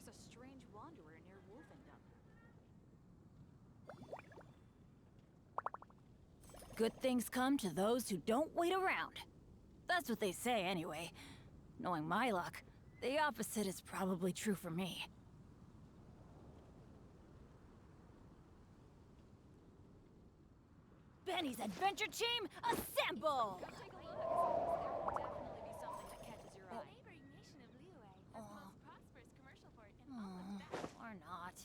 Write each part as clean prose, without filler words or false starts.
There's a strange wanderer near Wolfendom. Good things come to those who don't wait around. That's what they say anyway. Knowing my luck, the opposite is probably true for me. Benny's Adventure Team, assemble! Come take a look. There will definitely be something that catches your eye. The neighboring nation of Liyue has the most prosperous commercial port in all of Tibet. Or not.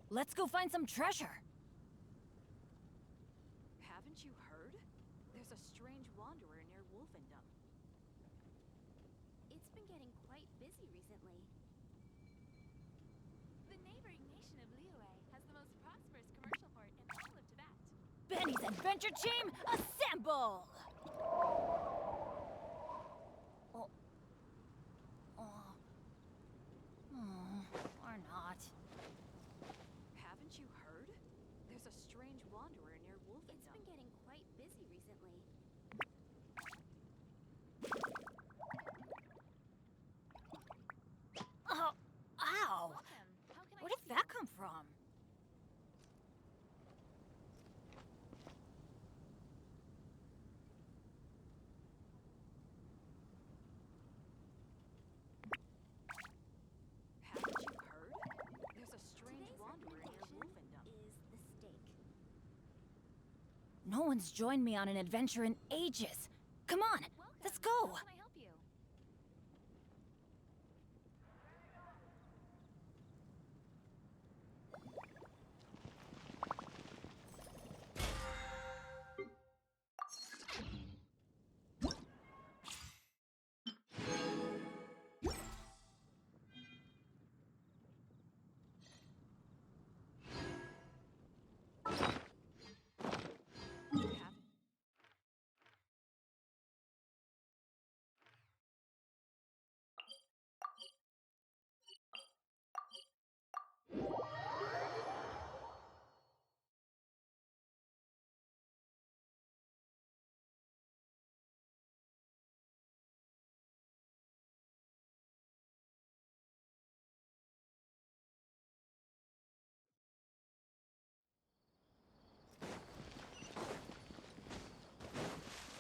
Let's go find some treasure. Haven't you heard? There's a strange wanderer near Wolfendom. It's been getting quite busy recently. The neighboring nation of Liyue has the most prosperous commercial port in all of Tibet. Benny's Adventure Team, assemble! Oh. Or not. Haven't you heard? There's a strange wanderer near It's Wolfendom. been getting quite busy recently. Oh, ow! Welcome. How can I Where help did that come from? Haven't you heard? There's a strange Today's wanderer near recommendation Wolfendom. is the steak. No one's joined me on an adventure in ages. Come on, Welcome. let's go! How can I help you?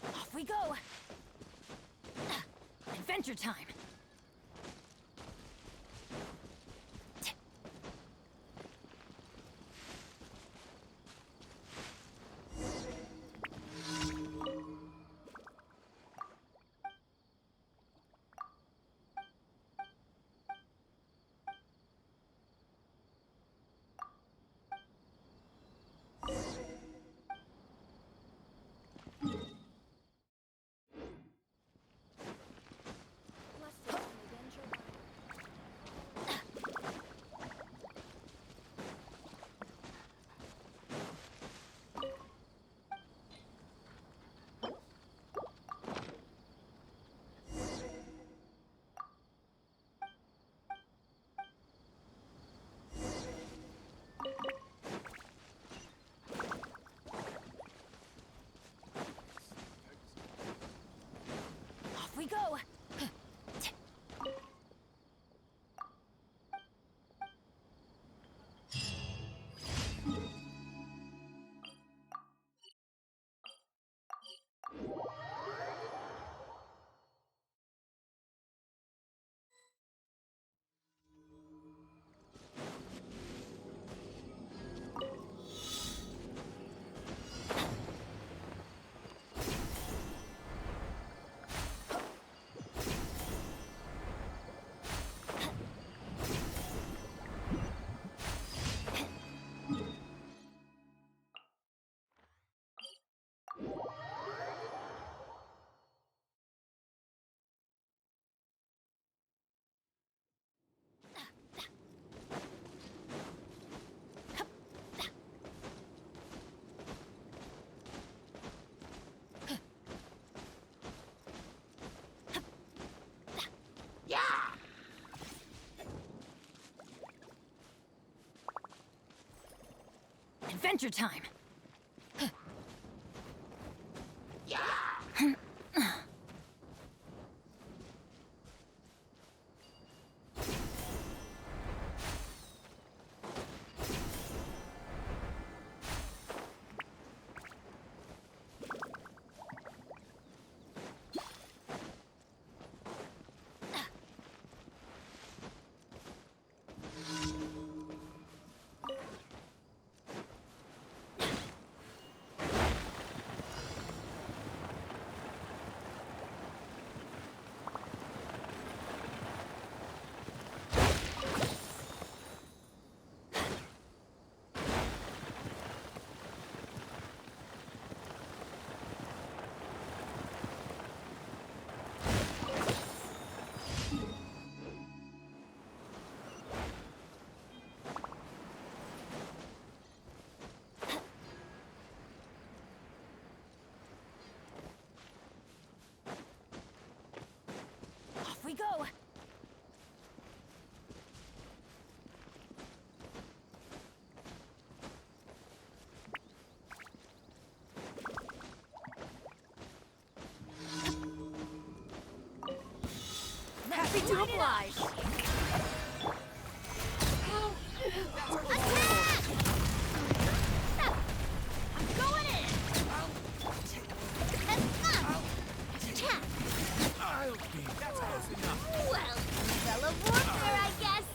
Have- Off we go! Adventure time! Adventure time! Off we go! Happy to oblige! Attack! I'm going in! Attack! That's close enough. Well, fellow warfare, I guess.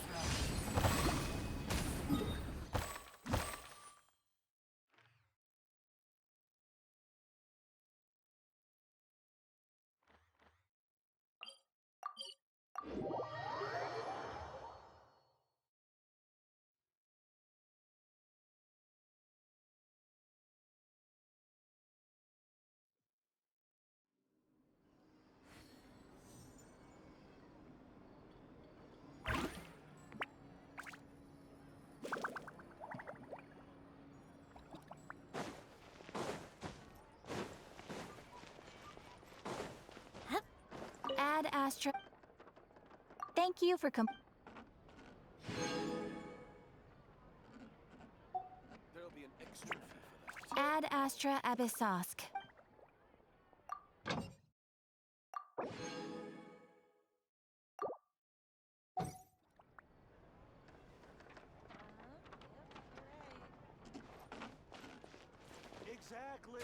Ad Astra. Thank you for There'll be an extra fee for that. Ad Astra Abyssosk. Exactly.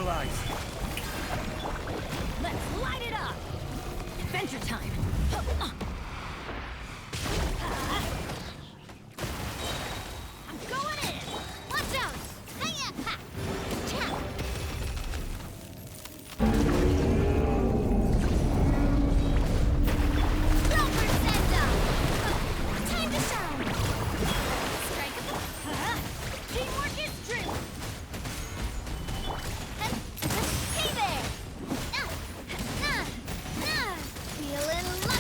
Stabilize. Let's light it up! Adventure time! I'm going in! Watch out! Hiya! Ha! Chow! Silver Senda! Time to shine! Strike of the... Teamwork is true! Hey there! Feeling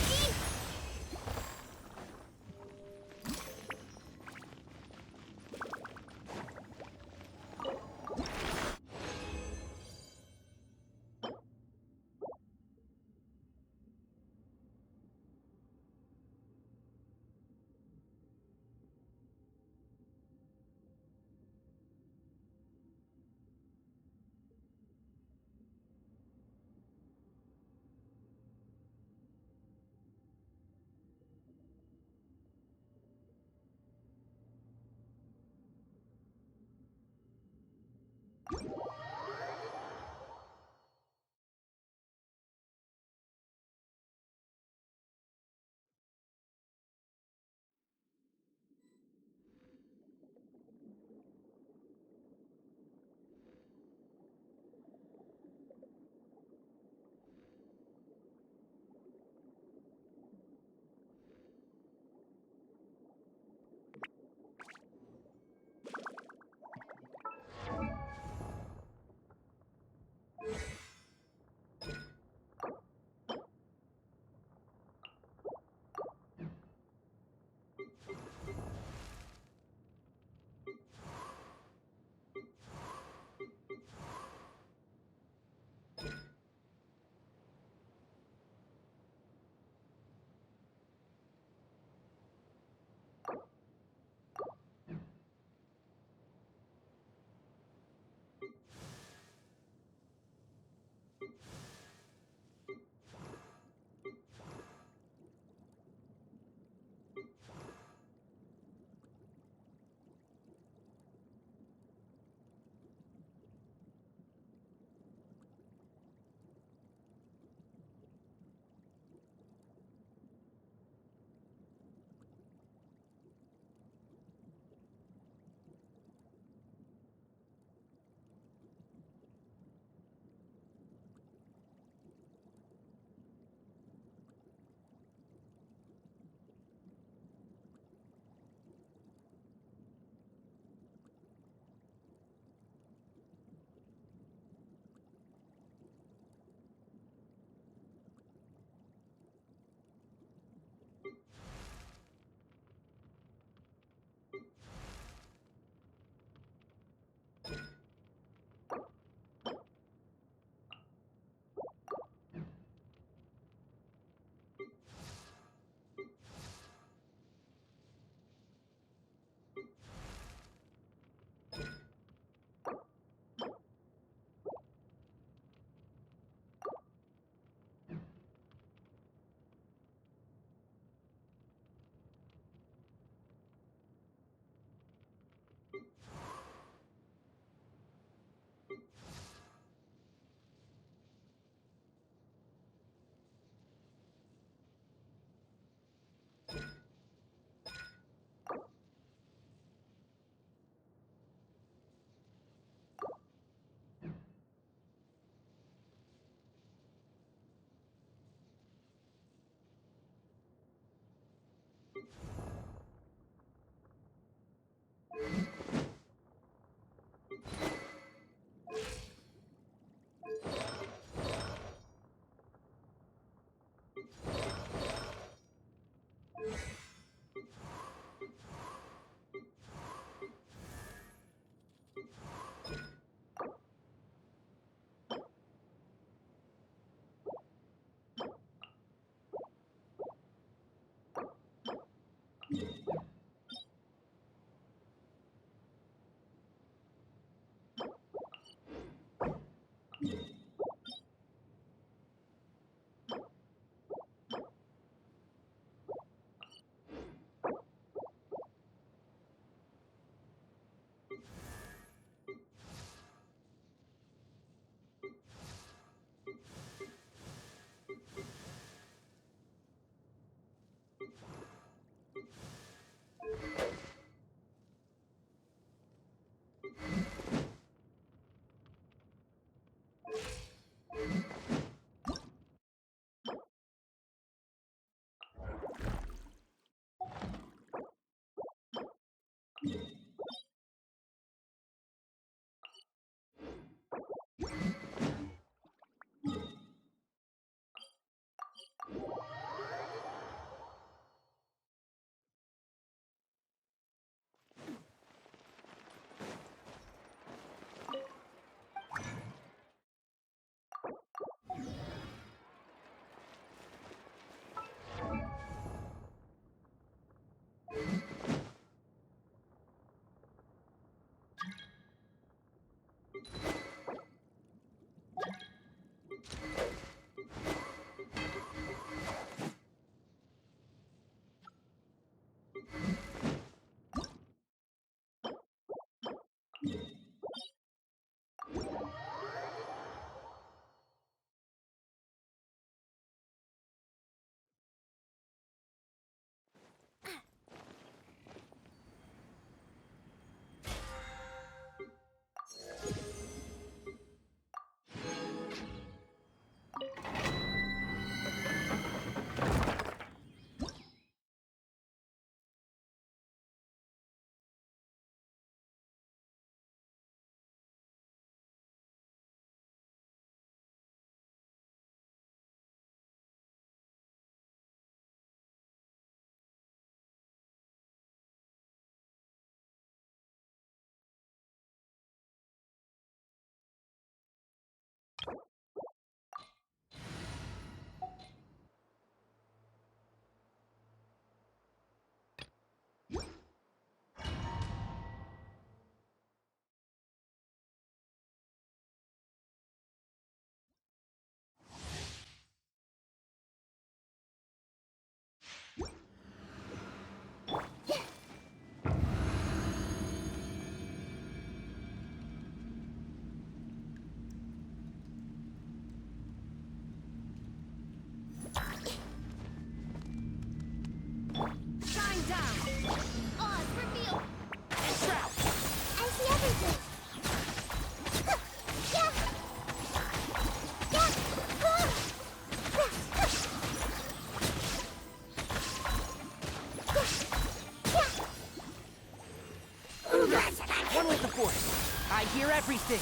hear everything.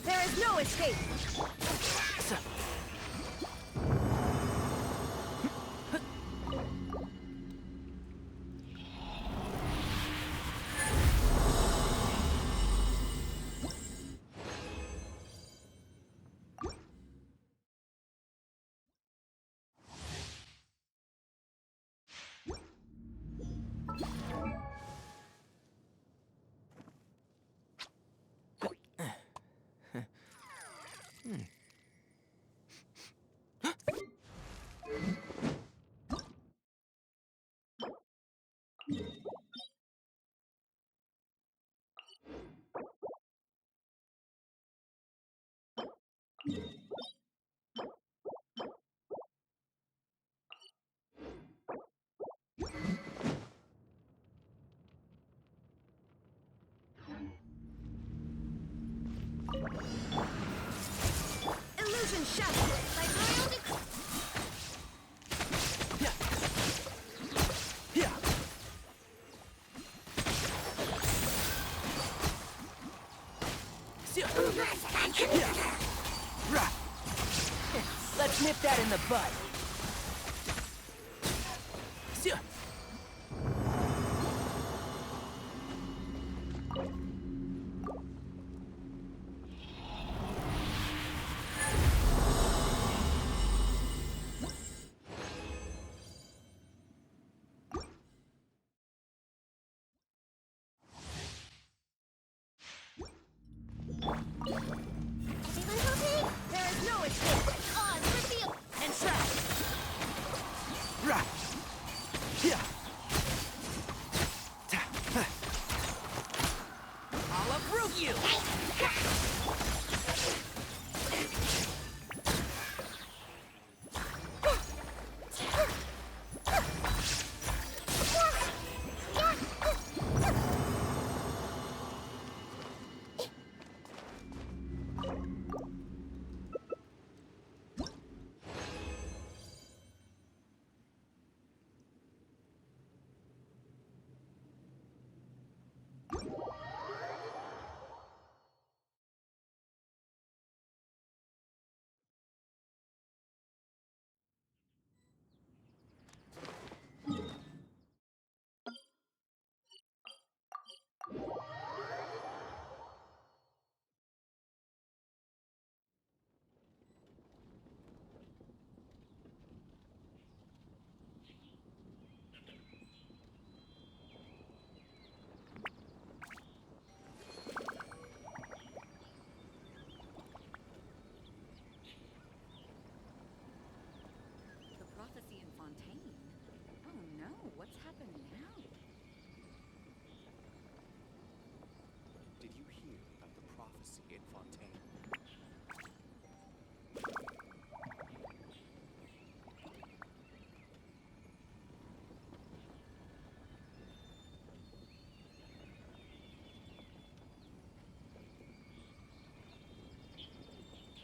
There is no escape! Illusion shattered! My royal Let's nip that in the bud. Everyone's okay? There is no escape! On, reveal! And trap! I'll uproot you! The prophecy in Fontaine. Oh no, what's happened now? Did you hear about the prophecy in Fontaine?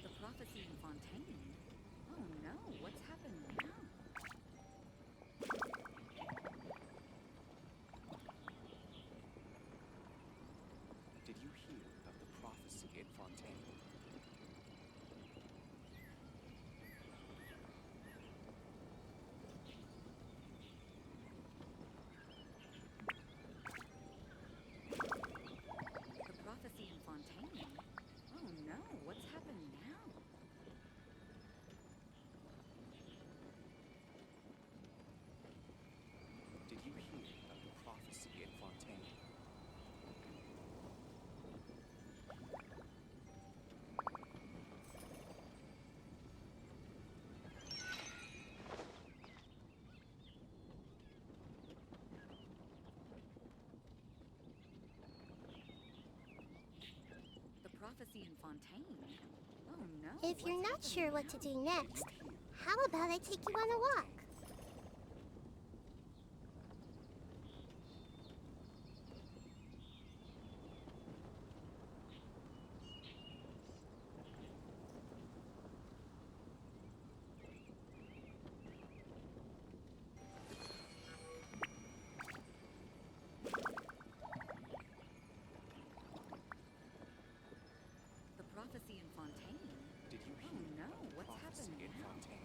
The prophecy in Fontaine? Oh no, what's happened now? Did you hear about the prophecy in Fontaine? The prophecy in Fontaine? Oh no, what's happened now? Did you hear about the prophecy in Fontaine? The prophecy in Fontaine? Oh no. If you're what's not happened sure what now? to do next, how about I take you on a walk? prophecy in Fontaine.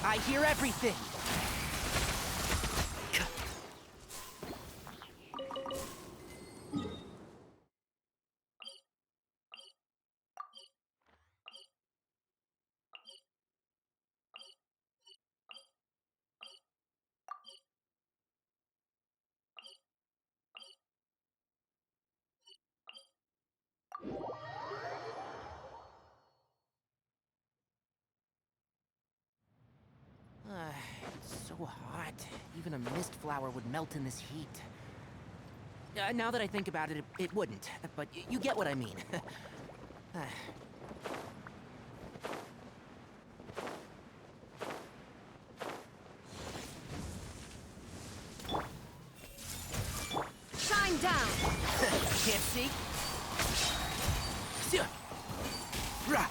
I hear everything. It's so hot. Even a mist flower would melt in this heat. Now that I think about it, it wouldn't. But you get what I mean. Shine down! Can't see? Rah!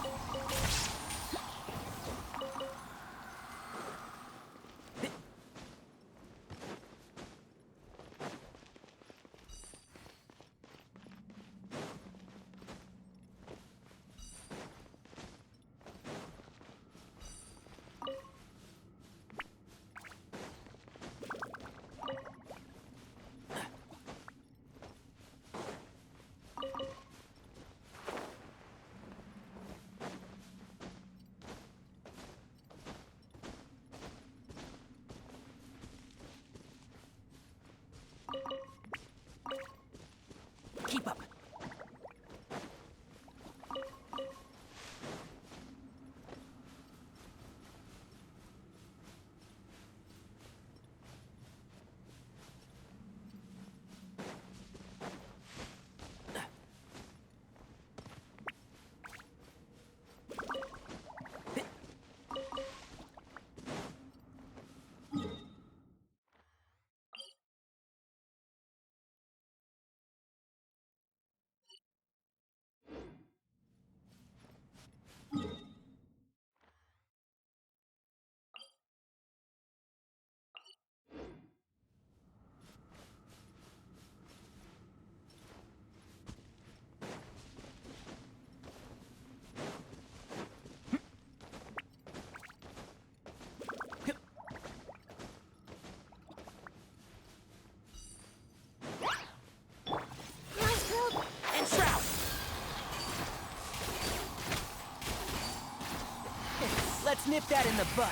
nip that in the bud.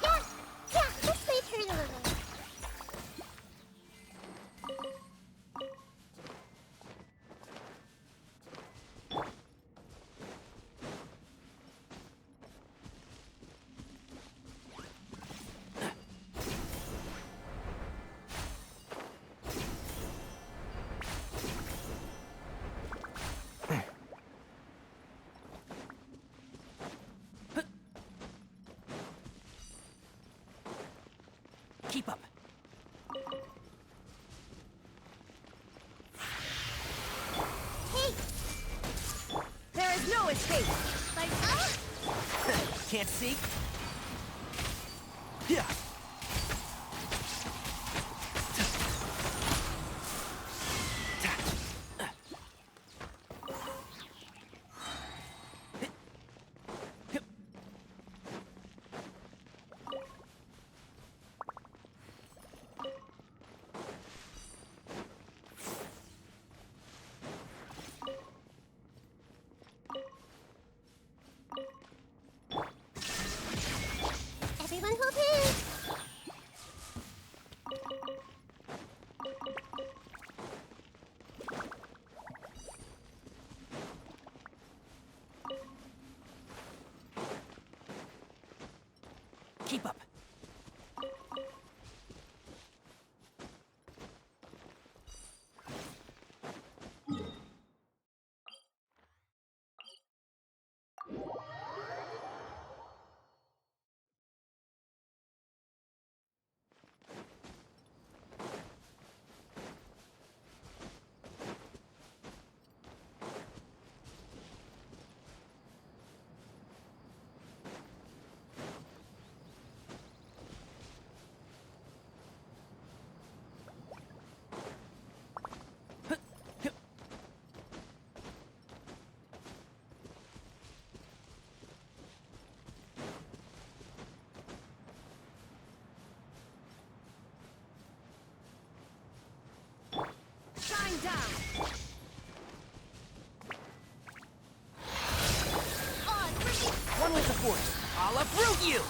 Yeah, yeah, let's wait for a little. Keep up. Hey, There is no escape! like, Can't see? Yeah. everyone hold hands. Keep up. Shine down! One with the force. I'll uproot you!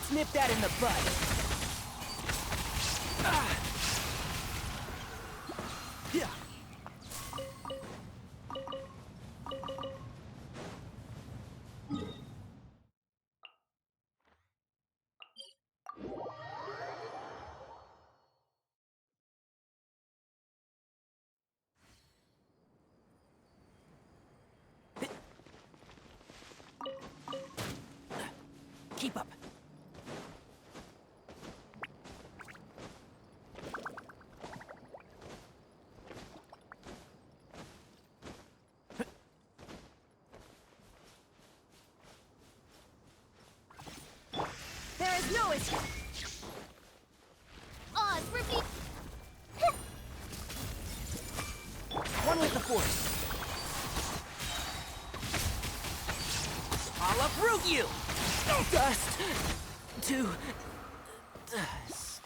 Snip that in the bud. Yeah. Keep up. There is no escape. Oz, repeat. One with the force. I'll uproot you! Dust to dust.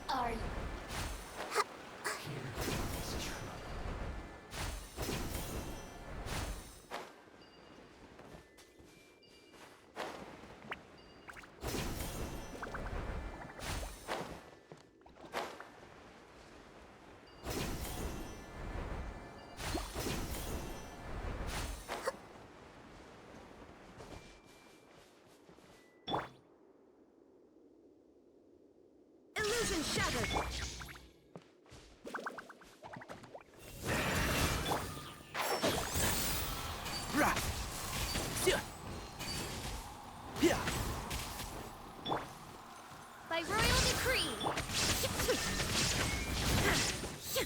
Are you? Illusion shattered. Rah. Sia. Yeah. By royal decree. Yeah.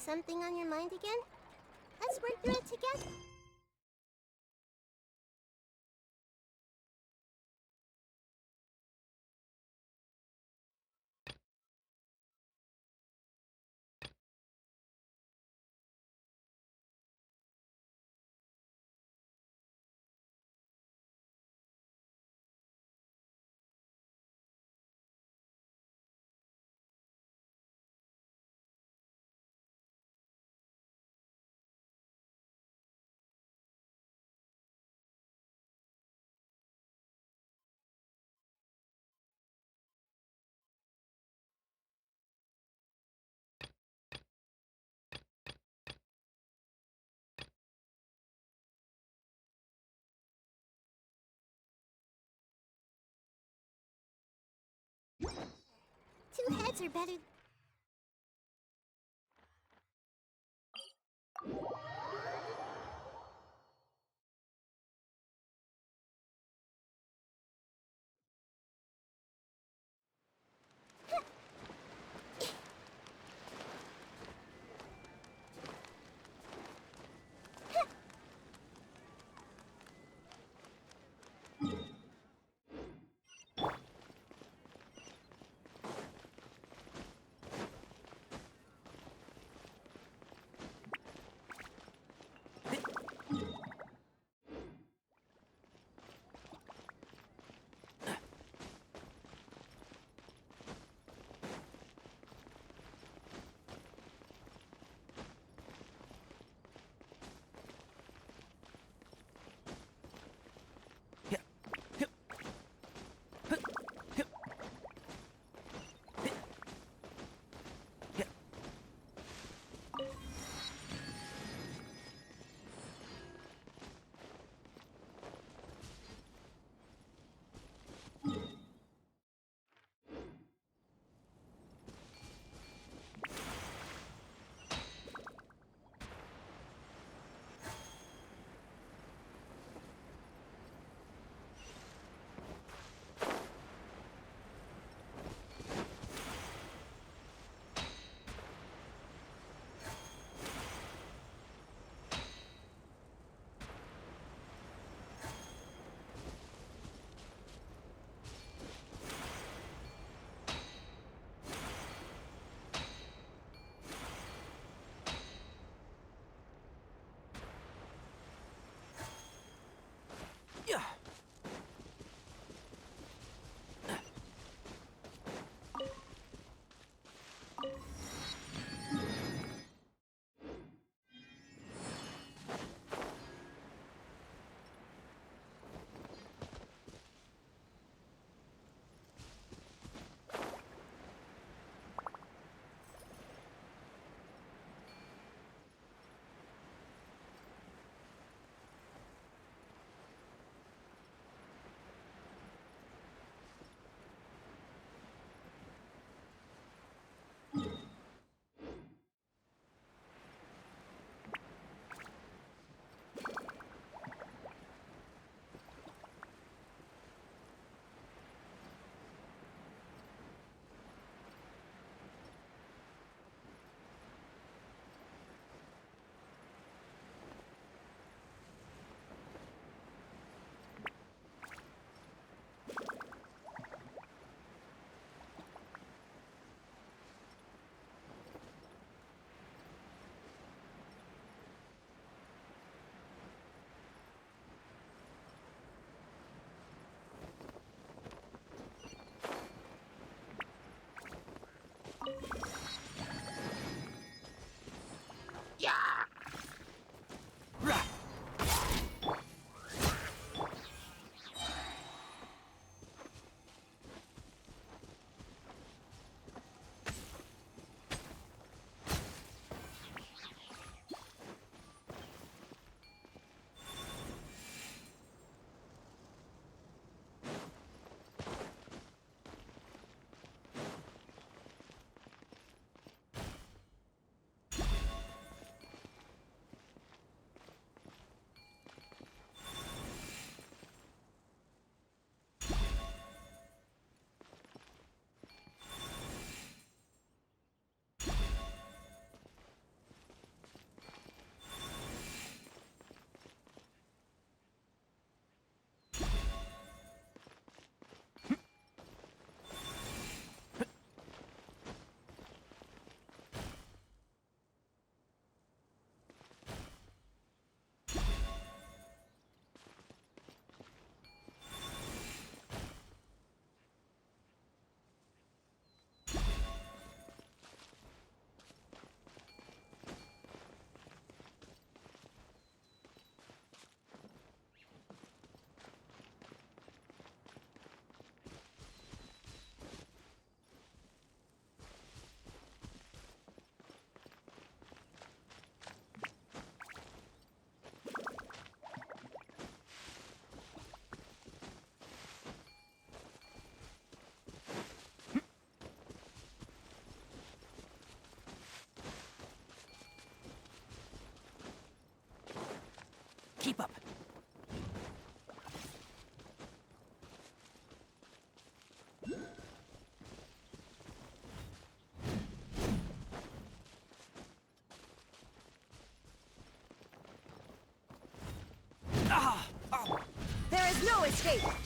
Something on your mind again? Let's work through it together. Two heads are better. escape. Hey!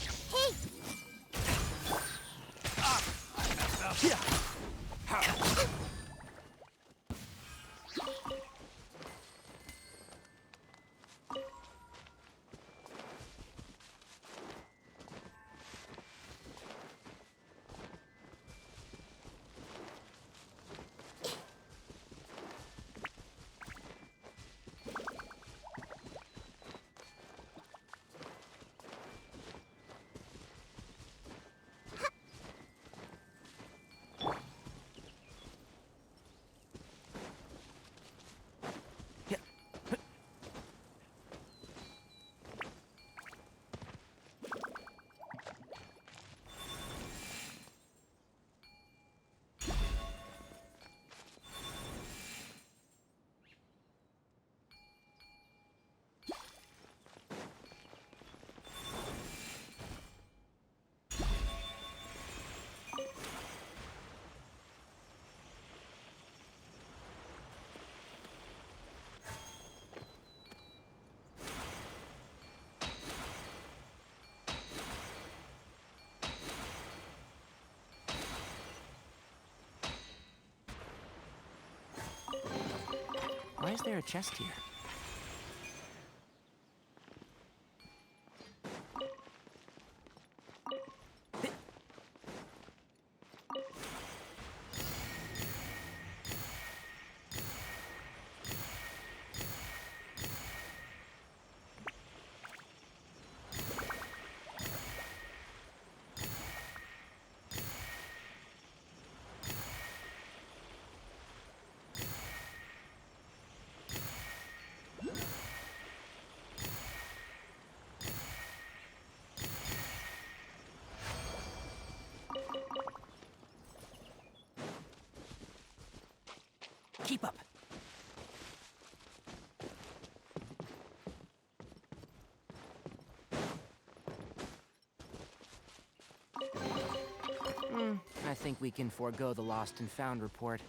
Why is there a chest here? Keep up. I think we can forego the lost and found report.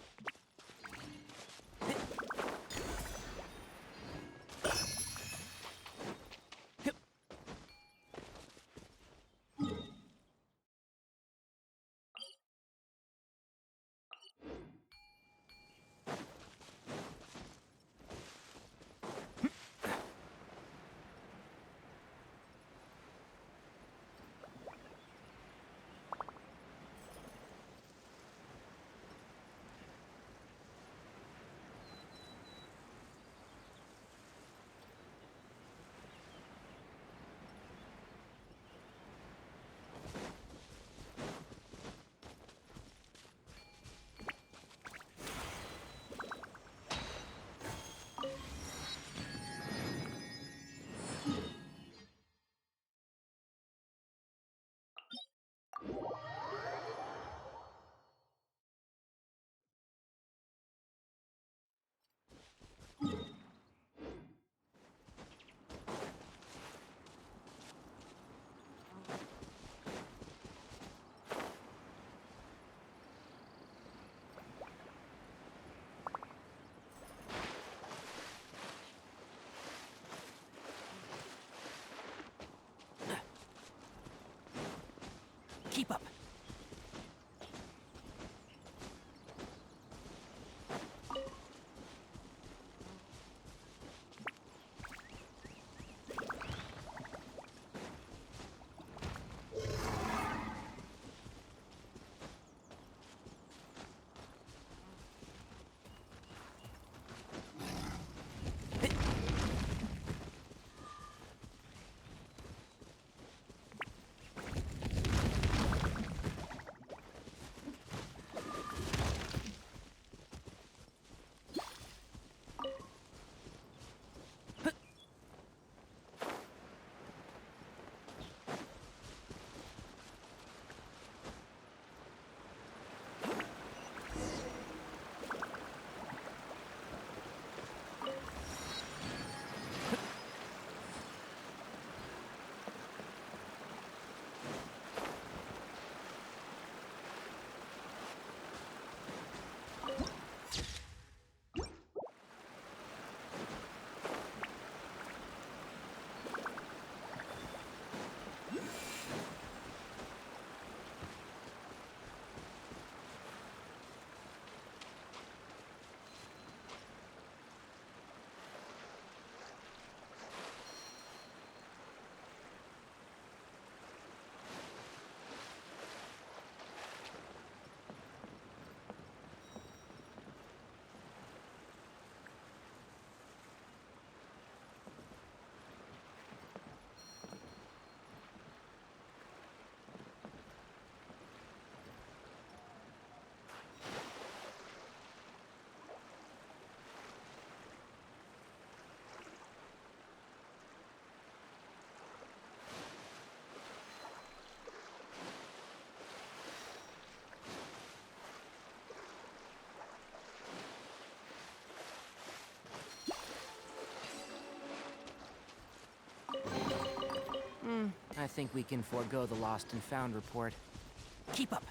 Keep up. think we can forego the lost and found report. Keep up!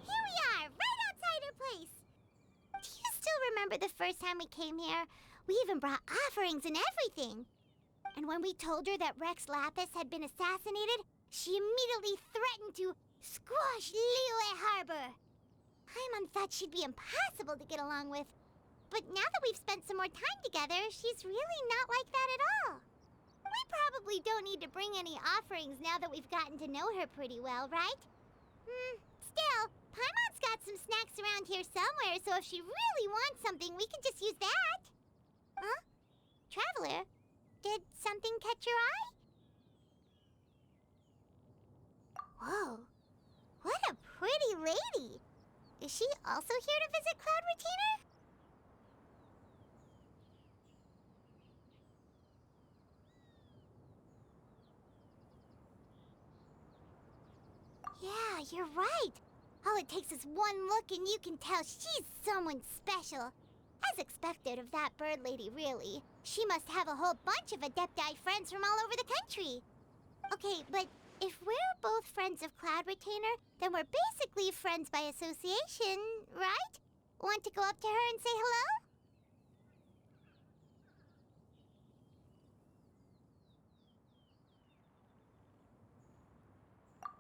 Here we are, right outside our place. Do you still remember the first time we came here? We even brought offerings and everything. And when we told her that Rex Lapis had been assassinated, she immediately threatened to squash Liyue Harbor. Paimon thought she'd be impossible to get along with. But now that we've spent some more time together, she's really not like that at all. We probably don't need to bring any offerings now that we've gotten to know her pretty well, right? Still, Paimon's got some snacks around here somewhere, so if she really wants something, we can just use that. Huh? Traveler, did something catch your eye? Whoa, what a pretty lady. Is she also here to visit Cloud Retainer? Yeah, you're right. All it takes is one look and you can tell she's someone special. As expected of that bird lady, really. She must have a whole bunch of Adepti friends from all over the country. Okay, but if we're both friends of Cloud Retainer, then we're basically friends by association, right? Want to go up to her and say hello?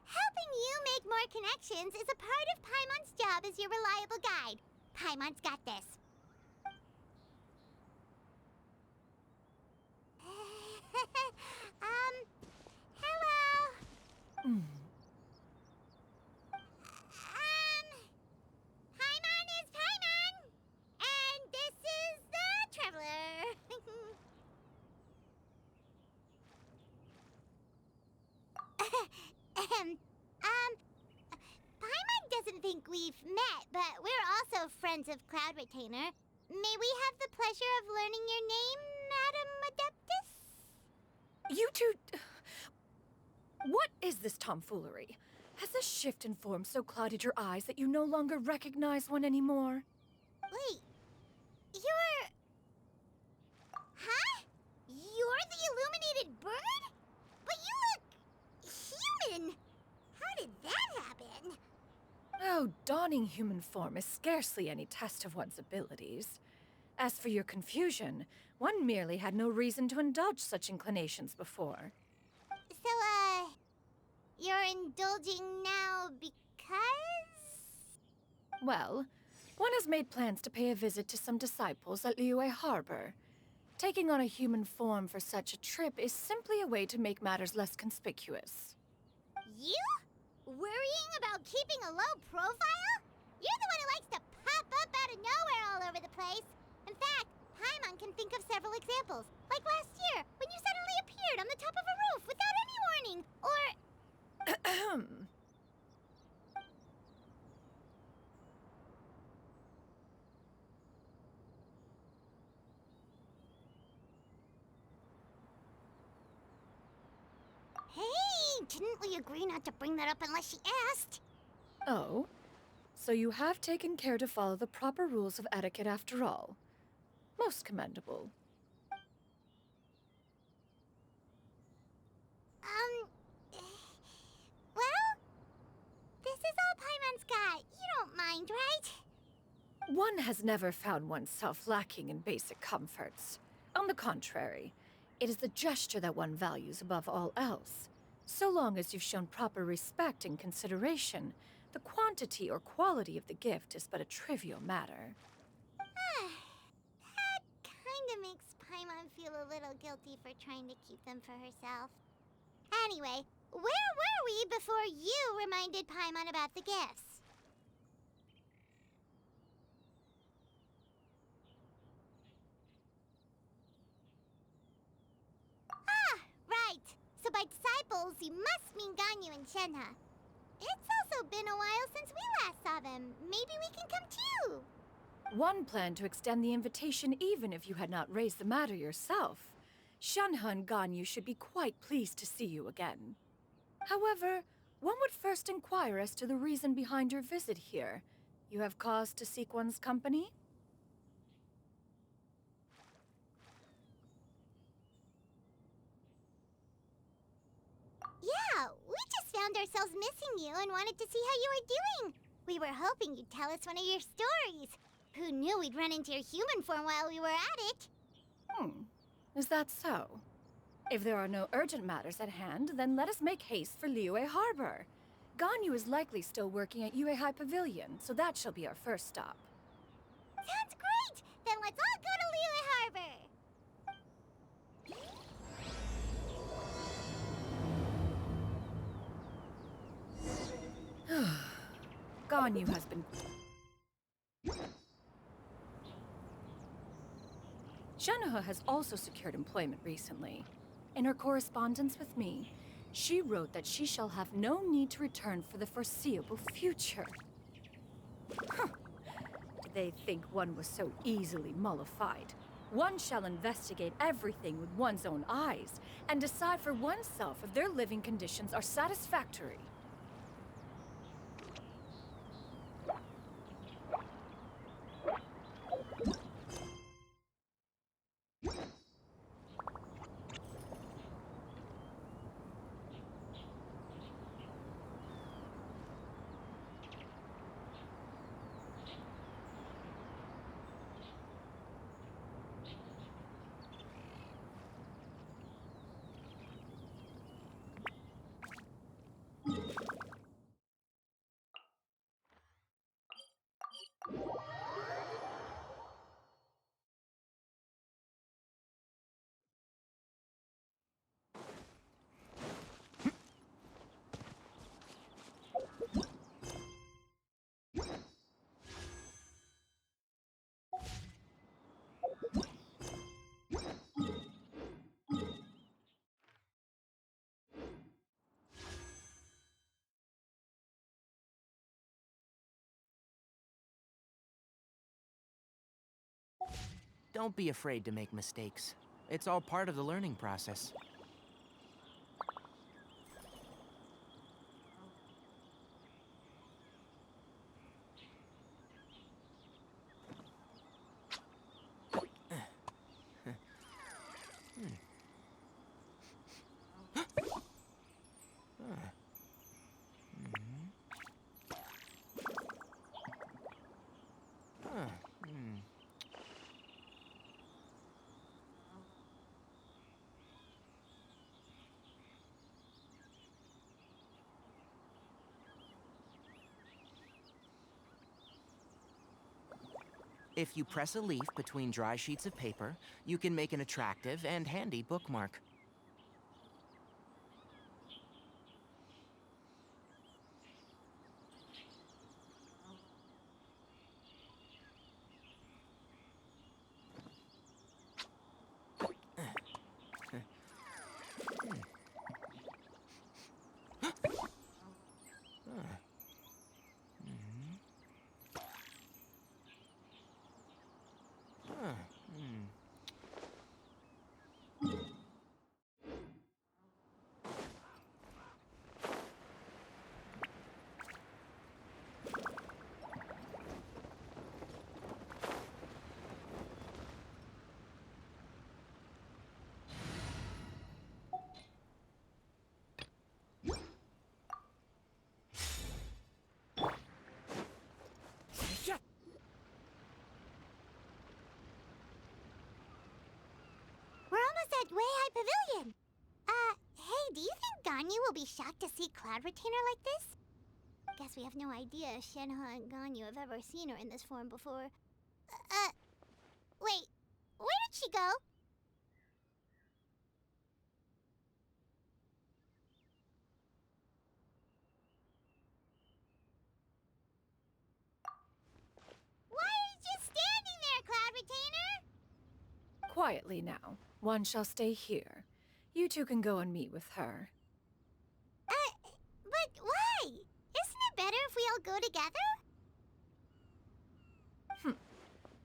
Helping you make more connections is a part of Paimon's job as your reliable guide. Paimon's got this. Hello? Paimon is Paimon! And this is the Paimon doesn't think we've met, but we're also friends of Cloud Retainer. May we have the pleasure of learning your name, Madam Adeptus? You two. What is this tomfoolery? Has this shift in form so clouded your eyes that you no longer recognize one anymore? Wait, you're... Huh? You're the illuminated bird? But you look... human! How did that happen? Oh, donning human form is scarcely any test of one's abilities. As for your confusion, one merely had no reason to indulge such inclinations before. So, you're indulging now because... Well, one has made plans to pay a visit to some disciples at Liyue Harbor. Taking on a human form for such a trip is simply a way to make matters less conspicuous. You? Worrying about keeping a low profile? You're the one who likes to pop up out of nowhere all over the place. In fact, Paimon can think of several examples. Like last year, when you suddenly appeared on the top of a roof without any warning. Or... Ahem. Hey, didn't we agree not to bring that up unless she asked? Oh? So you have taken care to follow the proper rules of etiquette after all. Most commendable. Well, this is all Paimon's got. You don't mind, right? One has never found oneself lacking in basic comforts. On the contrary, it is the gesture that one values above all else. So long as you've shown proper respect and consideration, the quantity or quality of the gift is but a trivial matter. That kinda makes Paimon feel a little guilty for trying to keep them for herself. Anyway, where were we before you reminded Paimon about the gifts? Ah, right. So by disciples, you must mean Ganyu and Shenhe. It's also been a while since we last saw them. Maybe we can come too. One planned to extend the invitation even if you had not raised the matter yourself. Shenhe and Ganyu should be quite pleased to see you again. However, one would first inquire as to the reason behind your visit here. You have cause to seek one's company? Yeah, we just found ourselves missing you and wanted to see how you were doing. We were hoping you'd tell us one of your stories. Who knew we'd run into your human form while we were at it? Is that so? If there are no urgent matters at hand, then let us make haste for Liyue Harbor. Ganyu is likely still working at Yuehai Pavilion, so that shall be our first stop. Sounds great! Then let's all go to Liyue Harbor! Ganyu has been... Shenhe has also secured employment recently. In her correspondence with me, she wrote that she shall have no need to return for the foreseeable future. Huh. Did they think one was so easily mollified? One shall investigate everything with one's own eyes and decide for oneself if their living conditions are satisfactory. Don't be afraid to make mistakes. It's all part of the learning process. If you press a leaf between dry sheets of paper, you can make an attractive and handy bookmark. We're almost at Weihai Pavilion. Hey, do you think Ganyu will be shocked to see Cloud Retainer like this? Guess we have no idea if Shenhe and Ganyu have ever seen her in this form before. Wait, where did she go? Why are you just standing there, Cloud Retainer? Quietly now. One shall stay here. You two can go and meet with her. But why? Isn't it better if we all go together?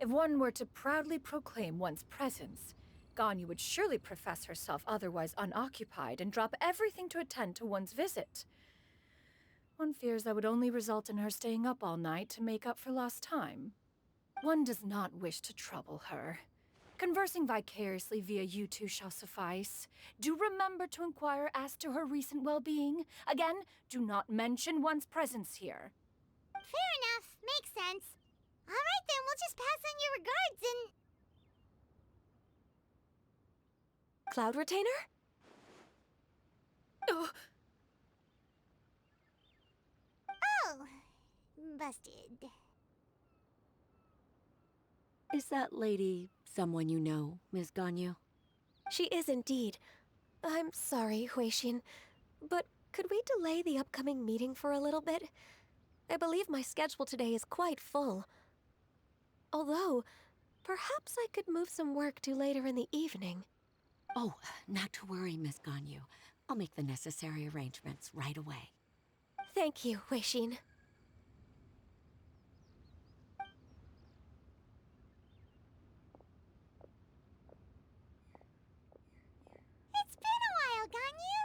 If one were to proudly proclaim one's presence, Ganyu would surely profess herself otherwise unoccupied and drop everything to attend to one's visit. One fears that would only result in her staying up all night to make up for lost time. One does not wish to trouble her. Conversing vicariously via you two shall suffice. Do remember to inquire as to her recent well-being. Again, do not mention one's presence here. Fair enough. Makes sense. All right, then we'll just pass on your regards and... Cloud Retainer? Oh, Oh, busted. Is that lady someone you know, Ms. Ganyu? She is indeed. I'm sorry, Huixin, but could we delay the upcoming meeting for a little bit? I believe my schedule today is quite full. Although, perhaps I could move some work to later in the evening. Oh, not to worry, Miss Ganyu. I'll make the necessary arrangements right away. Thank you, Huixin. It's been a while, Ganyu.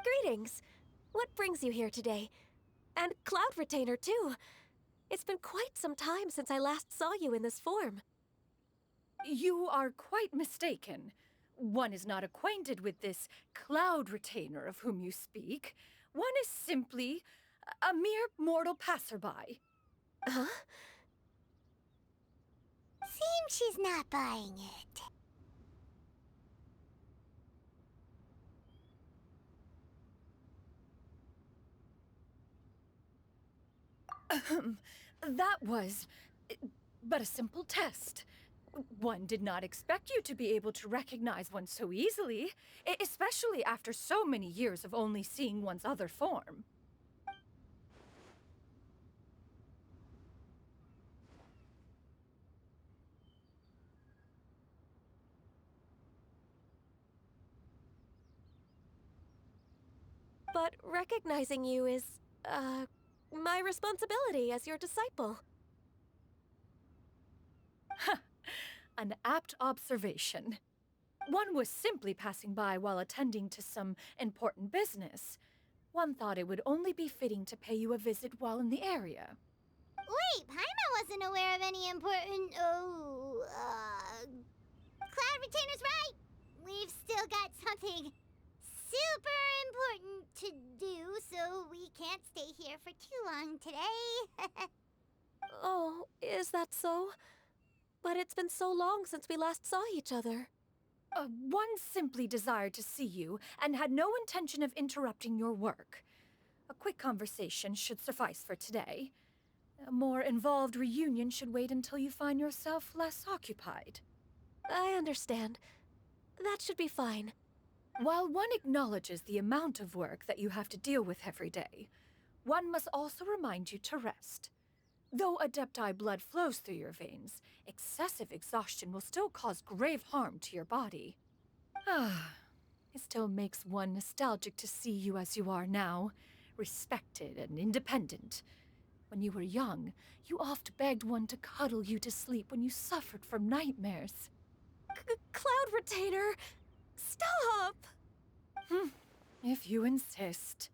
Greetings. What brings you here today? And Cloud Retainer, too. It's been quite some time since I last saw you in this form. you are quite mistaken. One is not acquainted with this Cloud Retainer of whom you speak. One is simply a mere mortal passerby. Huh? Seems she's not buying it. That was but a simple test. One did not expect you to be able to recognize one so easily, especially after so many years of only seeing one's other form. But recognizing you is, my responsibility as your disciple. An apt observation. One was simply passing by while attending to some important business. One thought it would only be fitting to pay you a visit while in the area. Wait, Paimon wasn't aware of any important. Cloud Retainer's right! We've still got something super important to do, so we can't stay here for too long today. Oh, is that so? But it's been so long since we last saw each other. One simply desired to see you and had no intention of interrupting your work. A quick conversation should suffice for today. A more involved reunion should wait until you find yourself less occupied. I understand. That should be fine. While one acknowledges the amount of work that you have to deal with every day, one must also remind you to rest. Though Adepti blood flows through your veins, excessive exhaustion will still cause grave harm to your body. It still makes one nostalgic to see you as you are now, respected and independent. When you were young, you oft begged one to cuddle you to sleep when you suffered from nightmares. Cloud Retainer! Stop! If you insist.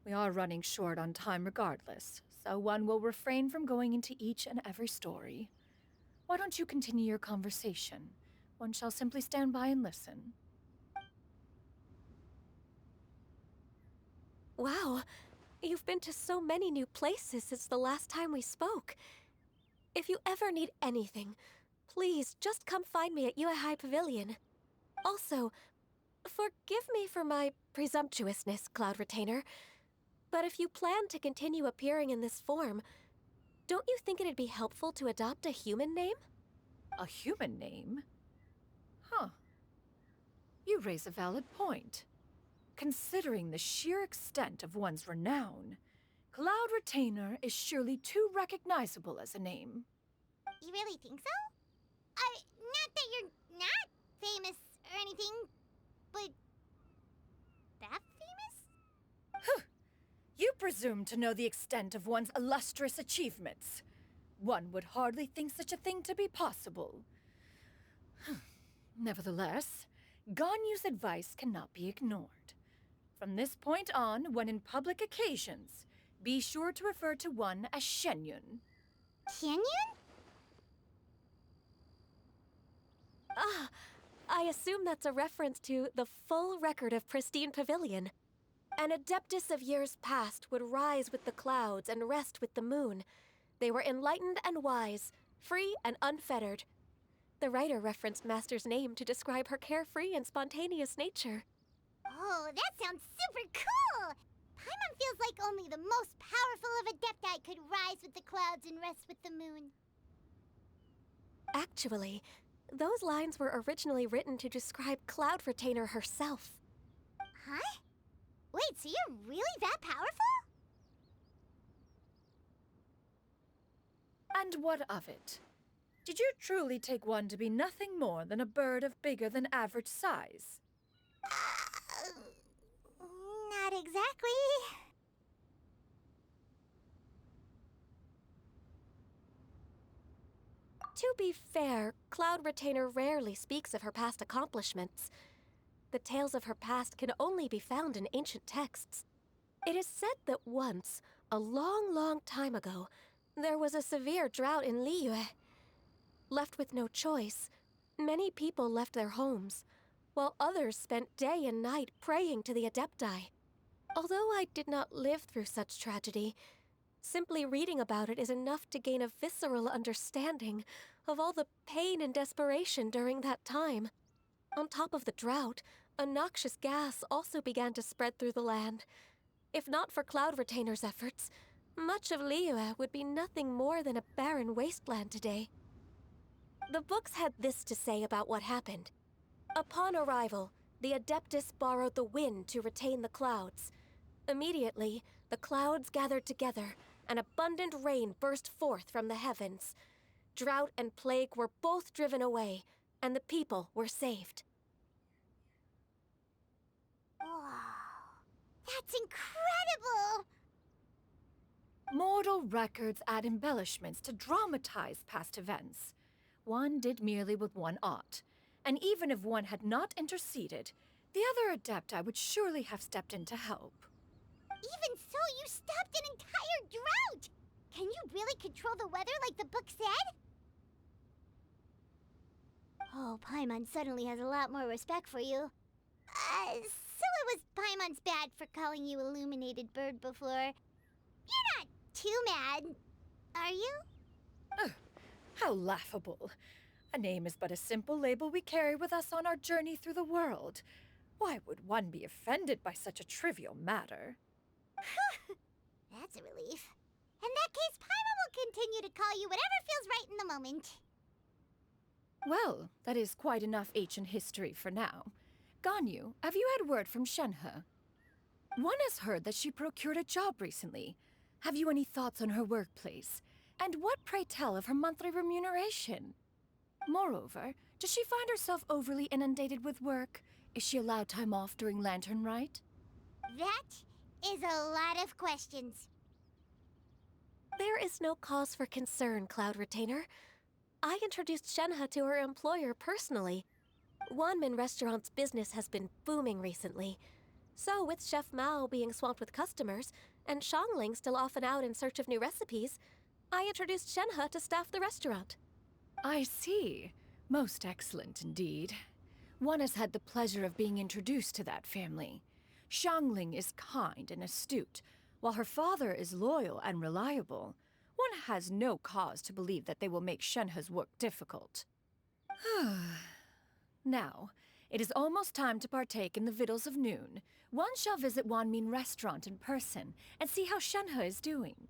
We are running short on time regardless, so one will refrain from going into each and every story. Why don't you continue your conversation? One shall simply stand by and listen. Wow, you've been to so many new places since the last time we spoke. If you ever need anything, please just come find me at Yue High Pavilion. Also, forgive me for my presumptuousness, Cloud Retainer, but if you plan to continue appearing in this form, don't you think it'd be helpful to adopt a human name? A human name? Huh. You raise a valid point. Considering the sheer extent of one's renown, Cloud Retainer is surely too recognizable as a name. You really think so? Not that you're not famous or anything, but that famous? You presume to know the extent of one's illustrious achievements. One would hardly think such a thing to be possible. Nevertheless, Ganyu's advice cannot be ignored. From this point on, when in public occasions, be sure to refer to one as Shenyun. Shenyun? I assume that's a reference to the full record of Pristine Pavilion. An Adeptus of years past would rise with the clouds and rest with the moon. They were enlightened and wise, free and unfettered. The writer referenced Master's name to describe her carefree and spontaneous nature. Oh, that sounds super cool! Paimon feels like only the most powerful of Adepti could rise with the clouds and rest with the moon. Actually, those lines were originally written to describe Cloud Retainer herself. Huh? Wait, so you're really that powerful? And what of it? Did you truly take one to be nothing more than a bird of bigger than average size? Not exactly. To be fair, Cloud Retainer rarely speaks of her past accomplishments. The tales of her past can only be found in ancient texts. It is said that once, a long, long time ago, there was a severe drought in Liyue. Left with no choice, many people left their homes, while others spent day and night praying to the Adepti. Although I did not live through such tragedy, simply reading about it is enough to gain a visceral understanding of all the pain and desperation during that time. On top of the drought, a noxious gas also began to spread through the land. If not for Cloud Retainer's efforts, much of Liyue would be nothing more than a barren wasteland today. The books had this to say about what happened. Upon arrival, the Adeptus borrowed the wind to retain the clouds. Immediately, the clouds gathered together, and abundant rain burst forth from the heavens. Drought and plague were both driven away, and the people were saved. Wow, that's incredible! Mortal records add embellishments to dramatize past events. one did merely what one ought. And even if one had not interceded, the other Adepti would surely have stepped in to help. Even so, you stopped an entire drought! Can you really control the weather like the book said? Oh, Paimon suddenly has a lot more respect for you. So it was Paimon's bad for calling you Illuminated Bird before. You're not too mad, are you? How laughable. A name is but a simple label we carry with us on our journey through the world. Why would one be offended by such a trivial matter? That's a relief. In that case, Paimon will continue to call you whatever feels right in the moment. Well, that is quite enough ancient history for now. Ganyu, have you had word from Shenhe? One has heard that she procured a job recently. Have you any thoughts on her workplace? And what, pray tell, of her monthly remuneration? Moreover, does she find herself overly inundated with work? Is she allowed time off during Lantern Rite? That is a lot of questions. There is no cause for concern, Cloud Retainer. I introduced Shenhe to her employer personally. Wanmin Restaurant's business has been booming recently. So, with Chef Mao being swamped with customers, and Xiangling still off and out in search of new recipes, I introduced Shenhe to staff the restaurant. I see. Most excellent indeed. One has had the pleasure of being introduced to that family. Xiangling is kind and astute, while her father is loyal and reliable. One has no cause to believe that they will make Shenhe's work difficult. Now, it is almost time to partake in the victuals of noon. One shall visit Wanmin Restaurant in person and see how Shenhe is doing.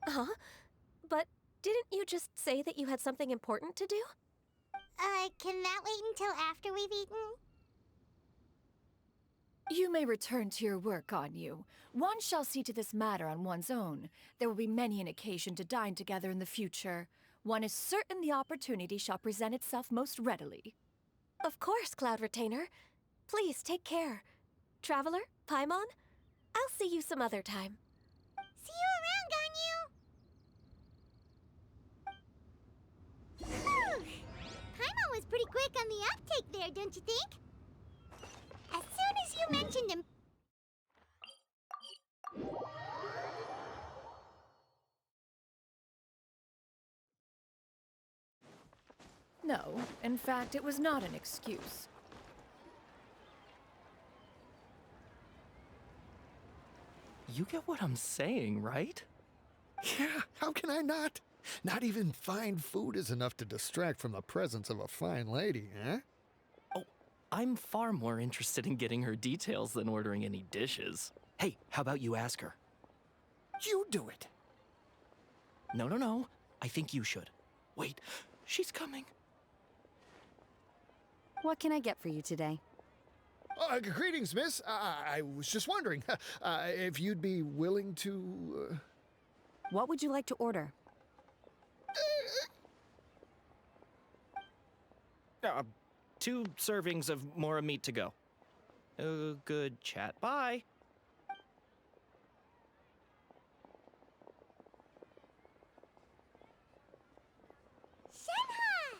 Huh? But didn't you just say that you had something important to do? Can that wait until after we've eaten? You may return to your work, Ganyu. One shall see to this matter on one's own. There will be many an occasion to dine together in the future. One is certain the opportunity shall present itself most readily. Of course, Cloud Retainer. Please take care. Traveler, Paimon, I'll see you some other time. See you around, Ganyu! Whew. Paimon was pretty quick on the uptake there, don't you think? As soon as you mentioned him... No, in fact, it was not an excuse. You get what I'm saying, right? Yeah, how can I not? Not even fine food is enough to distract from the presence of a fine lady, eh? Oh, I'm far more interested in getting her details than ordering any dishes. Hey, how about you ask her? You do it. No. I think you should. Wait, she's coming. What can I get for you today? Greetings, miss. I was just wondering if you'd be willing to... What would you like to order? 2 servings of Mora meat to go. Good chat. Bye. Shenhe!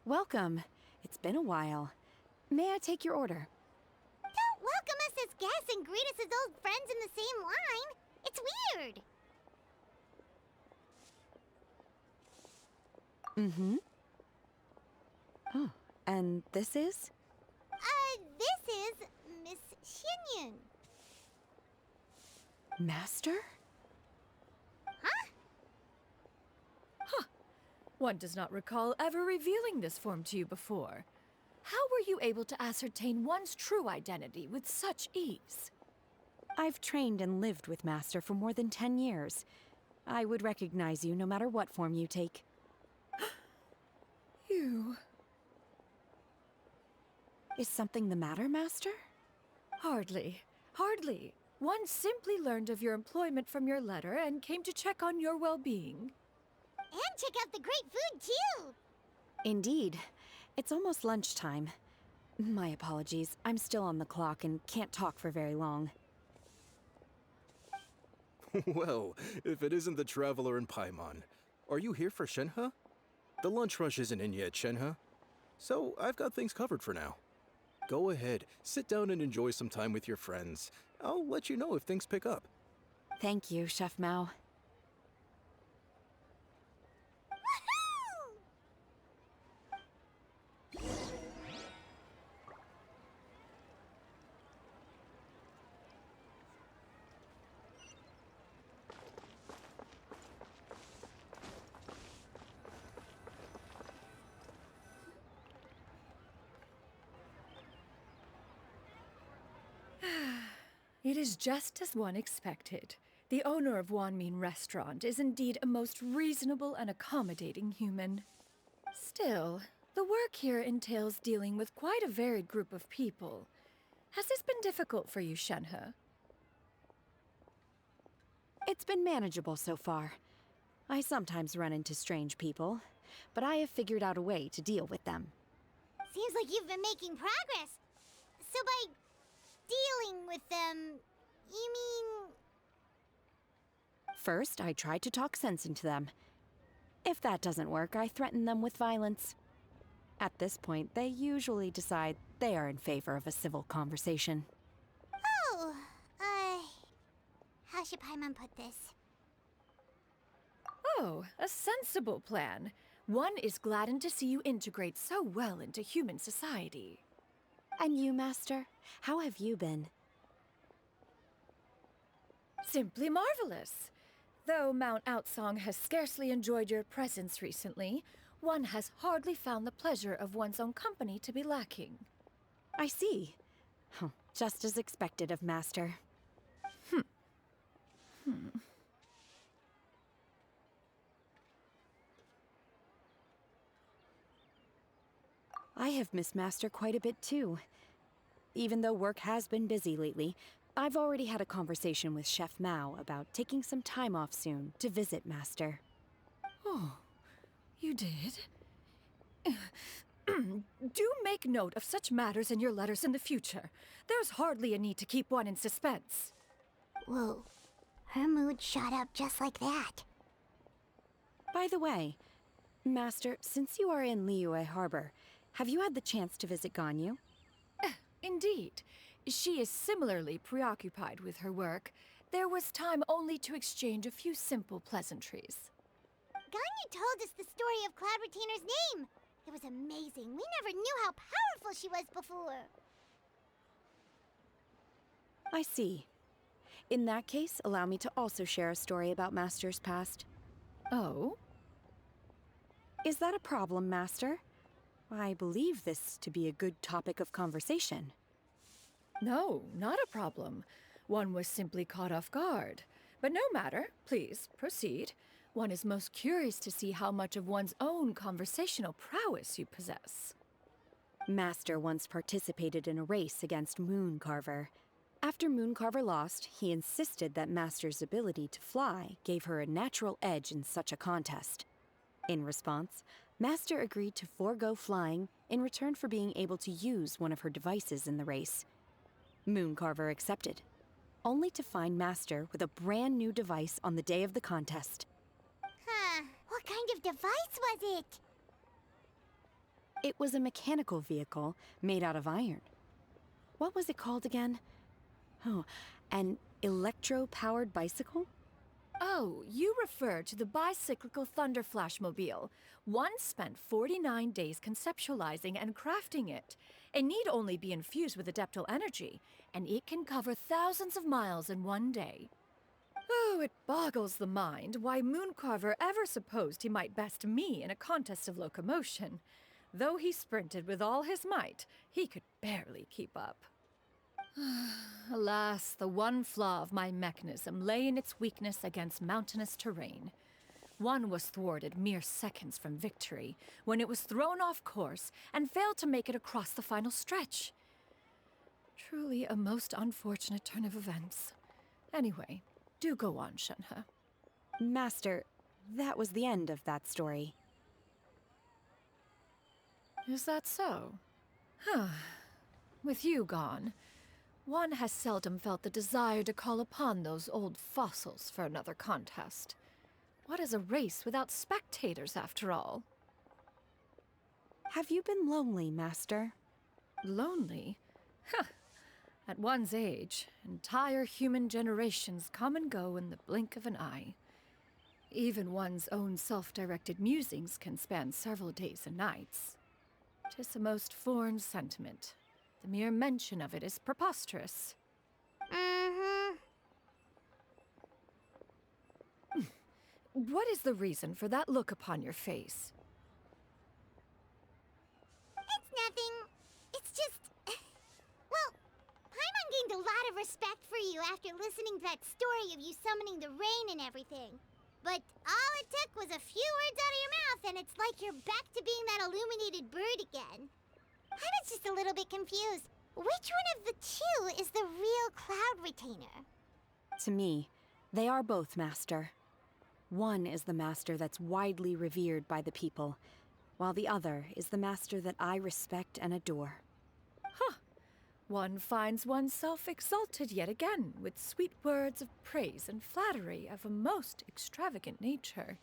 Welcome. It's been a while. May I take your order? Don't welcome us as guests and greet us as old friends in the same line. It's weird. Mm-hmm. Oh, and this is? This is Miss Xinyun. Master? Huh? One does not recall ever revealing this form to you before. How were you able to ascertain one's true identity with such ease? I've trained and lived with Master for more than 10 years. I would recognize you no matter what form you take. You... Is something the matter, Master? Hardly. One simply learned of your employment from your letter and came to check on your well-being. And check out the great food, too! Indeed. It's almost lunchtime. My apologies. I'm still on the clock and can't talk for very long. Well, if it isn't the Traveler in Paimon. Are you here for Shenhe? The lunch rush isn't in yet, Shenhe. So I've got things covered for now. Go ahead, sit down and enjoy some time with your friends. I'll let you know if things pick up. Thank you, Chef Mao. It is just as one expected. The owner of Wanmin Restaurant is indeed a most reasonable and accommodating human. Still, the work here entails dealing with quite a varied group of people. Has this been difficult for you, Shenhe? It's been manageable so far. I sometimes run into strange people, but I have figured out a way to deal with them. Seems like you've been making progress. So by dealing with them, you mean... First, I try to talk sense into them. If that doesn't work, I threaten them with violence. At this point, they usually decide they are in favor of a civil conversation. Oh, how should Paimon put this? Oh, a sensible plan. One is gladdened to see you integrate so well into human society. And you, Master? How have you been? Simply marvelous. Though Mount Outsong has scarcely enjoyed your presence recently, one has hardly found the pleasure of one's own company to be lacking. I see. Just as expected of Master. I have missed Master quite a bit too. Even though work has been busy lately, I've already had a conversation with Chef Mao about taking some time off soon to visit Master. Oh, you did? Do make note of such matters in your letters in the future. There's hardly a need to keep one in suspense. Whoa, her mood shot up just like that. By the way, Master, since you are in Liyue Harbor, have you had the chance to visit Ganyu? Indeed. She is similarly preoccupied with her work. There was time only to exchange a few simple pleasantries. Ganyu told us the story of Cloud Retainer's name. It was amazing. We never knew how powerful she was before. I see. In that case, allow me to also share a story about Master's past. Oh? Is that a problem, Master? I believe this to be a good topic of conversation. No, not a problem. One was simply caught off guard. But no matter. Please, proceed. One is most curious to see how much of one's own conversational prowess you possess. Master once participated in a race against Mooncarver. After Mooncarver lost, he insisted that Master's ability to fly gave her a natural edge in such a contest. In response, Master agreed to forego flying in return for being able to use one of her devices in the race. Mooncarver accepted, only to find Master with a brand new device on the day of the contest. Huh, what kind of device was it? It was a mechanical vehicle made out of iron. What was it called again? Oh, an electro-powered bicycle? Oh, you refer to the bicyclical Thunderflashmobile. One spent 49 days conceptualizing and crafting it. It need only be infused with adeptal energy, and it can cover thousands of miles in one day. Oh, it boggles the mind why Mooncarver ever supposed he might best me in a contest of locomotion. Though he sprinted with all his might, he could barely keep up. Alas, the one flaw of my mechanism lay in its weakness against mountainous terrain. One was thwarted mere seconds from victory, when it was thrown off course and failed to make it across the final stretch. Truly a most unfortunate turn of events. Anyway, do go on, Shenhe. Master, that was the end of that story. Is that so? Huh. With you gone, One has seldom felt the desire to call upon those old fossils for another contest. What is a race without spectators, after all? Have you been lonely, Master? Lonely? Huh. At one's age, entire human generations come and go in the blink of an eye. Even one's own self-directed musings can span several days and nights. 'Tis a most foreign sentiment. The mere mention of it is preposterous. Mm-hmm. What is the reason for that look upon your face? It's nothing. It's just... Well, Paimon gained a lot of respect for you after listening to that story of you summoning the rain and everything. But all it took was a few words out of your mouth and it's like you're back to being that illuminated bird again. Paimon's just a little bit confused. Which one of the two is the real Cloud Retainer? To me, they are both, Master. One is the master that's widely revered by the people, while the other is the master that I respect and adore. Huh. One finds oneself exalted yet again with sweet words of praise and flattery of a most extravagant nature.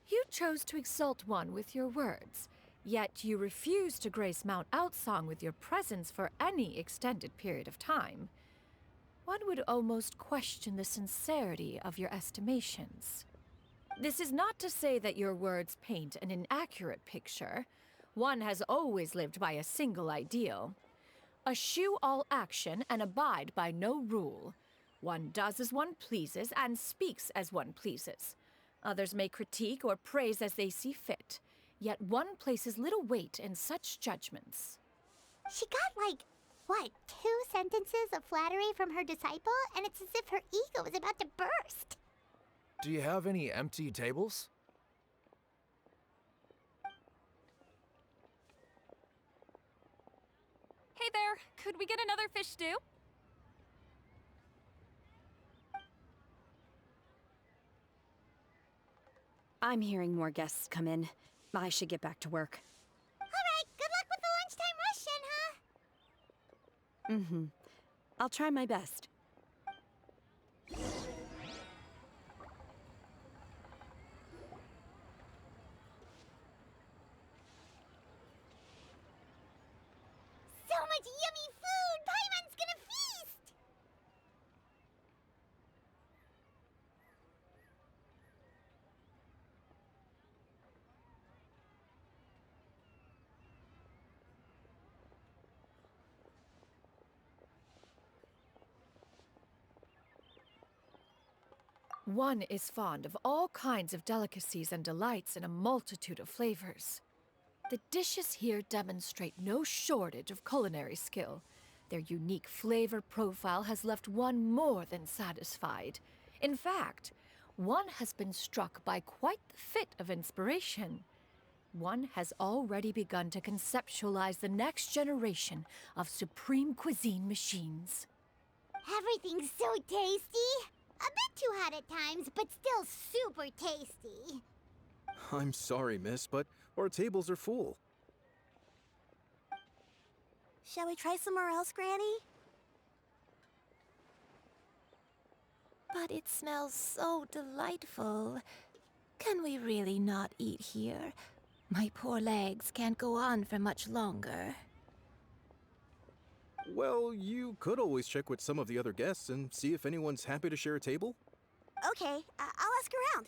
You chose to exalt one with your words, yet you refuse to grace Mount Outsong with your presence for any extended period of time. One would almost question the sincerity of your estimations. This is not to say that your words paint an inaccurate picture. One has always lived by a single ideal. Eschew all action and abide by no rule. One does as one pleases and speaks as one pleases. Others may critique or praise as they see fit, yet one places little weight in such judgments. She got like, what, 2 sentences of flattery from her disciple, and it's as if her ego is about to burst. Do you have any empty tables? Hey there, could we get another fish stew? I'm hearing more guests come in. I should get back to work. All right, good luck with the lunchtime rush, Shenhe. I'll try my best. So much yummy food! Paimon's gonna feast! One is fond of all kinds of delicacies and delights in a multitude of flavors. The dishes here demonstrate no shortage of culinary skill. Their unique flavor profile has left one more than satisfied. In fact, one has been struck by quite the fit of inspiration. One has already begun to conceptualize the next generation of supreme cuisine machines. Everything's so tasty! A bit too hot at times, but still super tasty. I'm sorry, miss, but our tables are full. Shall we try somewhere else, Granny? But it smells so delightful. Can we really not eat here? My poor legs can't go on for much longer. Well, you could always check with some of the other guests and see if anyone's happy to share a table. Okay, I'll ask around.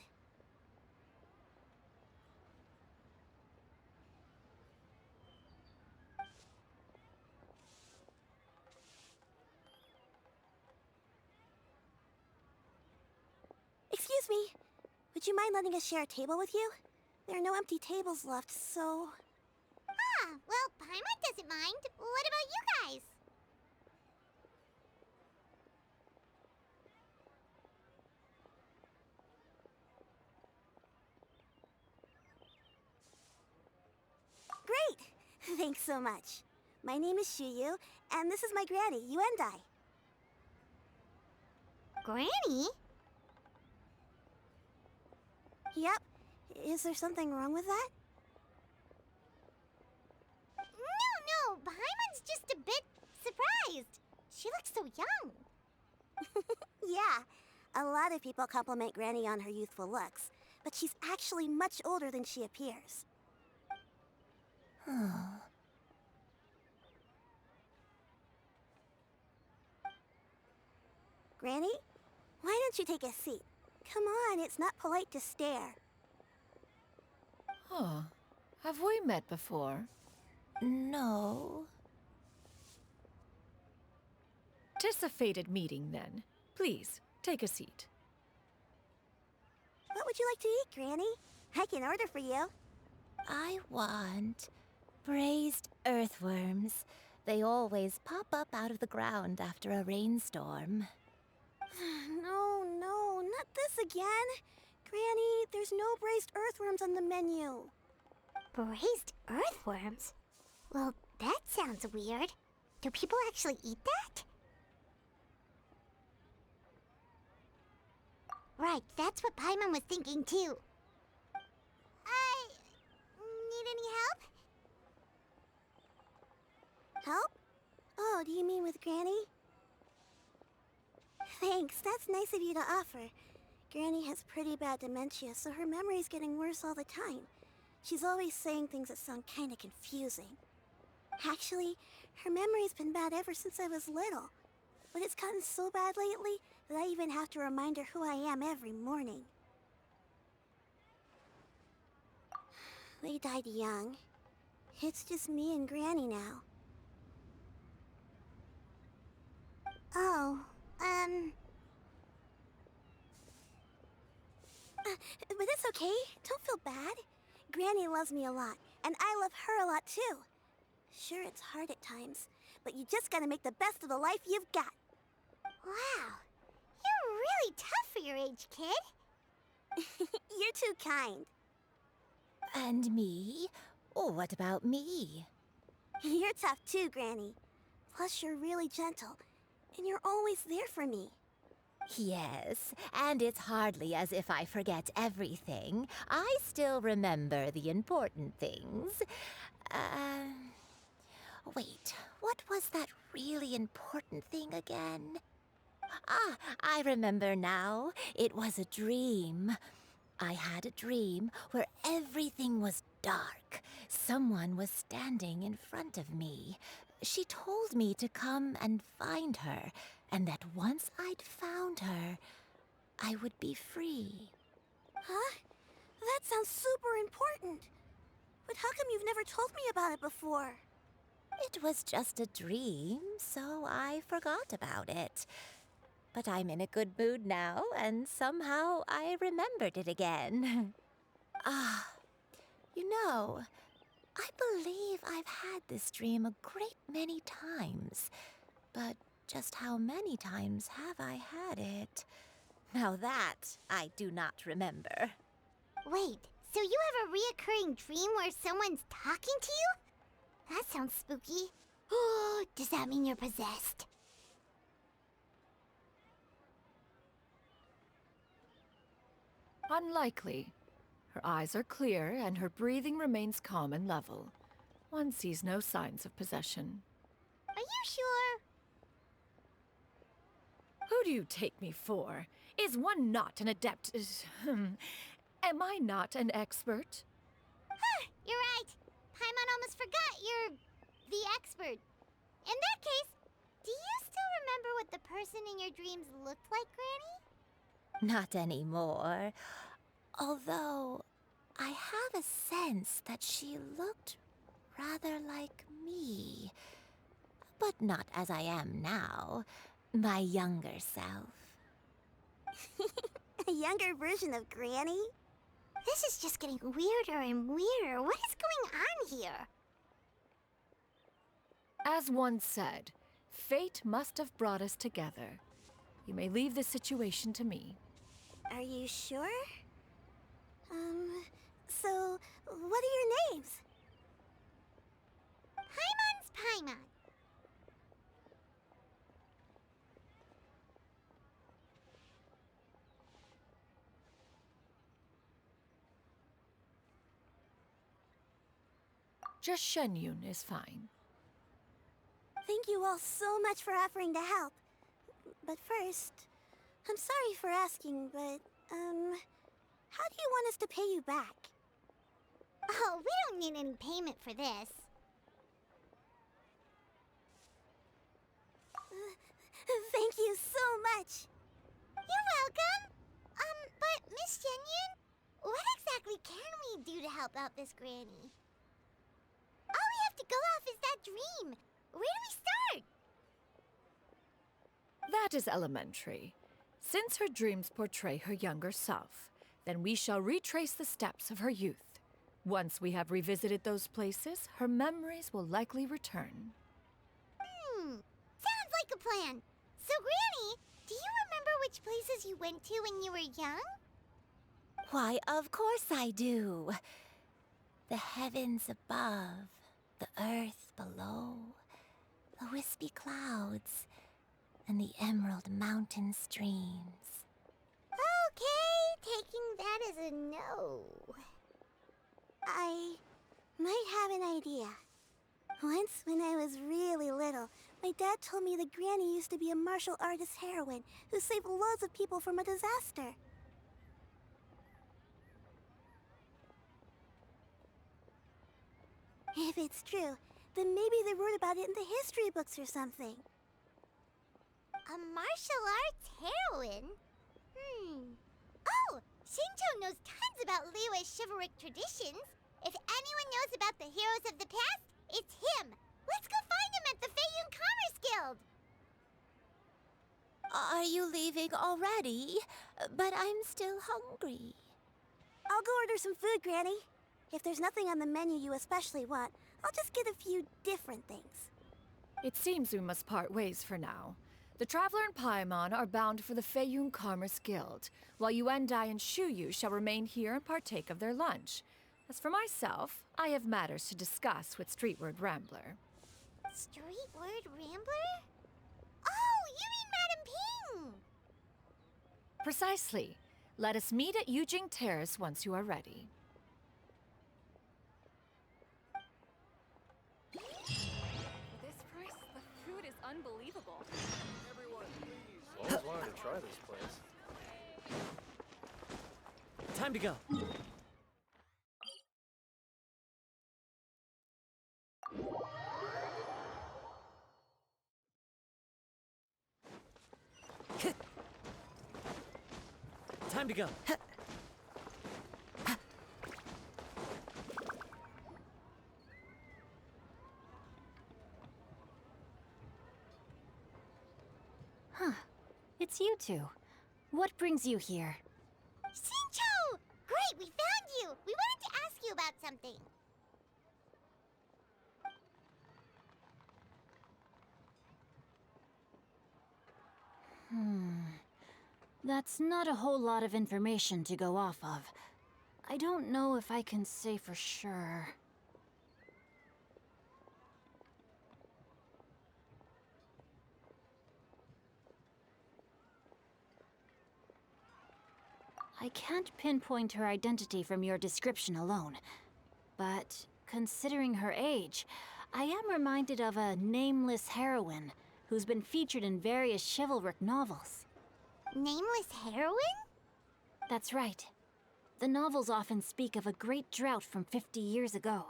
Excuse me. Would you mind letting us share a table with you? There are no empty tables left, so... Ah, well, Paimon doesn't mind. What about you guys? Great! Thanks so much. My name is Shuyu, and this is my granny, Yuendai. Granny? Yep. Is there something wrong with that? No, Paimon's just a bit surprised. lot of people compliment Granny on her youthful looks, but she's actually much older than she appears. Granny, why don't you take a seat? Come on, it's not polite to stare. Huh. Have we met before? No. 'Tis a fated meeting, then. Please, take a seat. What would you like to eat, Granny? I can order for you. I want braised earthworms. They always pop up out of the ground after a rainstorm. No, not this again. Granny, there's no braised earthworms on the menu. Braised earthworms? Well, that sounds weird. Do people actually eat that? Right, that's what Paimon was thinking too. Need any help? Help? Oh, do you mean with Granny? Thanks, that's nice of you to offer. Granny has pretty bad dementia, so her memory's getting worse all the time. She's always saying things that sound kinda confusing. Actually, her memory's been bad ever since I was little. But it's gotten so bad lately that I even have to remind her who I am every morning. They died young. It's just me and Granny now. Oh, but it's okay. Don't feel bad. Granny loves me a lot, and I love her a lot too. Sure, it's hard at times, but you just gotta make the best of the life you've got. Wow, you're really tough for your age, kid. You're too kind. And me? Oh, what about me? You're tough too, Granny. Plus, you're really gentle, and you're always there for me. Yes, and it's hardly as if I forget everything. I still remember the important things. Wait, what was that really important thing again? Ah, I remember now. It was a dream. I had a dream where everything was dark. Someone was standing in front of me. She told me to come and find her, and that once I'd found her, I would be free. Huh? That sounds super important. But how come you've never told me about it before? It was just a dream, so I forgot about it. But I'm in a good mood now, and somehow I remembered it again. You know, I believe I've had this dream a great many times. But just how many times have I had it? Now that I do not remember. Wait, so you have a reoccurring dream where someone's talking to you? That sounds spooky. Oh, does that mean you're possessed? Unlikely. Her eyes are clear, and her breathing remains calm and level. One sees no signs of possession. Are you sure? Who do you take me for? Is one not an adept? Am I not an expert? Huh, you're right. Paimon almost forgot you're the expert. In that case, do you still remember what the person in your dreams looked like, Granny? Not anymore. Although, I have a sense that she looked rather like me. But not as I am now. My younger self. A younger version of Granny? This is just getting weirder and weirder. What is going on here? As one said, fate must have brought us together. You may leave the situation to me. Are you sure? So, what are your names? Paimon's Paimon. Just Shenyun is fine. Thank you all so much for offering to help. But first, I'm sorry for asking, but, how do you want us to pay you back? Oh, we don't need any payment for this. Thank you so much. You're welcome. But Miss Shenyun, what exactly can we do to help out this granny? All we have to go off is that dream. Where do we start? That is elementary. Since her dreams portray her younger self, then we shall retrace the steps of her youth. Once we have revisited those places, her memories will likely return. Sounds like a plan. So, Granny, do you remember which places you went to when you were young? Why, of course I do. The heavens above, the earth below, the wispy clouds, and the emerald mountain streams. Okay, taking that as a no. I might have an idea. Once, when I was really little, my dad told me that Granny used to be a martial artist heroine who saved loads of people from a disaster. If it's true, then maybe they wrote about it in the history books or something. A martial arts heroine? Oh, Shincho knows tons about Liyue's chivalric traditions. If anyone knows about the heroes of the past, it's him. Let's go find him at the Feiyun Commerce Guild. Are you leaving already? But I'm still hungry. I'll go order some food, Granny. If there's nothing on the menu you especially want, I'll just get a few different things. It seems we must part ways for now. The Traveler and Paimon are bound for the Feiyun Commerce Guild, while Yuendai and Shuyu shall remain here and partake of their lunch. As for myself, I have matters to discuss with Streetward Rambler. Streetward Rambler? Oh, you mean Madam Ping! Precisely. Let us meet at Yujing Terrace once you are ready. For this price, the food is unbelievable. Everyone, please. Always wanted to try this place. Time to go. Time to go. Huh. It's you two. What brings you here? Shincho! Great, we found you! We wanted to ask you about something. That's not a whole lot of information to go off of. I don't know if I can say for sure. I can't pinpoint her identity from your description alone. But considering her age, I am reminded of a nameless heroine who's been featured in various chivalric novels. Nameless heroine? That's right. The novels often speak of a great drought from 50 years ago.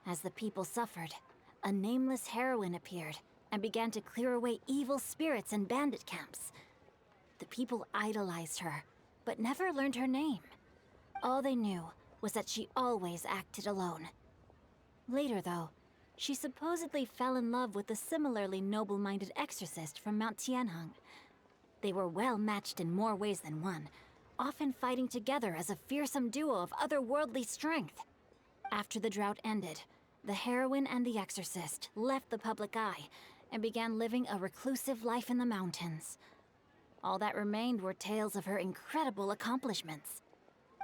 As the people suffered, a nameless heroine appeared and began to clear away evil spirits and bandit camps. The people idolized her, but never learned her name. All they knew was that she always acted alone. Later, though, she supposedly fell in love with a similarly noble-minded exorcist from Mount Tianheng. They were well matched in more ways than one, often fighting together as a fearsome duo of otherworldly strength. After the drought ended, the heroine and the exorcist left the public eye and began living a reclusive life in the mountains. All that remained were tales of her incredible accomplishments.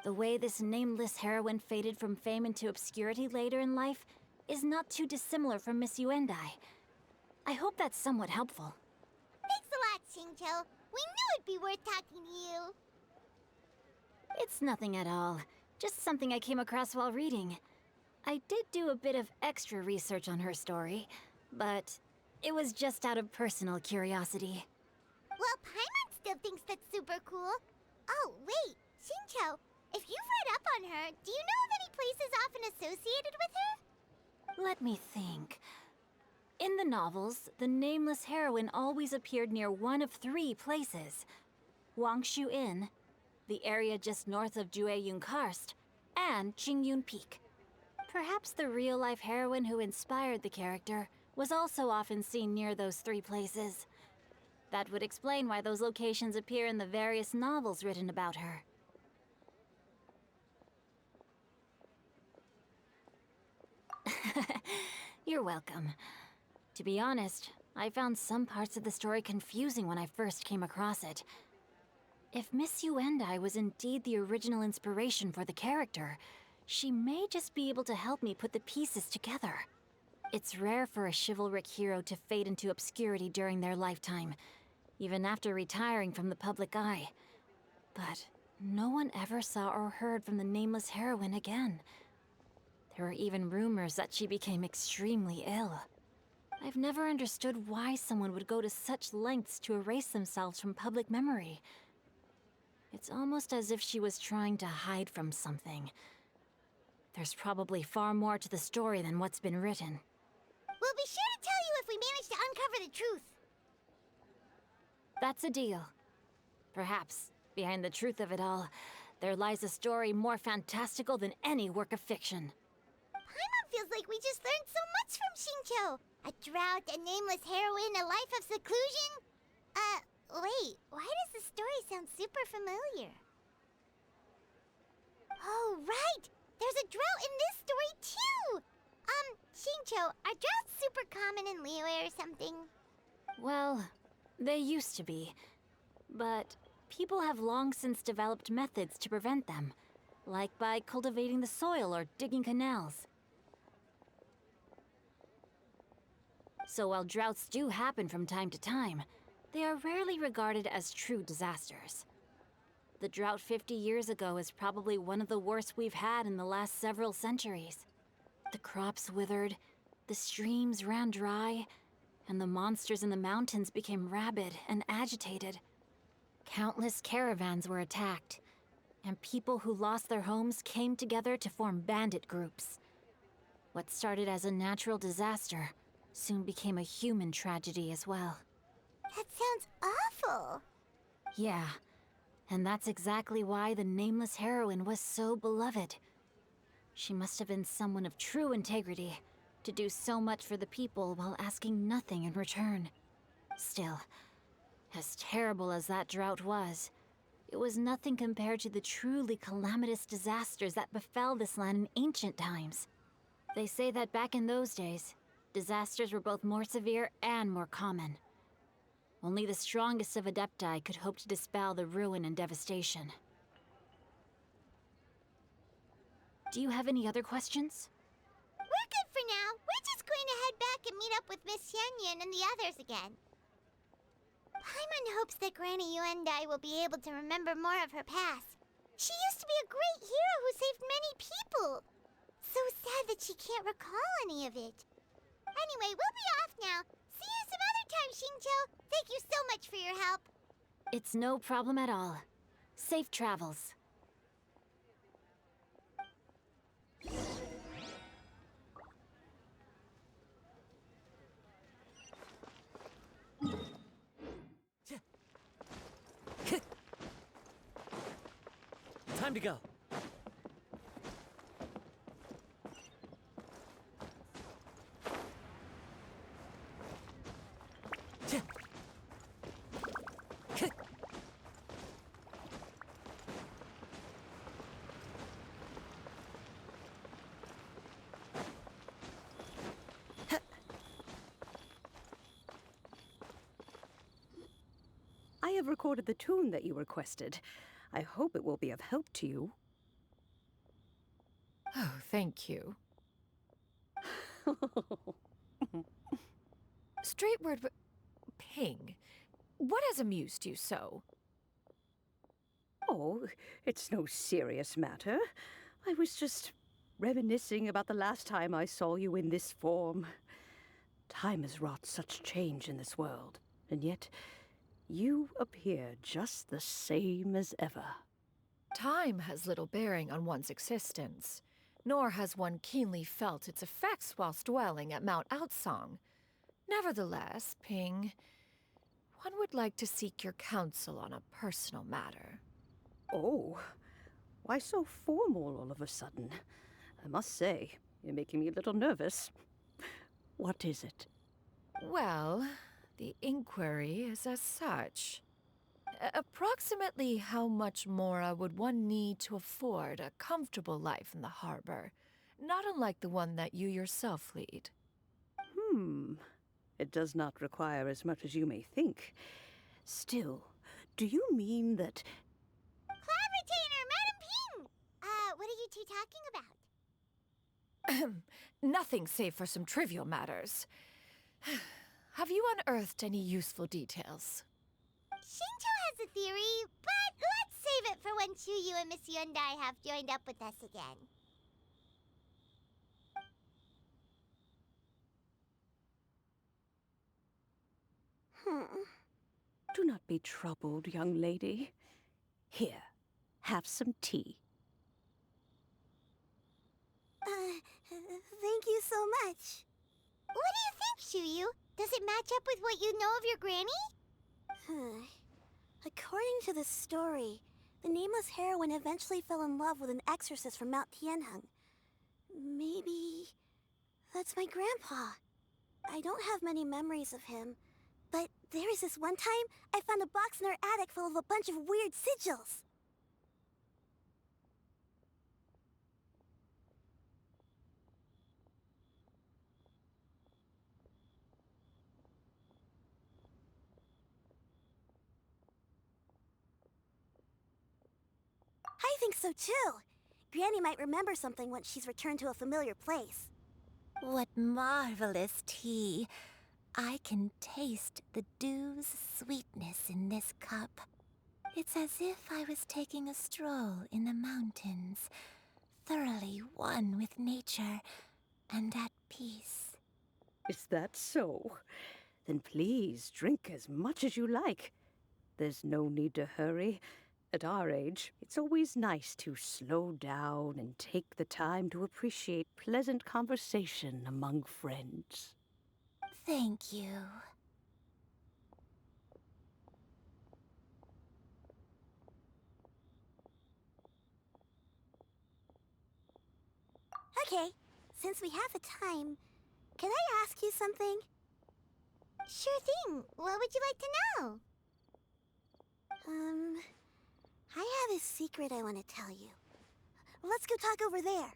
The way this nameless heroine faded from fame into obscurity later in life is not too dissimilar from Miss Yuendai. I hope that's somewhat helpful. Thanks a lot, Shincho. We knew it'd be worth talking to you. It's nothing at all. Just something I came across while reading. I did do a bit of extra research on her story, but it was just out of personal curiosity. Well, Paimon's still thinks that's super cool. Oh, wait, Xingqiu, if you've read up on her, do you know of any places often associated with her? Let me think. In the novels, the nameless heroine always appeared near one of 3 places. Wangshu Inn, the area just north of Jueyun Karst, and Qingyun Peak. Perhaps the real-life heroine who inspired the character was also often seen near those 3 places. That would explain why those locations appear in the various novels written about her. You're welcome. To be honest, I found some parts of the story confusing when I first came across it. If Miss Yuendai was indeed the original inspiration for the character, she may just be able to help me put the pieces together. It's rare for a chivalric hero to fade into obscurity during their lifetime, even after retiring from the public eye. But no one ever saw or heard from the nameless heroine again. There were even rumors that she became extremely ill. I've never understood why someone would go to such lengths to erase themselves from public memory. It's almost as if she was trying to hide from something. There's probably far more to the story than what's been written. We'll be sure to tell you if we manage to uncover the truth. That's a deal. Perhaps, behind the truth of it all, there lies a story more fantastical than any work of fiction. Paimon feels like we just learned so much from Xingqiu. A drought, a nameless heroine, a life of seclusion. Wait, why does the story sound super familiar? Oh, right! There's a drought in this story, too! Xingqiu, are droughts super common in Liyue or something? Well, they used to be. But people have long since developed methods to prevent them, like by cultivating the soil or digging canals. So while droughts do happen from time to time, they are rarely regarded as true disasters. The drought 50 years ago is probably one of the worst we've had in the last several centuries. The crops withered, the streams ran dry, and the monsters in the mountains became rabid and agitated. Countless caravans were attacked, and people who lost their homes came together to form bandit groups. What started as a natural disaster soon became a human tragedy as well. That sounds awful. Yeah, and that's exactly why the nameless heroine was so beloved. She must have been someone of true integrity, to do so much for the people while asking nothing in return. Still, as terrible as that drought was, it was nothing compared to the truly calamitous disasters that befell this land in ancient times. They say that back in those days, disasters were both more severe and more common. Only the strongest of Adepti could hope to dispel the ruin and devastation. Do you have any other questions? We're good for now. We're just going to head back and meet up with Miss Xianyan and the others again. Paimon hopes that Granny Yuendai will be able to remember more of her past. She used to be a great hero who saved many people. So sad that she can't recall any of it. Anyway, we'll be off now. See you some other time, Xingqiu. Thank you so much for your help. It's no problem at all. Safe travels. Time to go. I have recorded the tune that you requested. I hope it will be of help to you. Oh, thank you. Straight word, but Ping, what has amused you so? Oh, it's no serious matter. I was just reminiscing about the last time I saw you in this form. Time has wrought such change in this world, and yet You appear just the same as ever. Time has little bearing on one's existence, nor has one keenly felt its effects whilst dwelling at Mount Outsong. Nevertheless, Ping, one would like to seek your counsel on a personal matter. Oh, why so formal all of a sudden? I must say, you're making me a little nervous. What is it? Well, the inquiry is as such. Approximately how much more would one need to afford a comfortable life in the harbor, not unlike the one that you yourself lead? It does not require as much as you may think. Still, do you mean that... Cloud Retainer, Madam Ping! What are you two talking about? Nothing save for some trivial matters. Have you unearthed any useful details? Shinto has a theory, but let's save it for when Chuyu and Miss Yundai have joined up with us again. Do not be troubled, young lady. Here, have some tea. Thank you so much. What do you think, Chuyu? Does it match up with what you know of your granny? According to the story, the nameless heroine eventually fell in love with an exorcist from Mount Tianheng. Maybe that's my grandpa. I don't have many memories of him, but there was this one time I found a box in our attic full of a bunch of weird sigils. I think so too. Granny might remember something once she's returned to a familiar place. What marvelous tea. I can taste the dew's sweetness in this cup. It's as if I was taking a stroll in the mountains, thoroughly one with nature and at peace. Is that so? Then please drink as much as you like. There's no need to hurry. At our age, it's always nice to slow down and take the time to appreciate pleasant conversation among friends. Thank you. Okay, since we have the time, can I ask you something? Sure thing. What would you like to know? I have a secret I want to tell you. Let's go talk over there.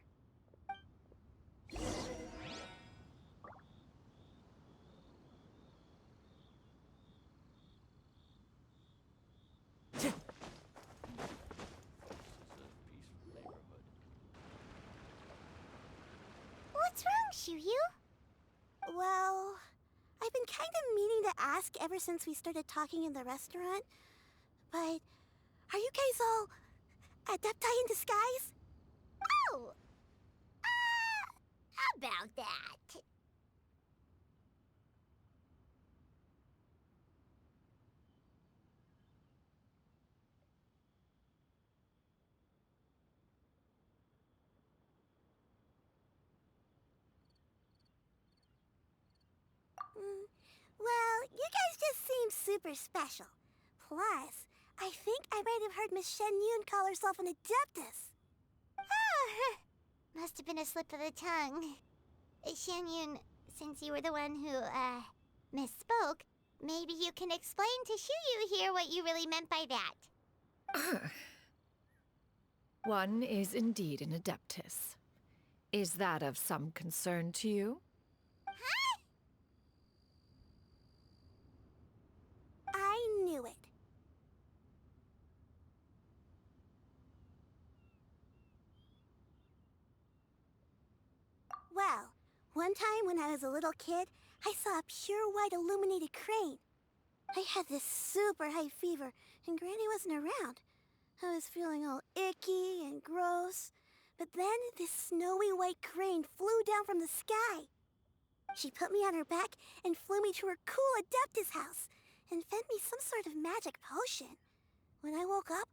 What's wrong, Chuyu? Well, I've been kind of meaning to ask ever since we started talking in the restaurant, but are you guys all adepti in disguise? Oh! About that. Well, you guys just seem super special. Plus, I think I might have heard Miss Shen Yun call herself an Adeptus. Oh, must have been a slip of the tongue. Shen Yun, since you were the one who, misspoke, maybe you can explain to Chuyu here what you really meant by that. One is indeed an Adeptus. Is that of some concern to you? Huh? I knew it. Well, one time when I was a little kid, I saw a pure white illuminated crane. I had this super high fever, and Granny wasn't around. I was feeling all icky and gross. But then this snowy white crane flew down from the sky. She put me on her back and flew me to her cool Adeptus house. and fed me some sort of magic potion. When I woke up,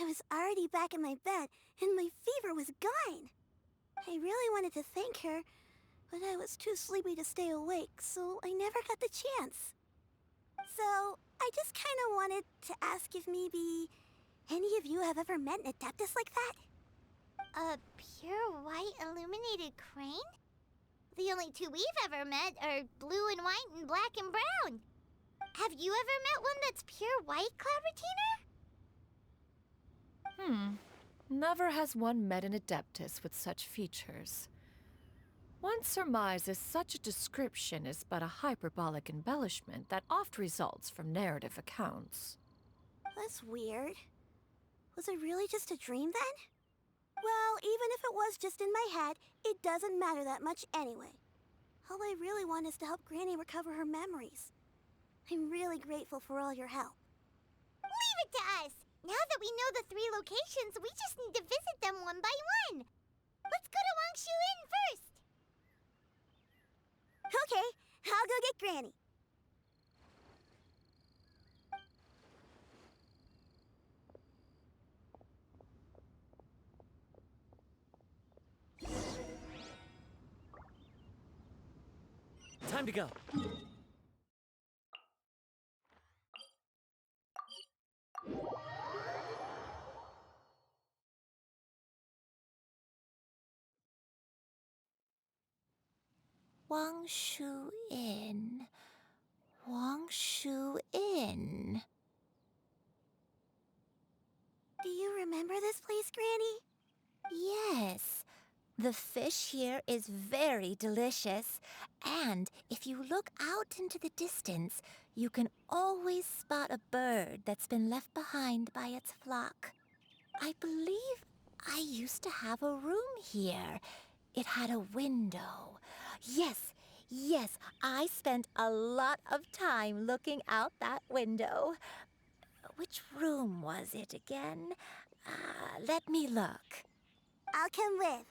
I was already back in my bed, and my fever was gone. I really wanted to thank her, but I was too sleepy to stay awake, so I never got the chance. So, I just kind of wanted to ask if maybe any of you have ever met an Adeptus like that? A pure white illuminated crane? The only two we've ever met are blue and white and black and brown. Have you ever met one that's pure white, Cloud Retainer? Never has one met an Adeptus with such features. One surmises such a description is but a hyperbolic embellishment that oft results from narrative accounts. That's weird. Was it really just a dream then? Well, even if it was just in my head, it doesn't matter that much anyway. All I really want is to help Granny recover her memories. I'm really grateful for all your help. Leave it to us! Now that we know the 3 locations, we just need to visit them one by one. Let's go to Wangshu Inn first! Okay, I'll go get Granny. Time to go. Wangshu Inn. Wangshu Inn. Do you remember this place, Granny? Yes. The fish here is very delicious, and if you look out into the distance, you can always spot a bird that's been left behind by its flock. I believe I used to have a room here. It had a window. Yes, I spent a lot of time looking out that window. Which room was it again? Let me look. I'll come with.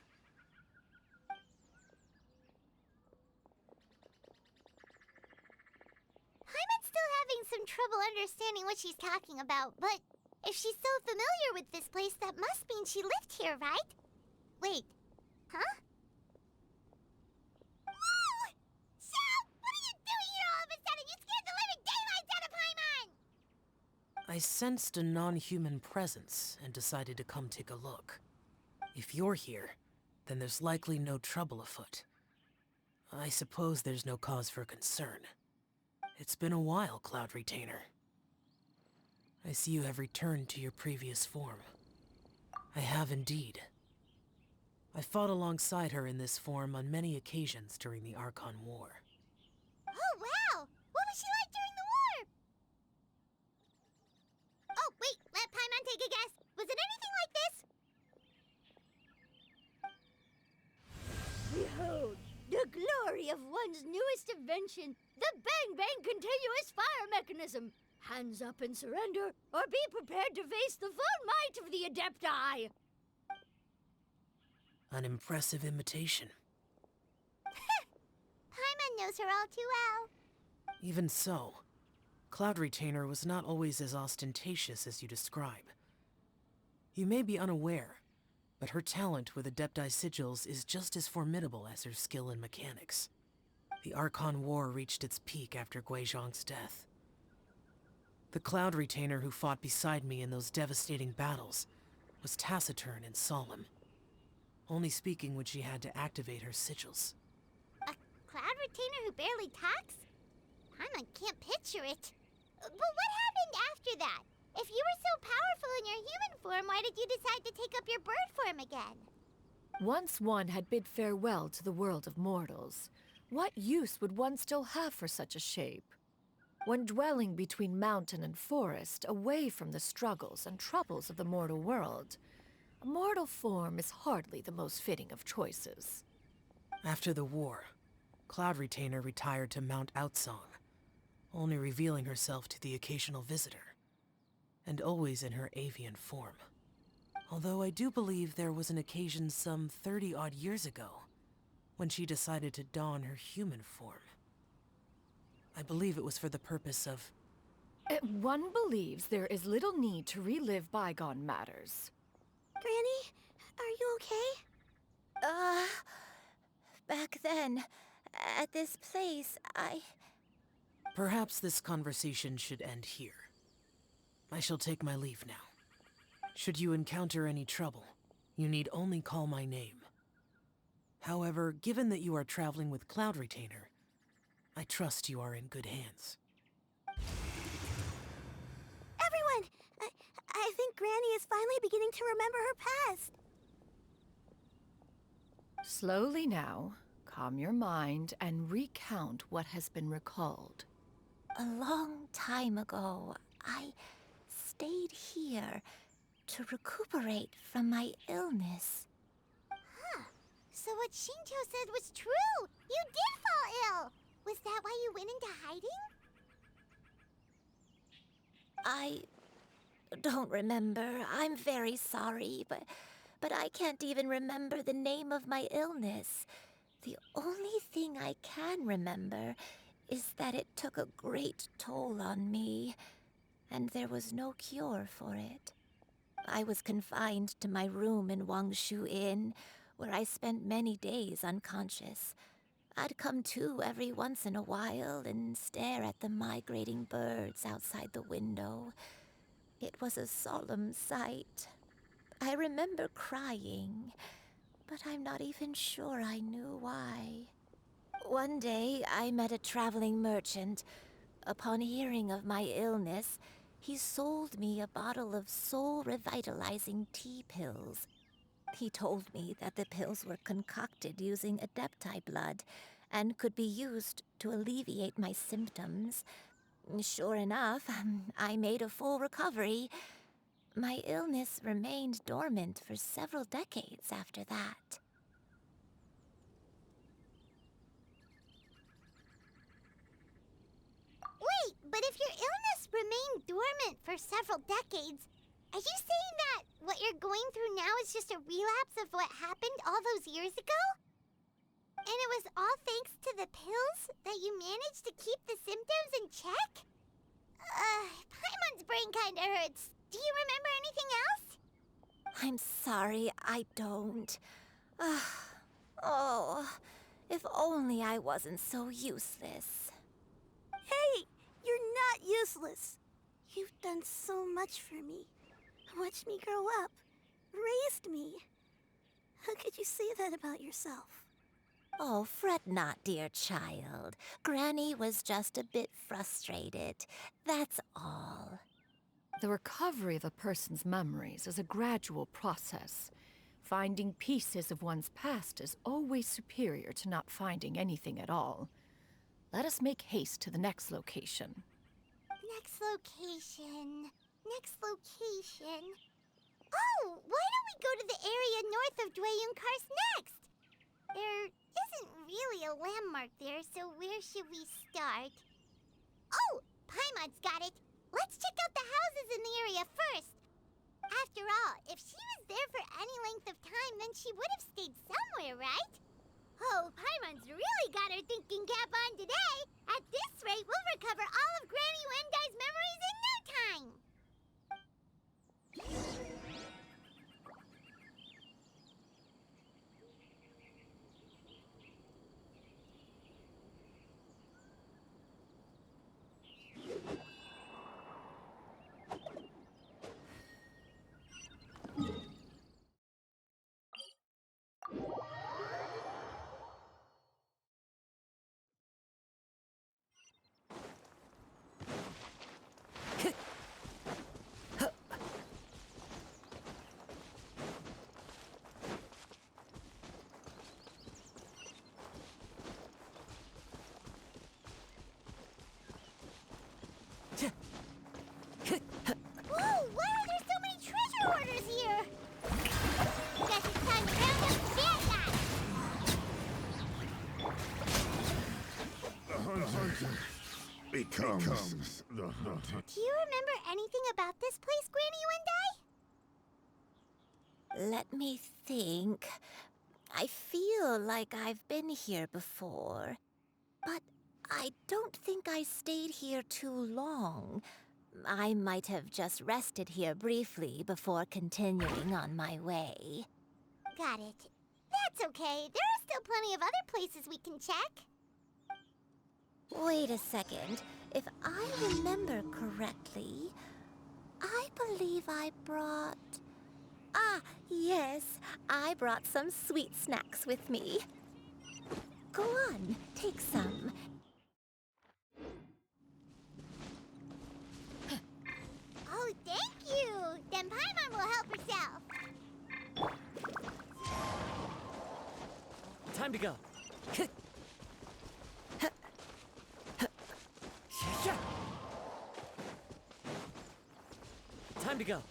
Paimon's still having some trouble understanding what she's talking about, but if she's so familiar with this place, that must mean she lived here, right? Wait, huh? Whoa! Shao! What are you doing here all of a sudden? You scared the living daylights out of Paimon! I sensed a non-human presence and decided to come take a look. If you're here, then there's likely no trouble afoot. I suppose there's no cause for concern. It's been a while, Cloud Retainer. I see you have returned to your previous form. I have indeed. I fought alongside her in this form on many occasions during the Archon War. Oh, wow! What was she like during the war? Oh, wait, let Paimon take a guess. Was it anything like this? Behold, the glory of one's newest invention, the Bang Bang Continuous Fire Mechanism. Hands up and surrender, or be prepared to face the full might of the Adepti. An impressive imitation. Paimon knows her all too well. Even so, Cloud Retainer was not always as ostentatious as you describe. You may be unaware, but her talent with Adepti sigils is just as formidable as her skill in mechanics. The Archon War reached its peak after Guizhong's death. The Cloud Retainer who fought beside me in those devastating battles was taciturn and solemn, only speaking when she had to activate her sigils. A Cloud Retainer who barely talks? Paimon can't picture it. But what happened after that? If you were so powerful in your human form, why did you decide to take up your bird form again? Once one had bid farewell to the world of mortals, what use would one still have for such a shape? When dwelling between mountain and forest, away from the struggles and troubles of the mortal world, a mortal form is hardly the most fitting of choices. After the war, Cloud Retainer retired to Mount Outsong, only revealing herself to the occasional visitor, and always in her avian form. Although I do believe there was an occasion some 30-odd years ago when she decided to don her human form. I believe it was for the purpose of One believes there is little need to relive bygone matters. Granny, are you okay? Back then, at this place, Perhaps this conversation should end here. I shall take my leave now. Should you encounter any trouble, you need only call my name. However, given that you are traveling with Cloud Retainer, I trust you are in good hands. Everyone! I think Granny is finally beginning to remember her past. Slowly now, calm your mind and recount what has been recalled. a long time ago, I stayed here to recuperate from my illness. Huh. So what Shinto said was true! You did fall ill! Was that why you went into hiding? I don't remember. I'm very sorry, but I can't even remember the name of my illness. The only thing I can remember is that it took a great toll on me, and there was no cure for it. I was confined to my room in Wangshu Inn, where I spent many days unconscious. I'd come to every once in a while and stare at the migrating birds outside the window. It was a solemn sight. I remember crying, but I'm not even sure I knew why. One day, I met a traveling merchant. Upon hearing of my illness, he sold me a bottle of soul-revitalizing tea pills. He told me that the pills were concocted using Adepti blood and could be used to alleviate my symptoms. Sure enough, I made a full recovery. My illness remained dormant for several decades after that. Wait, but if your illness remained dormant for several decades, are you saying that what you're going through now is just a relapse of what happened all those years ago? And it was all thanks to the pills that you managed to keep the symptoms in check? Paimon's brain kinda hurts. Do you remember anything else? I'm sorry, I don't. Oh, if only I wasn't so useless. Hey, you're not useless. You've done so much for me. Watched me grow up. Raised me. How could you say that about yourself? Oh, fret not, dear child. Granny was just a bit frustrated. That's all. The recovery of a person's memories is a gradual process. Finding pieces of one's past is always superior to not finding anything at all. Let us make haste to the next location. Next location. Next location. Oh, why don't we go to the area north of Dwayun Karst next? There isn't really a landmark there, so where should we start? Oh, Paimon's got it. Let's check out the houses in the area first. After all, if she was there for any length of time, then she would have stayed somewhere, right? Oh, Paimon's really got her thinking cap on today. At this rate, we'll recover all of Granny Wendai's memories in no time. Whoa, why are there so many treasure hoarders here? Guess it's time to round up the bad guys. The hunter becomes the hunted. Do you remember anything about this place, Granny Wendai? Let me think. I feel like I've been here before, but I don't think I stayed here too long. I might have just rested here briefly before continuing on my way. Got it. That's okay. There are still plenty of other places we can check. Wait a second. If I remember correctly, I believe I brought... Ah, yes. I brought some sweet snacks with me. Go on, take some. Oh, thank you! Then Paimon will help herself. Time to go. Time to go.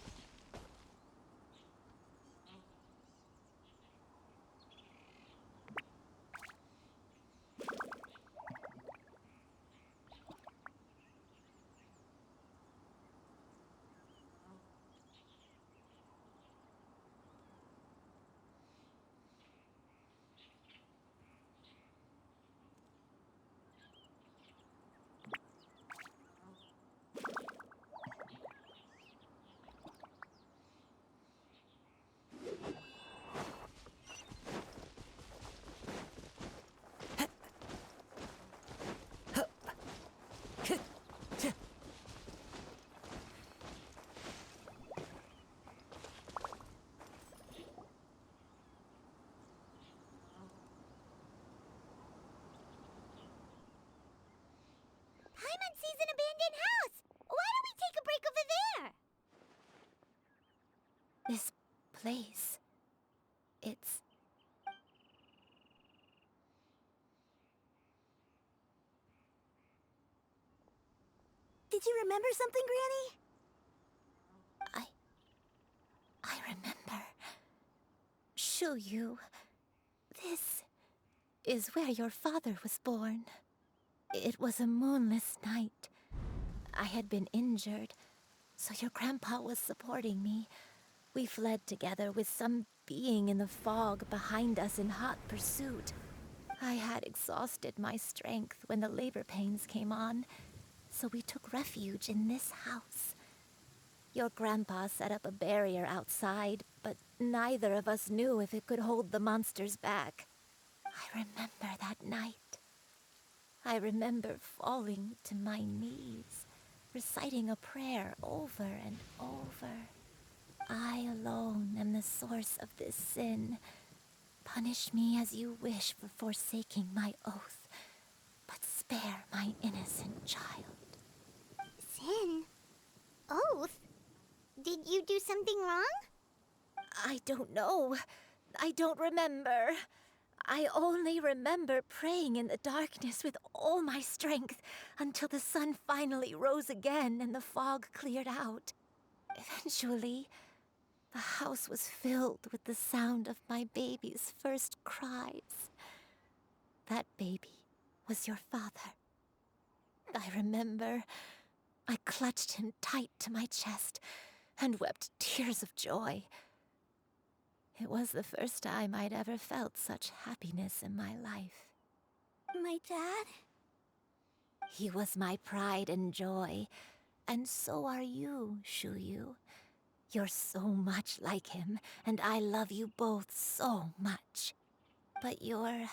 Paimon sees an abandoned house! Why don't we take a break over there? This place... It's... Did you remember something, Granny? I remember. Shuyu, this is where your father was born. It was a moonless night. I had been injured, so your grandpa was supporting me. We fled together with some being in the fog behind us in hot pursuit. I had exhausted my strength when the labor pains came on, so we took refuge in this house. Your grandpa set up a barrier outside, but neither of us knew if it could hold the monsters back. I remember that night. I remember falling to my knees, reciting a prayer over and over. I alone am the source of this sin. Punish me as you wish for forsaking my oath, but spare my innocent child. Sin? Oath? Did you do something wrong? I don't know. I don't remember. I only remember praying in the darkness with all my strength until the sun finally rose again and the fog cleared out. Eventually, the house was filled with the sound of my baby's first cries. That baby was your father. I remember I clutched him tight to my chest and wept tears of joy. It was the first time I'd ever felt such happiness in my life. My dad? He was my pride and joy, and so are you, Shuyu. You're so much like him, and I love you both so much. But you're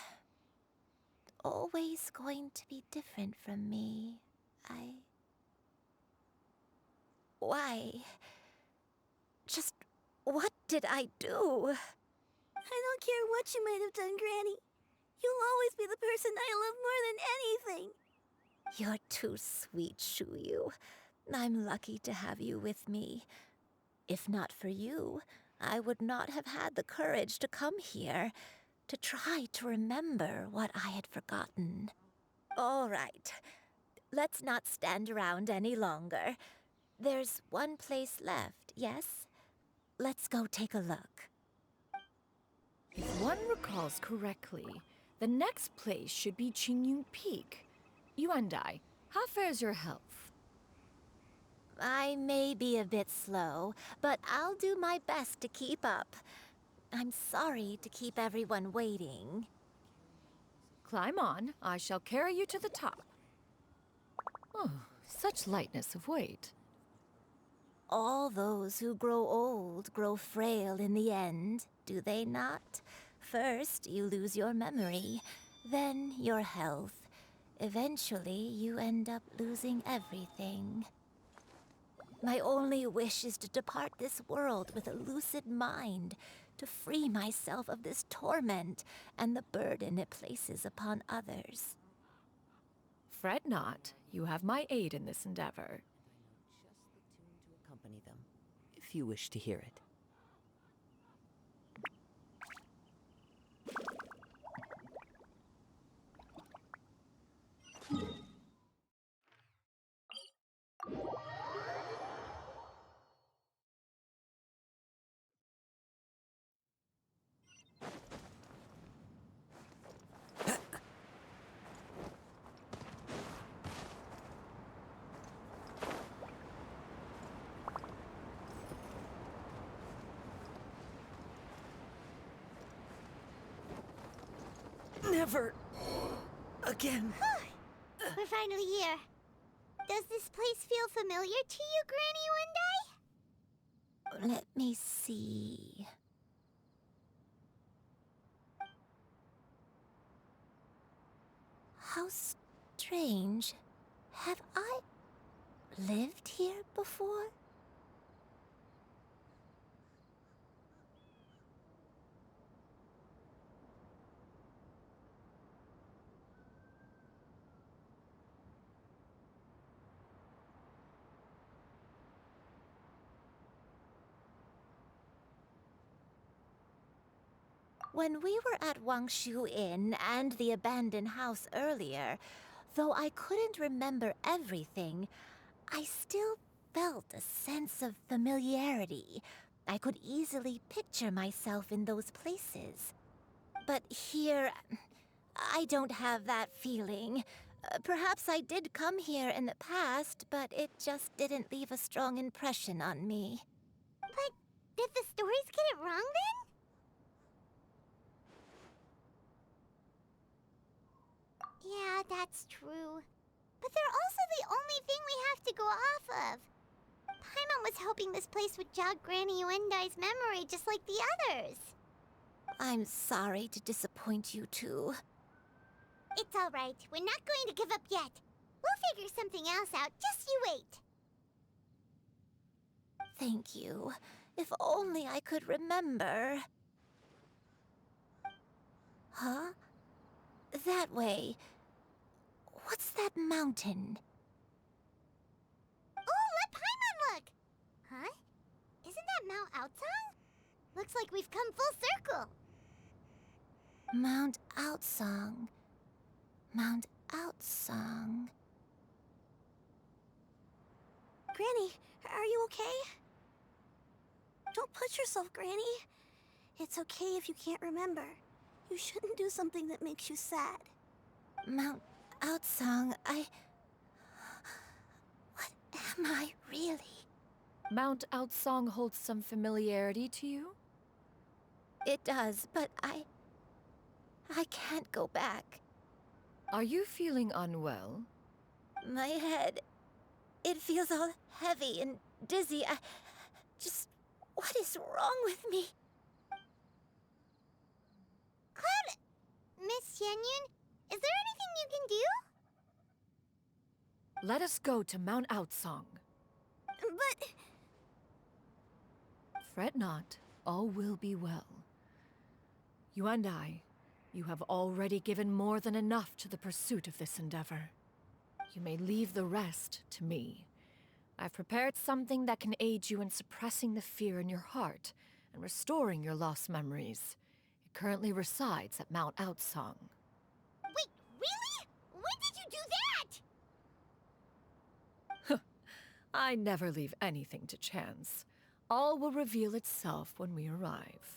always going to be different from me. Why? Just what did I do? I don't care what you might have done, Granny. You'll always be the person I love more than anything. You're too sweet, Shuyu. I'm lucky to have you with me. If not for you, I would not have had the courage to come here, to try to remember what I had forgotten. All right, let's not stand around any longer. There's one place left, yes? Let's go take a look. If one recalls correctly, the next place should be Qingyun Peak. Yuandai, how fares your health? I may be a bit slow, but I'll do my best to keep up. I'm sorry to keep everyone waiting. Climb on. I shall carry you to the top. Oh, such lightness of weight. All those who grow old grow frail in the end, do they not? First, you lose your memory, then your health. Eventually, you end up losing everything. My only wish is to depart this world with a lucid mind, to free myself of this torment and the burden it places upon others. Fret not. You have my aid in this endeavor. Accompany them, if you wish to hear it. Never again. We're finally here. Does this place feel familiar to you, Granny One Day? Let me see. How strange. Have I lived here before? When we were at Wangshu Inn and the abandoned house earlier, though I couldn't remember everything, I still felt a sense of familiarity. I could easily picture myself in those places. But here, I don't have that feeling. Perhaps I did come here in the past, but it just didn't leave a strong impression on me. But did the stories get it wrong then? Yeah, that's true. But they're also the only thing we have to go off of. Paimon was hoping this place would jog Granny Uendai's memory just like the others. I'm sorry to disappoint you too. It's all right. We're not going to give up yet. We'll figure something else out. Just you wait. Thank you. If only I could remember. Huh? That way. What's that mountain? Oh, let Paimon look! Huh? Isn't that Mount Aotsang? Looks like we've come full circle. Mount Aotsang. Mount Aotsang. Granny, are you okay? Don't push yourself, Granny. It's okay if you can't remember. You shouldn't do something that makes you sad. Mount Aotsang, What am I really? Mount Aotsang holds some familiarity to you? It does, but I can't go back. Are you feeling unwell? My head, it feels all heavy and dizzy. What is wrong with me? Cloud, Miss Xianyun, is there anything you can do? Let us go to Mount Aotsang. But... Fret not, all will be well. You and I, you have already given more than enough to the pursuit of this endeavor. You may leave the rest to me. I've prepared something that can aid you in suppressing the fear in your heart and restoring your lost memories. It currently resides at Mount Aotsang. Wait, really? When did you do that? I never leave anything to chance. All will reveal itself when we arrive.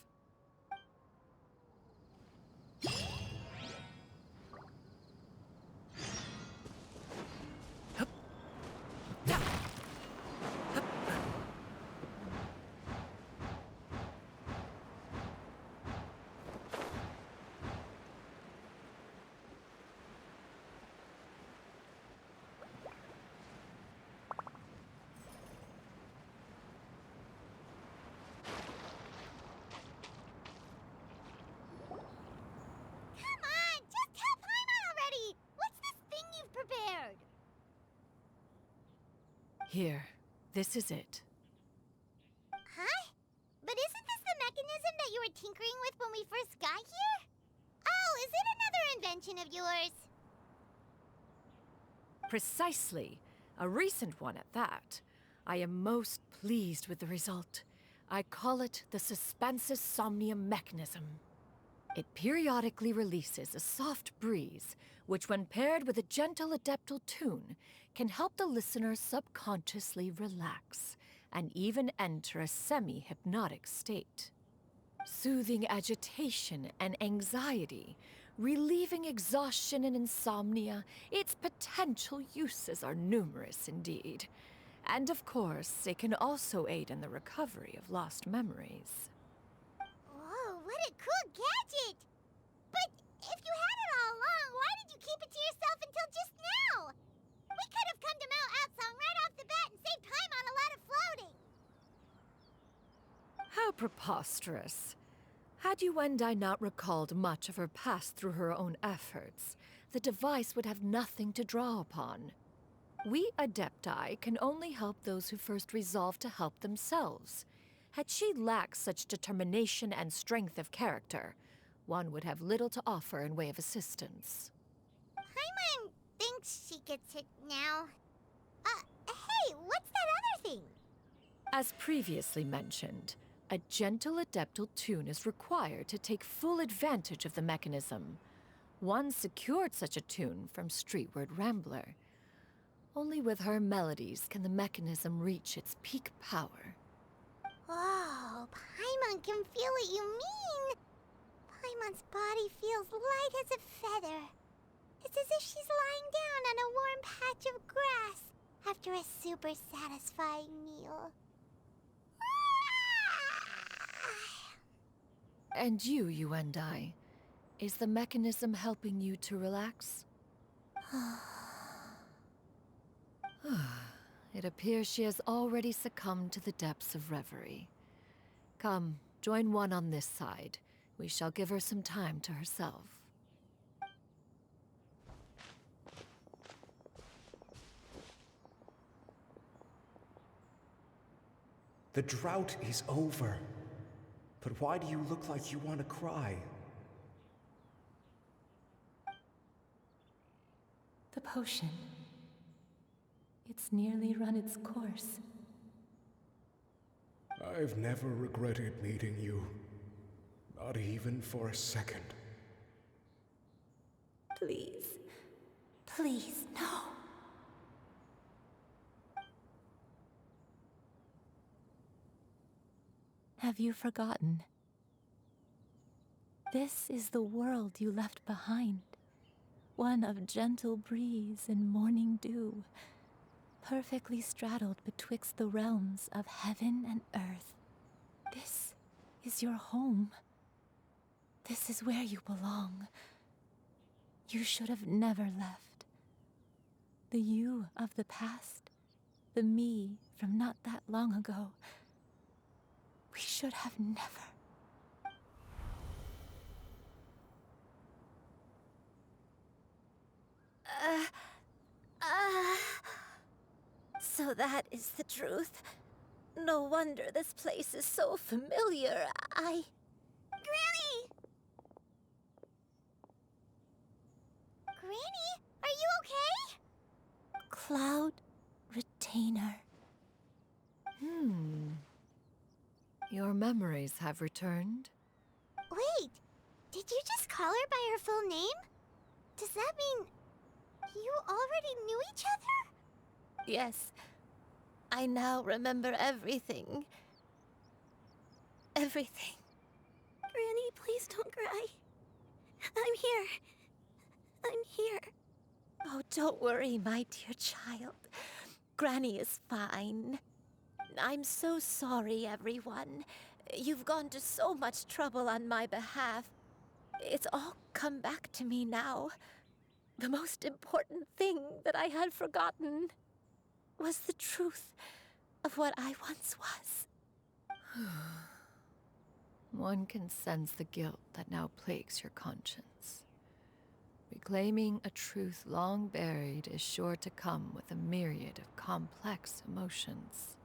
Here, this is it. Huh? But isn't this the mechanism that you were tinkering with when we first got here? Oh, is it another invention of yours? Precisely. A recent one at that. I am most pleased with the result. I call it the Suspensus Somnium mechanism. It periodically releases a soft breeze, which when paired with a gentle adeptal tune, can help the listener subconsciously relax and even enter a semi-hypnotic state. Soothing agitation and anxiety, relieving exhaustion and insomnia, its potential uses are numerous indeed. And of course, it can also aid in the recovery of lost memories. Whoa, what a cool gadget! But if you had it all along, why did you keep it to yourself until just now? We could have come to Mount Outsong right off the bat and saved time on a lot of floating. How preposterous. Had Yuendai not recalled much of her past through her own efforts, the device would have nothing to draw upon. We Adepti can only help those who first resolve to help themselves. Had she lacked such determination and strength of character, one would have little to offer in way of assistance. Paimon thinks she gets it now. Hey, what's that other thing? As previously mentioned, a gentle adeptal tune is required to take full advantage of the mechanism. One secured such a tune from Streetward Rambler. Only with her melodies can the mechanism reach its peak power. Oh, Paimon can feel what you mean. Paimon's body feels light as a feather. It's as if she's lying down on a warm patch of grass after a super satisfying meal. And you, Yuendai, is the mechanism helping you to relax? It appears she has already succumbed to the depths of reverie. Come, join one on this side. We shall give her some time to herself. The drought is over. But why do you look like you want to cry? The potion. It's nearly run its course. I've never regretted meeting you. Not even for a second. Please. Please, no. Have you forgotten? This is the world you left behind. One of gentle breeze and morning dew, perfectly straddled betwixt the realms of heaven and earth. This is your home. This is where you belong. You should have never left. The you of the past, the me from not that long ago, we should have never. So that is the truth. No wonder this place is so familiar. Granny! Granny, are you okay? Cloud Retainer. Your memories have returned? Wait, did you just call her by her full name? Does that mean you already knew each other? Yes. I now remember everything. Everything. Granny, please don't cry. I'm here. I'm here. Oh, don't worry, my dear child. Granny is fine. I'm so sorry, everyone. You've gone to so much trouble on my behalf. It's all come back to me now. The most important thing that I had forgotten was the truth of what I once was. One can sense the guilt that now plagues your conscience. Reclaiming a truth long buried is sure to come with a myriad of complex emotions.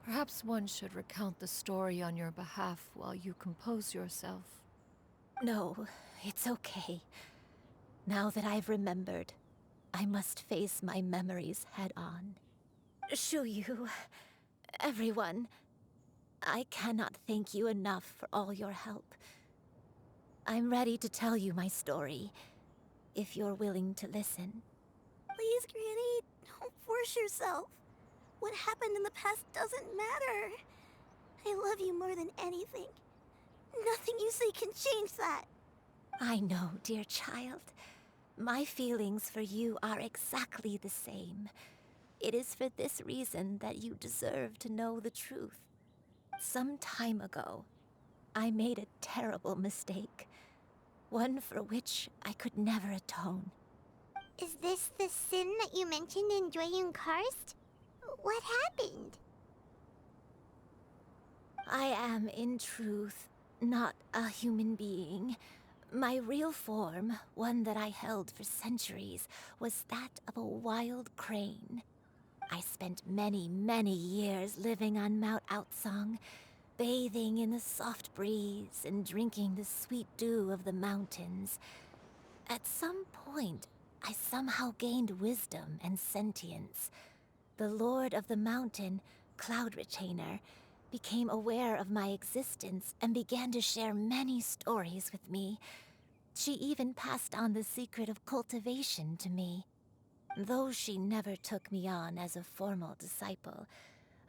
Perhaps one should recount the story on your behalf while you compose yourself. No, it's okay. Now that I've remembered, I must face my memories head on. Shuyu, everyone, I cannot thank you enough for all your help. I'm ready to tell you my story, if you're willing to listen. Please, Granny, don't force yourself. What happened in the past doesn't matter. I love you more than anything. Nothing you say can change that. I know, dear child. My feelings for you are exactly the same. It is for this reason that you deserve to know the truth. Some time ago, I made a terrible mistake. One for which I could never atone. Is this the sin that you mentioned in Dwayun Karst? What happened? I am, in truth, not a human being. My real form, one that I held for centuries, was that of a wild crane. I spent many, many years living on Mount Outsong, bathing in the soft breeze and drinking the sweet dew of the mountains. At some point, I somehow gained wisdom and sentience. The Lord of the Mountain, Cloud Retainer, became aware of my existence and began to share many stories with me. She even passed on the secret of cultivation to me. Though she never took me on as a formal disciple,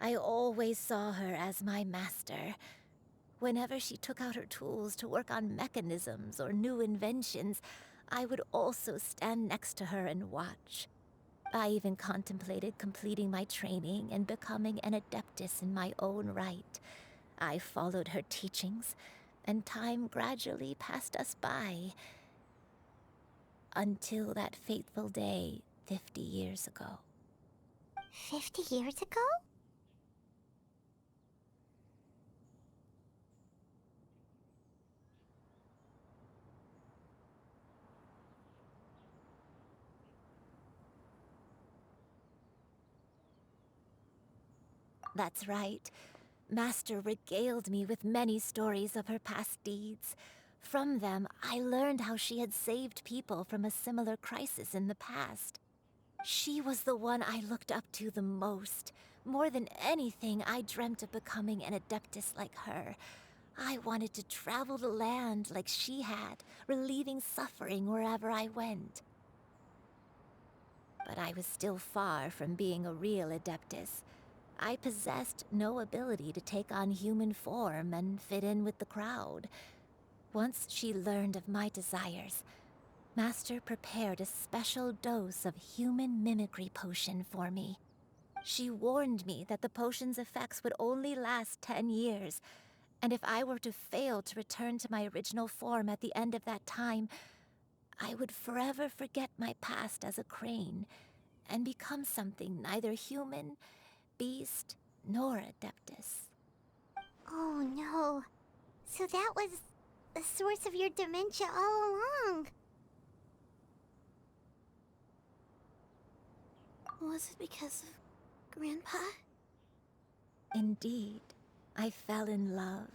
I always saw her as my master. Whenever she took out her tools to work on mechanisms or new inventions, I would also stand next to her and watch. I even contemplated completing my training and becoming an adeptus in my own right. I followed her teachings, and time gradually passed us by. Until that fateful day 50 years ago. 50 years ago? That's right. Master regaled me with many stories of her past deeds. From them, I learned how she had saved people from a similar crisis in the past. She was the one I looked up to the most. More than anything, I dreamt of becoming an adeptus like her. I wanted to travel the land like she had, relieving suffering wherever I went. But I was still far from being a real adeptus. I possessed no ability to take on human form and fit in with the crowd. Once she learned of my desires, Master prepared a special dose of human mimicry potion for me. She warned me that the potion's effects would only last 10 years, and if I were to fail to return to my original form at the end of that time, I would forever forget my past as a crane and become something neither human, beast, nor adeptus. Oh no. So that was the source of your dementia all along. Was it because of Grandpa? Indeed, I fell in love.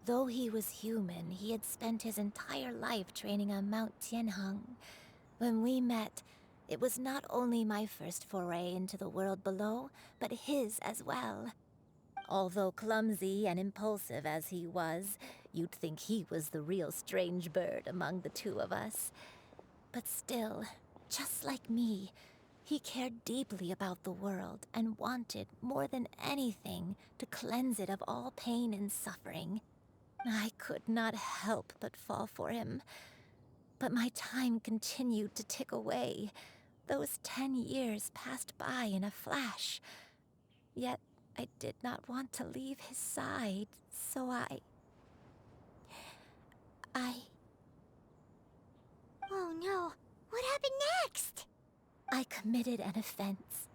Though he was human, he had spent his entire life training on Mount Tianheng. When we met, it was not only my first foray into the world below, but his as well. Although clumsy and impulsive as he was, you'd think he was the real strange bird among the two of us. But still, just like me, he cared deeply about the world and wanted, more than anything, to cleanse it of all pain and suffering. I could not help but fall for him. But my time continued to tick away. Those 10 years passed by in a flash. Yet I did not want to leave his side, so I... Oh no, what happened next? I committed an offense.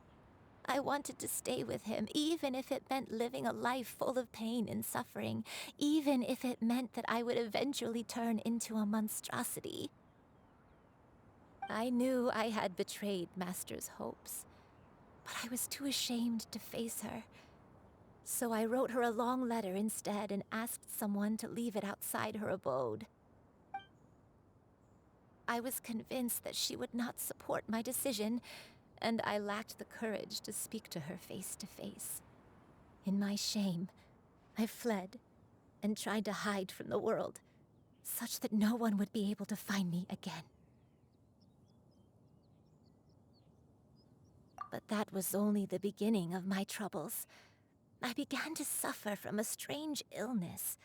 I wanted to stay with him, even if it meant living a life full of pain and suffering, even if it meant that I would eventually turn into a monstrosity. I knew I had betrayed Master's hopes, but I was too ashamed to face her. So I wrote her a long letter instead and asked someone to leave it outside her abode. I was convinced that she would not support my decision, and I lacked the courage to speak to her face to face. In my shame, I fled and tried to hide from the world, such that no one would be able to find me again. But that was only the beginning of my troubles. I began to suffer from a strange illness.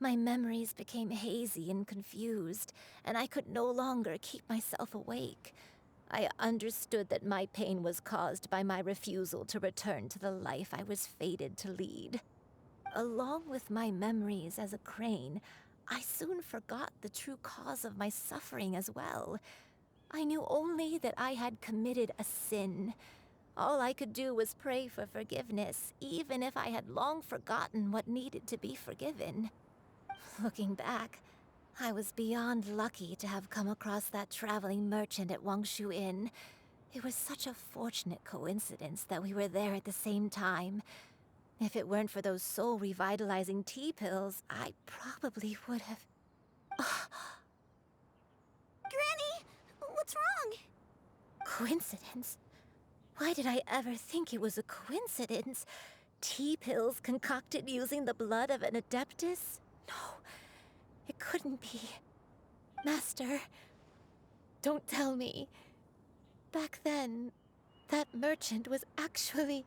My memories became hazy and confused, and I could no longer keep myself awake. I understood that my pain was caused by my refusal to return to the life I was fated to lead. Along with my memories as a crane, I soon forgot the true cause of my suffering as well. I knew only that I had committed a sin. All I could do was pray for forgiveness, even if I had long forgotten what needed to be forgiven. Looking back, I was beyond lucky to have come across that traveling merchant at Wangshu Inn. It was such a fortunate coincidence that we were there at the same time. If it weren't for those soul-revitalizing tea pills, I probably would have... Granny, what's wrong? Coincidence? Why did I ever think it was a coincidence? Tea pills concocted using the blood of an Adeptus? No, it couldn't be. Master, don't tell me. Back then, that merchant was actually...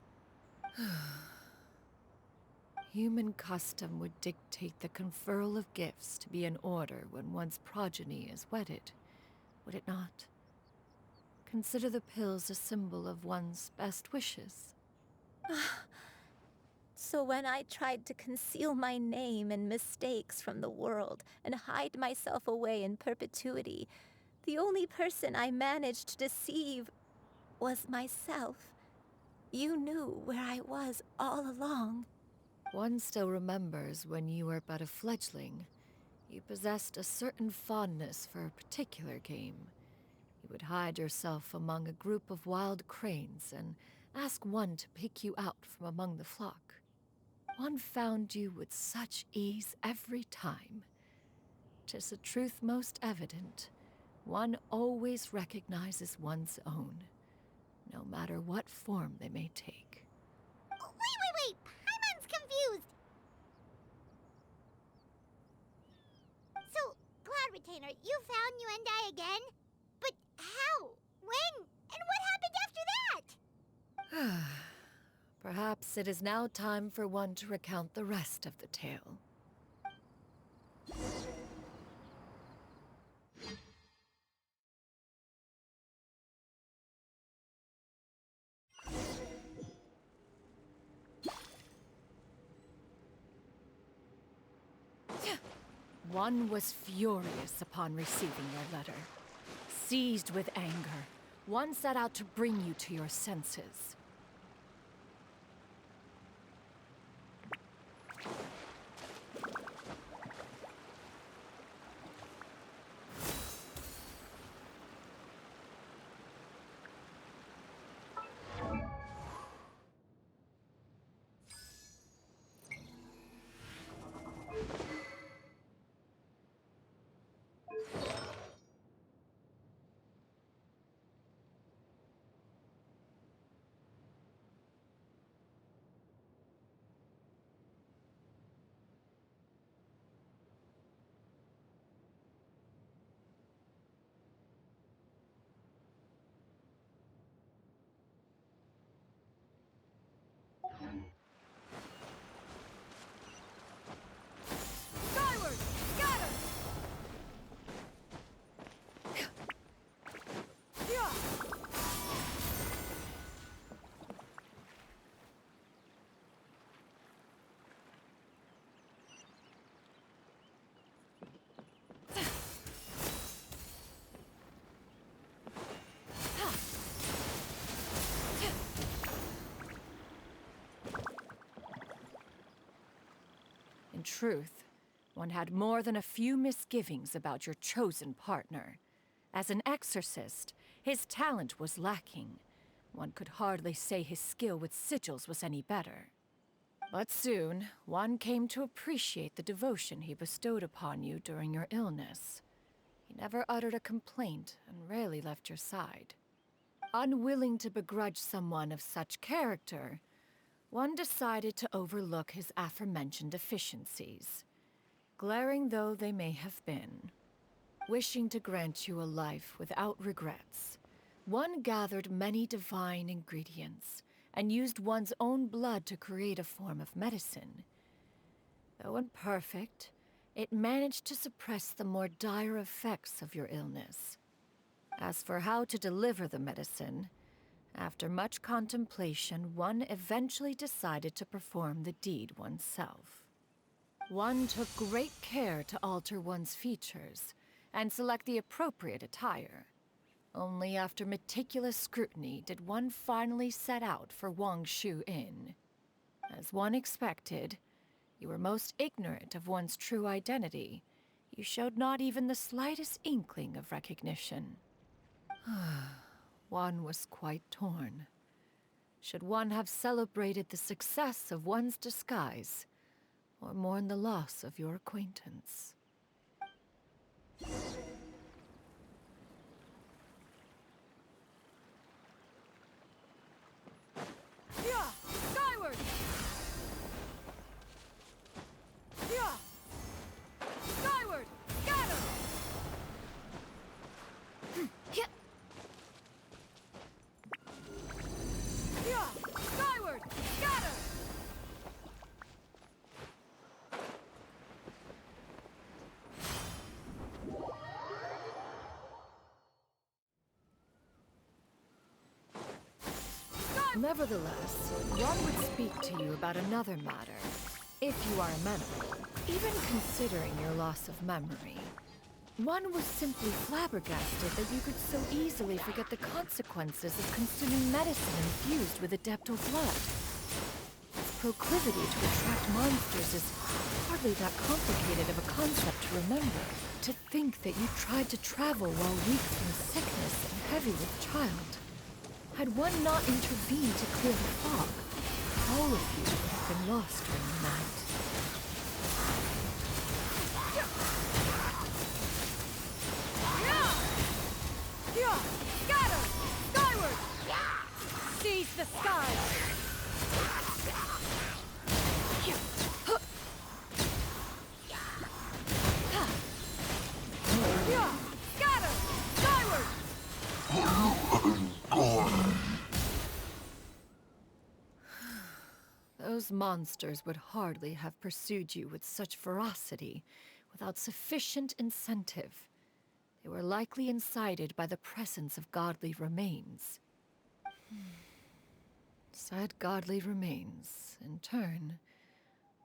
Human custom would dictate the conferral of gifts to be in order when one's progeny is wedded, would it not? Consider the pills a symbol of one's best wishes. So when I tried to conceal my name and mistakes from the world and hide myself away in perpetuity, the only person I managed to deceive was myself. You knew where I was all along. One still remembers when you were but a fledgling. You possessed a certain fondness for a particular game. You would hide yourself among a group of wild cranes and ask one to pick you out from among the flock. One found you with such ease every time. 'Tis a truth most evident. One always recognizes one's own, no matter what form they may take. Wait! Paimon's confused! So, Cloud Retainer, you found Yuendai again? But how? When? And what happened after that? Perhaps it is now time for one to recount the rest of the tale. One was furious upon receiving your letter. Seized with anger, one set out to bring you to your senses. truth, one had more than a few misgivings about your chosen partner. As an exorcist, his talent was lacking. One could hardly say his skill with sigils was any better. But soon, one came to appreciate the devotion he bestowed upon you during your illness. He never uttered a complaint and rarely left your side. Unwilling to begrudge someone of such character, one decided to overlook his aforementioned deficiencies, glaring though they may have been. Wishing to grant you a life without regrets, one gathered many divine ingredients and used one's own blood to create a form of medicine. Though imperfect, it managed to suppress the more dire effects of your illness. As for how to deliver the medicine, after much contemplation, one eventually decided to perform the deed oneself. One took great care to alter one's features and select the appropriate attire. Only after meticulous scrutiny did one finally set out for Wangshu Inn. As one expected, you were most ignorant of one's true identity. You showed not even the slightest inkling of recognition. One was quite torn. Should one have celebrated the success of one's disguise, or mourn the loss of your acquaintance? Yeah! Skyward! Yeah! Skyward! Scatter! Yeah! Skyward! Scatter! Nevertheless, one would speak to you about another matter, if you are amenable. Even considering your loss of memory, one was simply flabbergasted that you could so easily forget the consequences of consuming medicine infused with adeptal blood. Its proclivity to attract monsters is hardly that complicated of a concept to remember. To think that you tried to travel while weak from sickness and heavy with child. Had one not intervened to clear the fog, all of you would have been lost during the night. Scatter! Skyward! Seize the sky! Scatter! Skyward! Those monsters would hardly have pursued you with such ferocity without sufficient incentive. They were likely incited by the presence of godly remains. Said godly remains, in turn,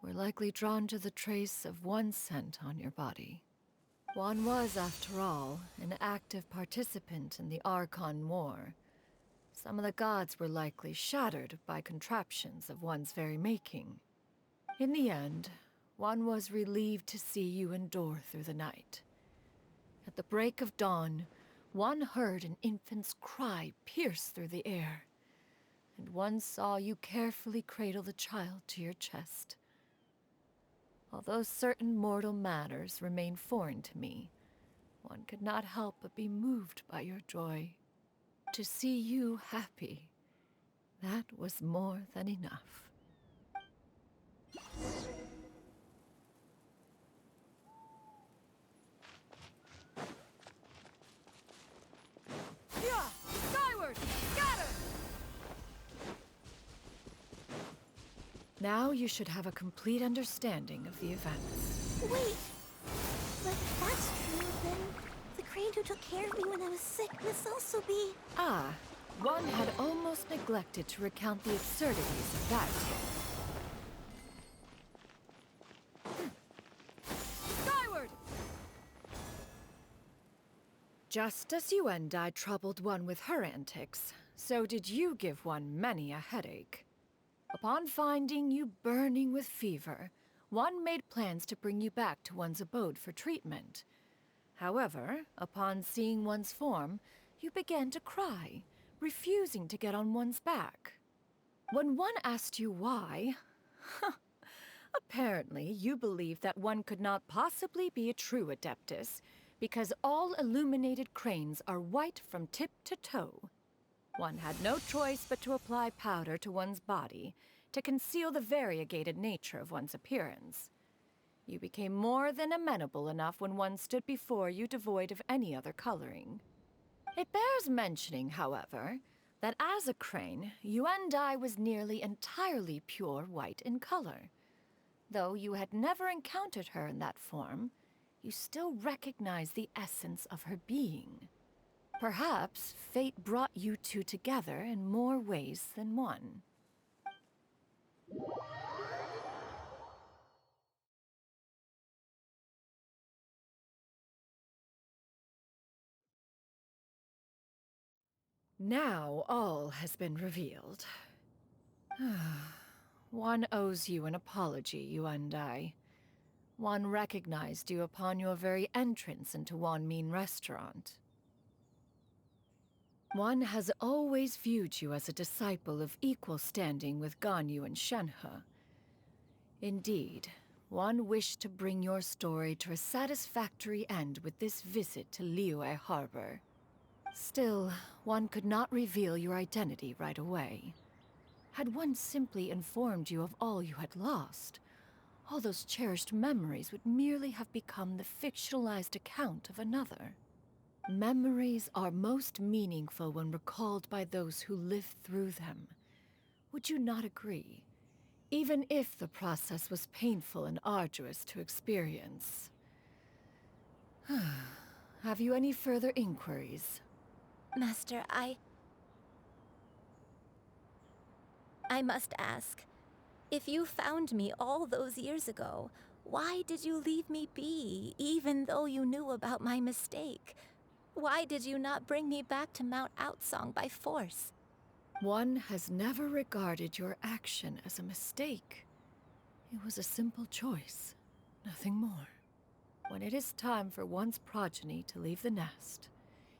were likely drawn to the trace of one scent on your body. One was, after all, an active participant in the Archon War. Some of the gods were likely shattered by contraptions of one's very making. In the end, one was relieved to see you endure through the night. At the break of dawn, one heard an infant's cry pierce through the air, and one saw you carefully cradle the child to your chest. Although certain mortal matters remain foreign to me, one could not help but be moved by your joy. To see you happy, that was more than enough. Skyward! Scatter! Now you should have a complete understanding of the events. Wait! But if that's true, then the crane who took care of me when I was sick must also be... Ah, one had almost neglected to recount the absurdities of that tale. Skyward! Just as Yuendai troubled one with her antics, so did you give one many a headache. Upon finding you burning with fever, one made plans to bring you back to one's abode for treatment. However, upon seeing one's form, you began to cry, refusing to get on one's back. When one asked you why, apparently you believed that one could not possibly be a true Adeptus because all illuminated cranes are white from tip to toe. One had no choice but to apply powder to one's body to conceal the variegated nature of one's appearance. You became more than amenable enough when one stood before you devoid of any other coloring. It bears mentioning, however, that as a crane, Yuendai was nearly entirely pure white in color. Though you had never encountered her in that form, you still recognized the essence of her being. Perhaps fate brought you two together in more ways than one. Now all has been revealed. One owes you an apology, Yuendai. One recognized you upon your very entrance into Wanmin Restaurant. One has always viewed you as a disciple of equal standing with Ganyu and Shenhe. Indeed, one wished to bring your story to a satisfactory end with this visit to Liyue Harbor. Still, one could not reveal your identity right away. Had one simply informed you of all you had lost, all those cherished memories would merely have become the fictionalized account of another. Memories are most meaningful when recalled by those who lived through them. Would you not agree? Even if the process was painful and arduous to experience. Have you any further inquiries? Master, I must ask. If you found me all those years ago, why did you leave me be, even though you knew about my mistake? Why did you not bring me back to Mount Outsong by force? One has never regarded your action as a mistake. It was a simple choice, nothing more. When it is time for one's progeny to leave the nest,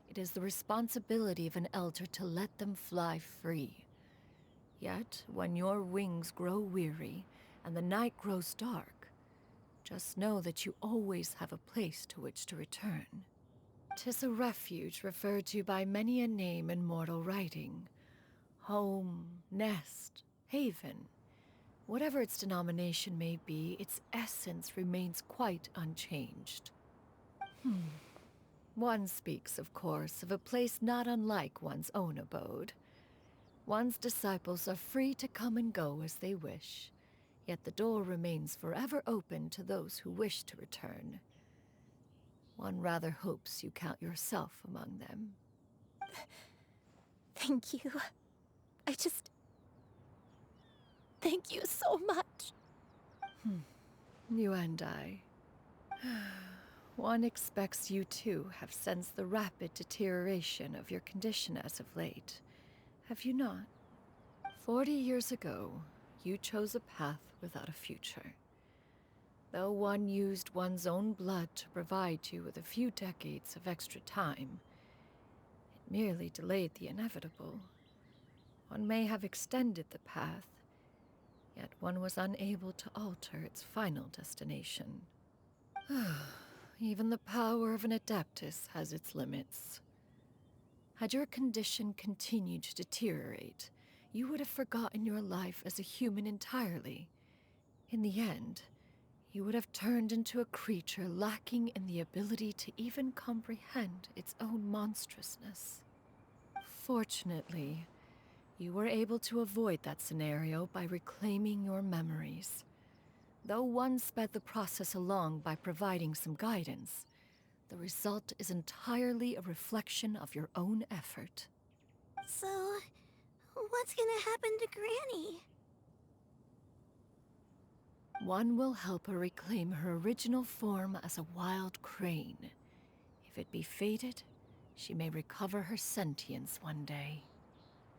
it is the responsibility of an elder to let them fly free. Yet, when your wings grow weary and the night grows dark, just know that you always have a place to which to return. 'Tis a refuge referred to by many a name in mortal writing. Home, nest, haven. Whatever its denomination may be, its essence remains quite unchanged. One speaks, of course, of a place not unlike one's own abode. One's disciples are free to come and go as they wish, yet the door remains forever open to those who wish to return. One rather hopes you count yourself among them. Thank you. Thank you so much. Yuendai. One expects you too have sensed the rapid deterioration of your condition as of late. Have you not? 40 years ago, you chose a path without a future. Though one used one's own blood to provide you with a few decades of extra time, it merely delayed the inevitable. One may have extended the path, yet one was unable to alter its final destination. Even the power of an Adeptus has its limits. Had your condition continued to deteriorate, you would have forgotten your life as a human entirely. In the end, you would have turned into a creature lacking in the ability to even comprehend its own monstrousness. Fortunately, you were able to avoid that scenario by reclaiming your memories. Though one sped the process along by providing some guidance, the result is entirely a reflection of your own effort. So, what's gonna happen to Granny? One will help her reclaim her original form as a wild crane. If it be fated, she may recover her sentience one day.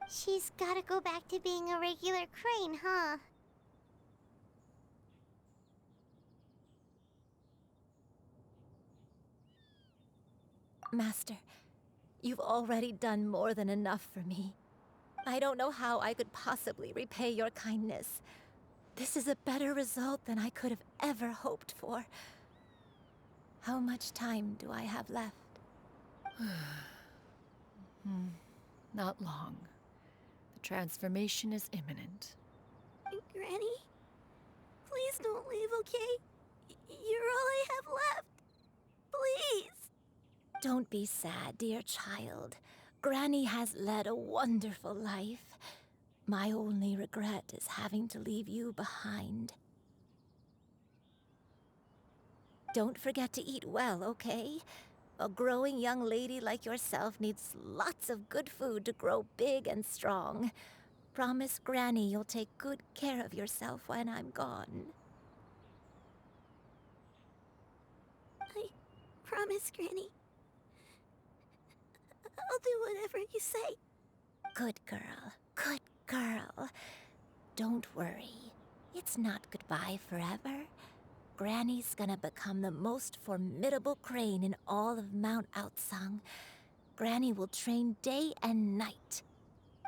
She's gotta go back to being a regular crane, huh? Master, you've already done more than enough for me. I don't know how I could possibly repay your kindness. This is a better result than I could have ever hoped for. How much time do I have left? Not long. The transformation is imminent. Granny, please don't leave, okay? You're all I have left. Please. Don't be sad, dear child. Granny has led a wonderful life. My only regret is having to leave you behind. Don't forget to eat well, okay? A growing young lady like yourself needs lots of good food to grow big and strong. Promise Granny you'll take good care of yourself when I'm gone. I promise, Granny. I'll do whatever you say. Good girl. Good girl. Don't worry. It's not goodbye forever. Granny's gonna become the most formidable crane in all of Mount Outsung. Granny will train day and night.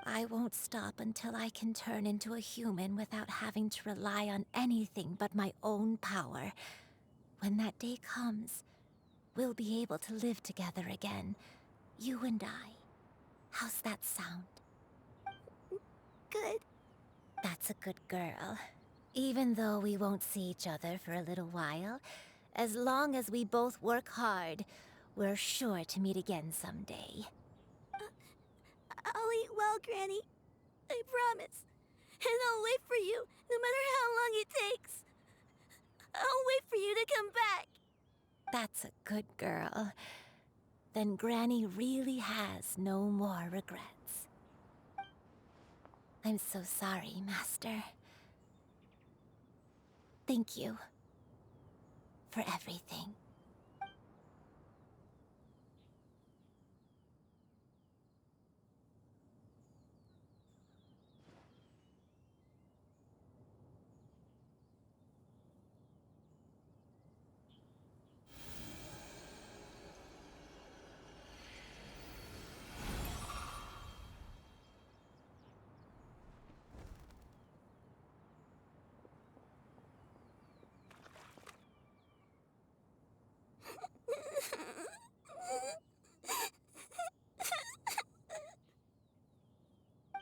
I won't stop until I can turn into a human without having to rely on anything but my own power. When that day comes, we'll be able to live together again. You and I. How's that sound? Good. That's a good girl. Even though we won't see each other for a little while, as long as we both work hard, we're sure to meet again someday. I'll eat well, Granny. I promise. And I'll wait for you, no matter how long it takes. I'll wait for you to come back. That's a good girl. Then Granny really has no more regrets. I'm so sorry, Master. Thank you for everything.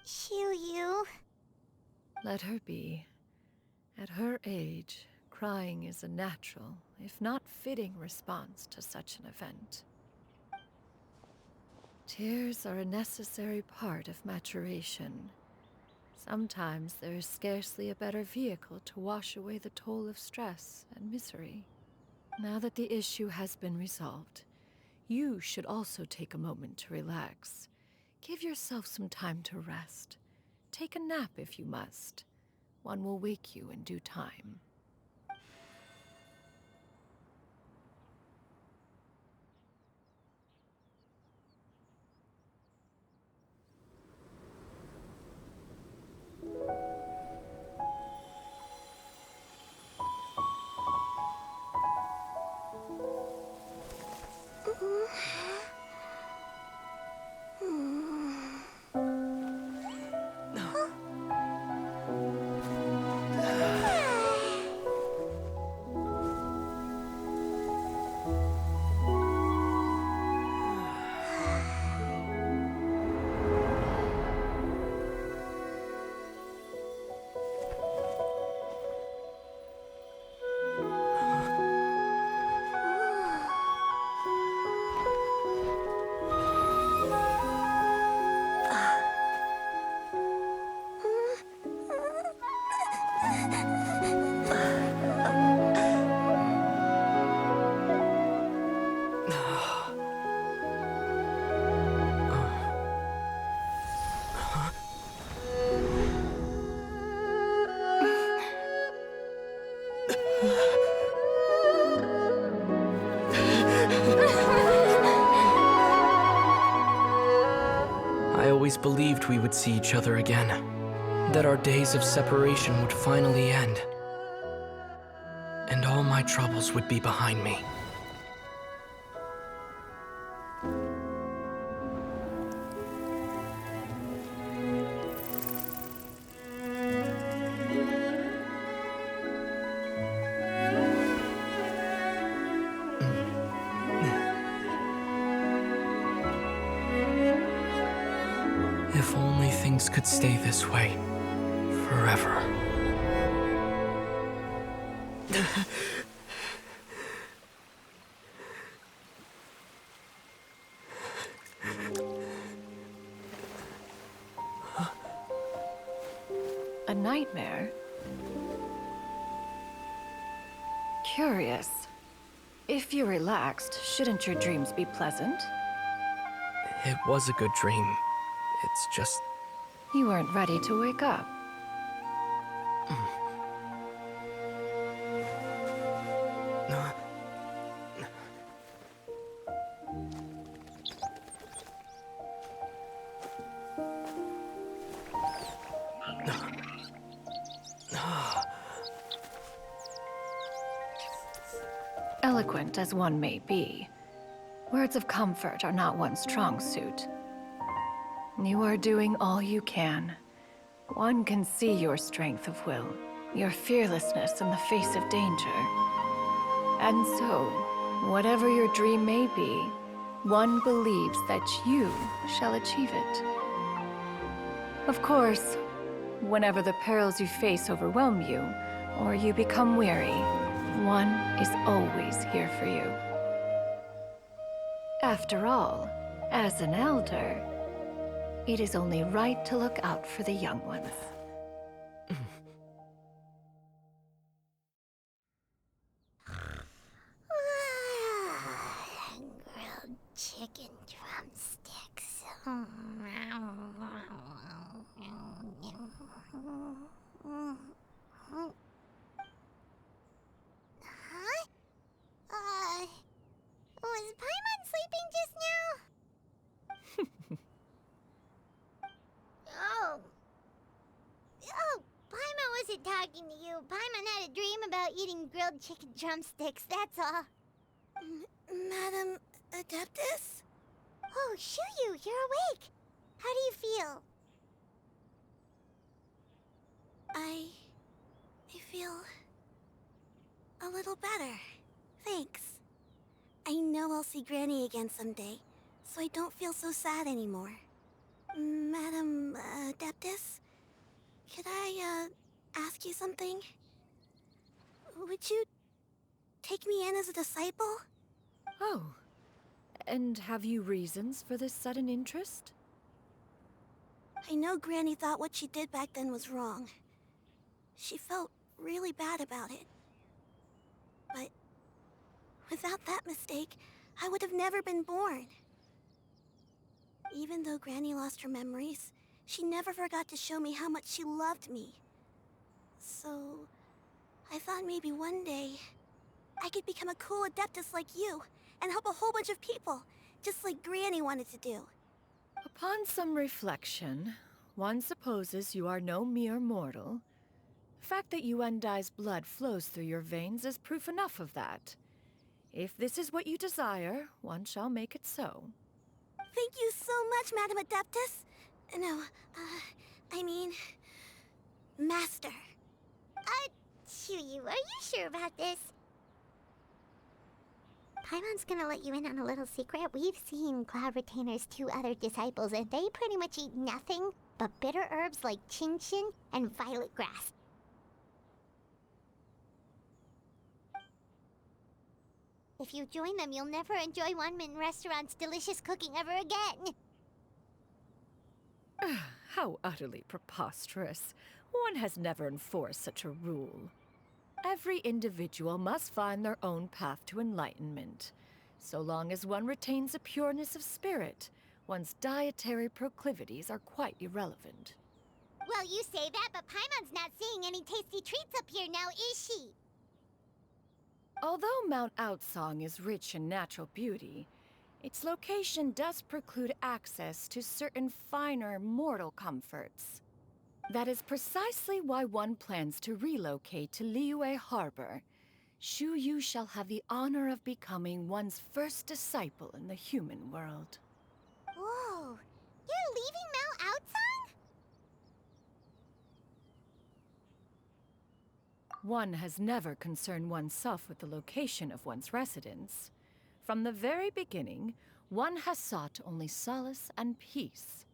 Xiuyu. Let her be. At her age, crying is a natural, if not fitting, response to such an event. Tears are a necessary part of maturation. Sometimes there is scarcely a better vehicle to wash away the toll of stress and misery. Now that the issue has been resolved, you should also take a moment to relax. Give yourself some time to rest. Take a nap if you must. One will wake you in due time. I always believed we would see each other again, that our days of separation would finally end, and all my troubles would be behind me. If only things could stay this way forever. A nightmare? Curious. If you're relaxed, shouldn't your dreams be pleasant? It was a good dream. It's just... You weren't ready to wake up. Eloquent as one may be, words of comfort are not one's strong suit. You are doing all you can. One can see your strength of will, your fearlessness in the face of danger. And so, whatever your dream may be, one believes that you shall achieve it. Of course, whenever the perils you face overwhelm you, or you become weary, one is always here for you. After all, as an elder, it is only right to look out for the young ones. Grilled chicken drumsticks. Huh? Was Paimon sleeping just now? Oh, Paimon wasn't talking to you. Paimon had a dream about eating grilled chicken drumsticks, that's all. Madam Adeptus? Oh, Shuyu, you're awake. How do you feel? I feel a little better. Thanks. I know I'll see Granny again someday, so I don't feel so sad anymore. Madam Adeptus, could I ask you something? Would you take me in as a disciple? Oh, and have you reasons for this sudden interest? I know Granny thought what she did back then was wrong. She felt really bad about it. But without that mistake, I would have never been born. Even though Granny lost her memories, she never forgot to show me how much she loved me. So, I thought maybe one day, I could become a cool Adeptus like you, and help a whole bunch of people, just like Granny wanted to do. Upon some reflection, one supposes you are no mere mortal. The fact that Yuendai's blood flows through your veins is proof enough of that. If this is what you desire, one shall make it so. Thank you so much, Madam Adeptus. No, I mean... Master. Shuyu, are you sure about this? Paimon's gonna let you in on a little secret. We've seen Cloud Retainer's 2 other disciples, and they pretty much eat nothing but bitter herbs like Chinchin and violet grass. If you join them, you'll never enjoy Wanmin Restaurant's delicious cooking ever again. How utterly preposterous. One has never enforced such a rule. Every individual must find their own path to enlightenment. So long as one retains a pureness of spirit, one's dietary proclivities are quite irrelevant. Well, you say that, but Paimon's not seeing any tasty treats up here now, is she? Although Mount Outsong is rich in natural beauty, its location does preclude access to certain finer mortal comforts. That is precisely why one plans to relocate to Liyue Harbor. Shuyu shall have the honor of becoming one's first disciple in the human world. Whoa! You're leaving Mount Outsong? One has never concerned oneself with the location of one's residence. From the very beginning, one has sought only solace and peace.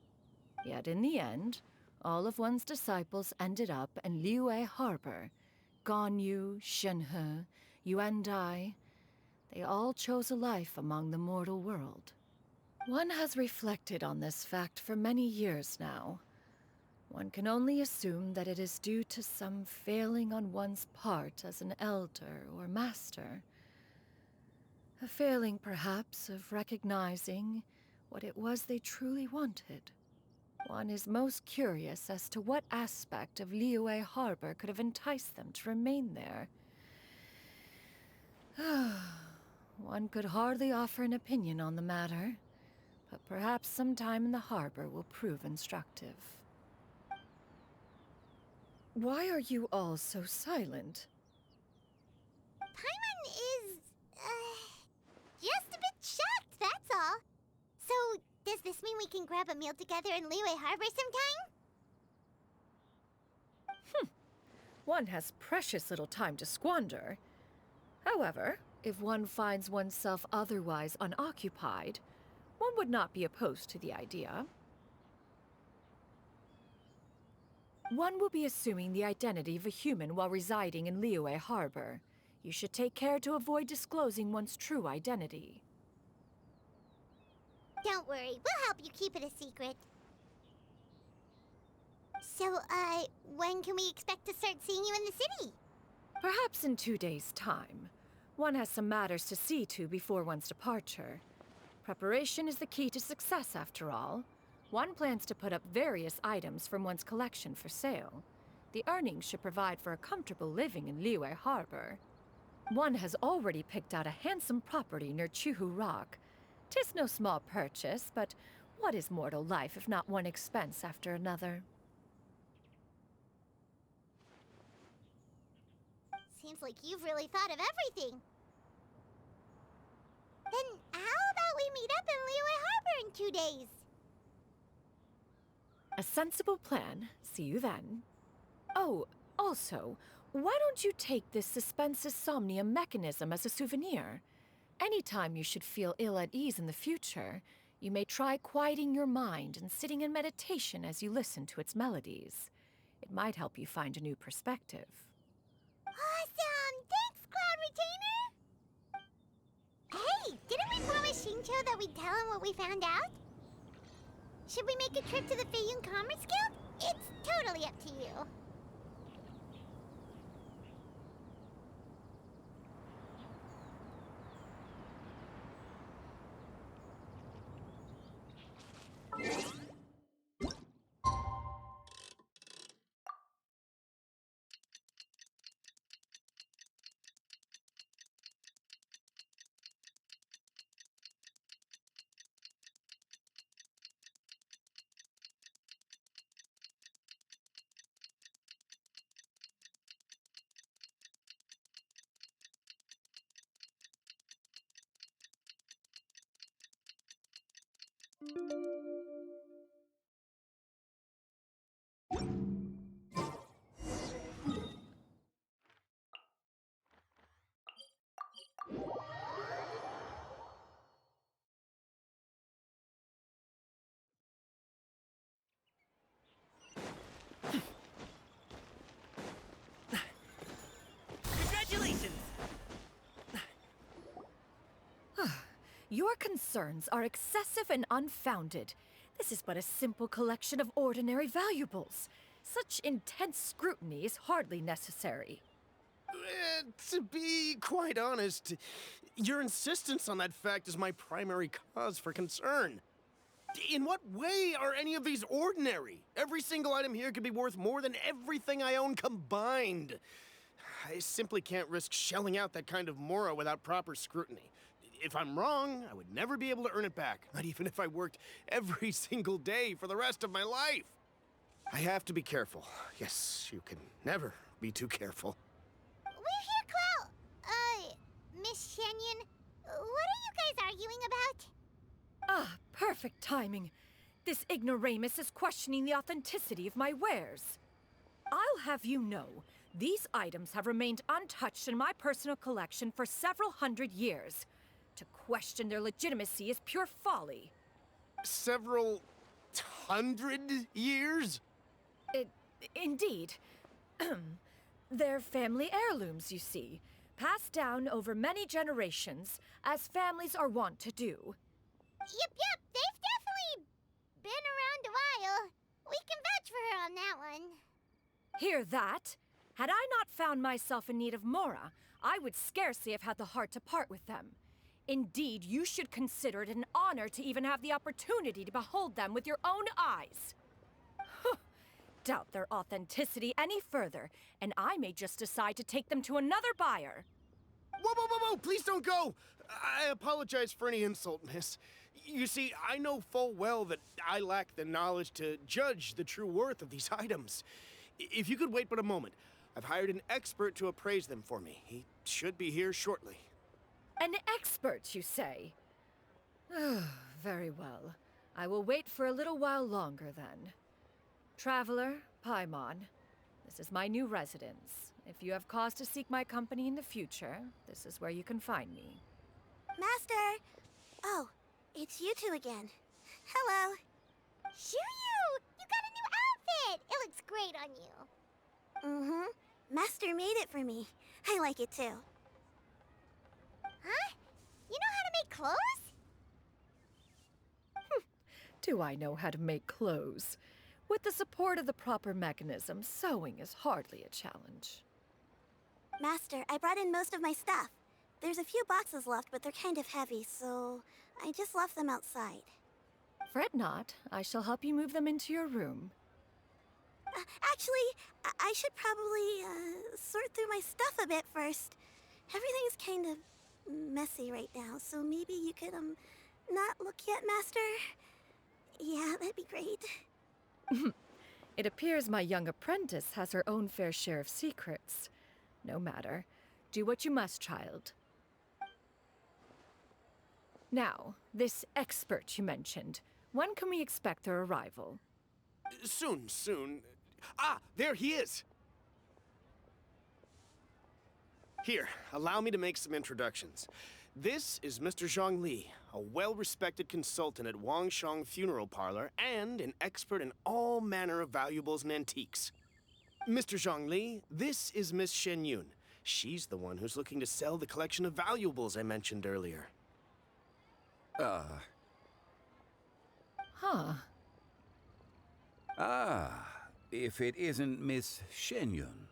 Yet in the end, all of one's disciples ended up in Liyue Harbor. Ganyu, Shenhe, Yuandai, they all chose a life among the mortal world. One has reflected on this fact for many years now. One can only assume that it is due to some failing on one's part as an elder or master. A failing, perhaps, of recognizing what it was they truly wanted. One is most curious as to what aspect of Liyue Harbor could have enticed them to remain there. One could hardly offer an opinion on the matter, but perhaps some time in the harbor will prove instructive. Why are you all so silent? Paimon is, just a bit shocked, that's all. So, does this mean we can grab a meal together in Liyue Harbor sometime? One has precious little time to squander. However, if one finds oneself otherwise unoccupied, one would not be opposed to the idea. One will be assuming the identity of a human while residing in Liyue Harbor. You should take care to avoid disclosing one's true identity. Don't worry, we'll help you keep it a secret. So, when can we expect to start seeing you in the city? Perhaps in 2 days' time. One has some matters to see to before one's departure. Preparation is the key to success, after all. One plans to put up various items from one's collection for sale. The earnings should provide for a comfortable living in Liyue Harbor. One has already picked out a handsome property near Chuhu Rock. 'Tis no small purchase, but what is mortal life if not one expense after another? Seems like you've really thought of everything. Then how about we meet up in Liyue Harbor in 2 days? A sensible plan. See you then. Oh, also, why don't you take this Suspensus Somnium mechanism as a souvenir? Anytime you should feel ill at ease in the future, you may try quieting your mind and sitting in meditation as you listen to its melodies. It might help you find a new perspective. Awesome! Thanks, Cloud Retainer! Hey, didn't we promise Xingqiu that we'd tell him what we found out? Should we make a trip to the Feiyun Commerce Guild? It's totally up to you. Congratulations! Your concerns are excessive and unfounded. This is but a simple collection of ordinary valuables. Such intense scrutiny is hardly necessary. To be quite honest, your insistence on that fact is my primary cause for concern. In what way are any of these ordinary? Every single item here could be worth more than everything I own combined. I simply can't risk shelling out that kind of mora without proper scrutiny. If I'm wrong, I would never be able to earn it back, not even if I worked every single day for the rest of my life. I have to be careful. Yes, you can never be too careful. We're here, Cloud. Miss Shenyan, what are you guys arguing about? Ah, perfect timing. This ignoramus is questioning the authenticity of my wares. I'll have you know, these items have remained untouched in my personal collection for several hundred years. To question their legitimacy is pure folly. Several 100 years? Indeed. They're family heirlooms, you see, passed down over many generations, as families are wont to do. Yep, they've definitely been around a while. We can vouch for her on that one. Hear that? Had I not found myself in need of Mora, I would scarcely have had the heart to part with them. Indeed, you should consider it an honor to even have the opportunity to behold them with your own eyes. Doubt their authenticity any further, and I may just decide to take them to another buyer. Whoa! Please don't go! I apologize for any insult, miss. You see, I know full well that I lack the knowledge to judge the true worth of these items. If you could wait but a moment, I've hired an expert to appraise them for me. He should be here shortly. An expert, you say? Very well. I will wait for a little while longer, then. Traveler, Paimon, this is my new residence. If you have cause to seek my company in the future, this is where you can find me. Master! Oh, it's you two again. Hello. Shuyu! You got a new outfit! It looks great on you. Mm-hmm. Master made it for me. I like it too. Huh? You know how to make clothes? Do I know how to make clothes? With the support of the proper mechanism, sewing is hardly a challenge. Master, I brought in most of my stuff. There's a few boxes left, but they're kind of heavy, so I just left them outside. Fret not. I shall help you move them into your room. Actually, I should probably sort through my stuff a bit first. Everything's kind of messy right now, so maybe you could, not look yet, Master? Yeah, that'd be great. It appears my young apprentice has her own fair share of secrets. No matter. Do what you must, child. Now, this expert you mentioned. When can we expect their arrival? Soon. Ah, there he is! Here, allow me to make some introductions. This is Mr. Zhongli, a well-respected consultant at Wangshang Funeral Parlor and an expert in all manner of valuables and antiques. Mr. Zhongli, this is Miss Shen Yun. She's the one who's looking to sell the collection of valuables I mentioned earlier. If it isn't Miss Shen Yun.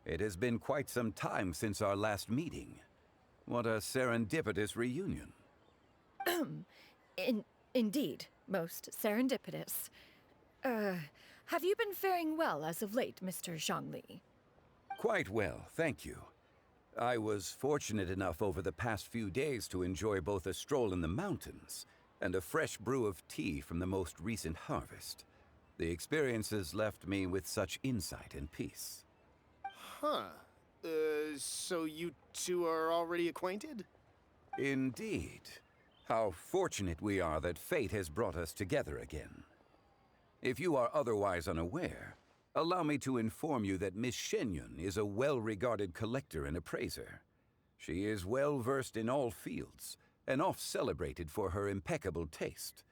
It has been quite some time since our last meeting. What a serendipitous reunion. Indeed, most serendipitous. Have you been faring well as of late, Mr. Zhongli? Quite well, thank you. I was fortunate enough over the past few days to enjoy both a stroll in the mountains and a fresh brew of tea from the most recent harvest. The experiences left me with such insight and peace. Huh. So you two are already acquainted? Indeed. How fortunate we are that fate has brought us together again. If you are otherwise unaware, allow me to inform you that Miss Shen Yun is a well-regarded collector and appraiser. She is well-versed in all fields, and oft-celebrated for her impeccable taste.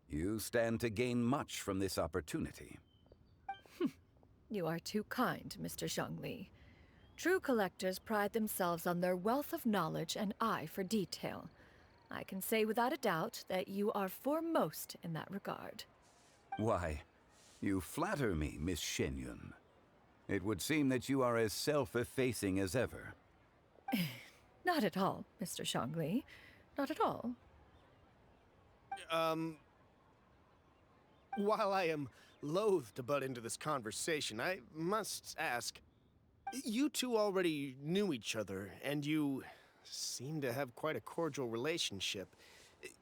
You stand to gain much from this opportunity. You are too kind, Mr. Zhongli. True collectors pride themselves on their wealth of knowledge and eye for detail. I can say without a doubt that you are foremost in that regard. Why, you flatter me, Miss Shen Yun. It would seem that you are as self-effacing as ever. Not at all, Mr. Zhongli. Not at all. While I am loath to butt into this conversation, I must ask, you two already knew each other, and you seem to have quite a cordial relationship.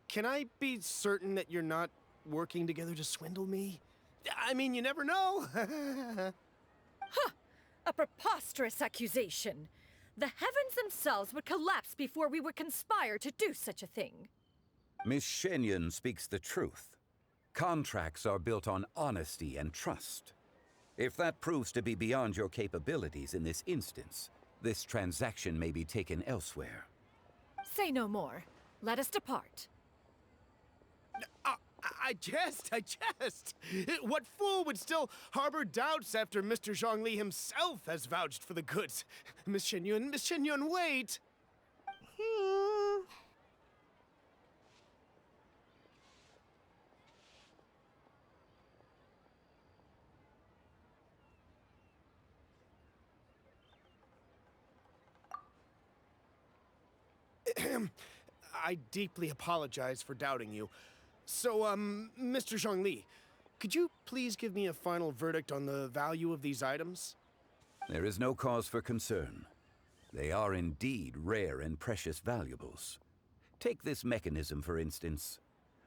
Can I be certain that you're not working together to swindle me? I mean, you never know. A preposterous accusation. The heavens themselves would collapse before we would conspire to do such a thing. Miss Shen Yun speaks the truth. Contracts are built on honesty and trust. If that proves to be beyond your capabilities in this instance, this transaction may be taken elsewhere. Say no more. Let us depart. I jest. What fool would still harbor doubts after Mr. Zhongli himself has vouched for the goods? Miss Shenyun, wait! I deeply apologize for doubting you. So, Mr. Zhongli, could you please give me a final verdict on the value of these items? There is no cause for concern. They are indeed rare and precious valuables. Take this mechanism, for instance.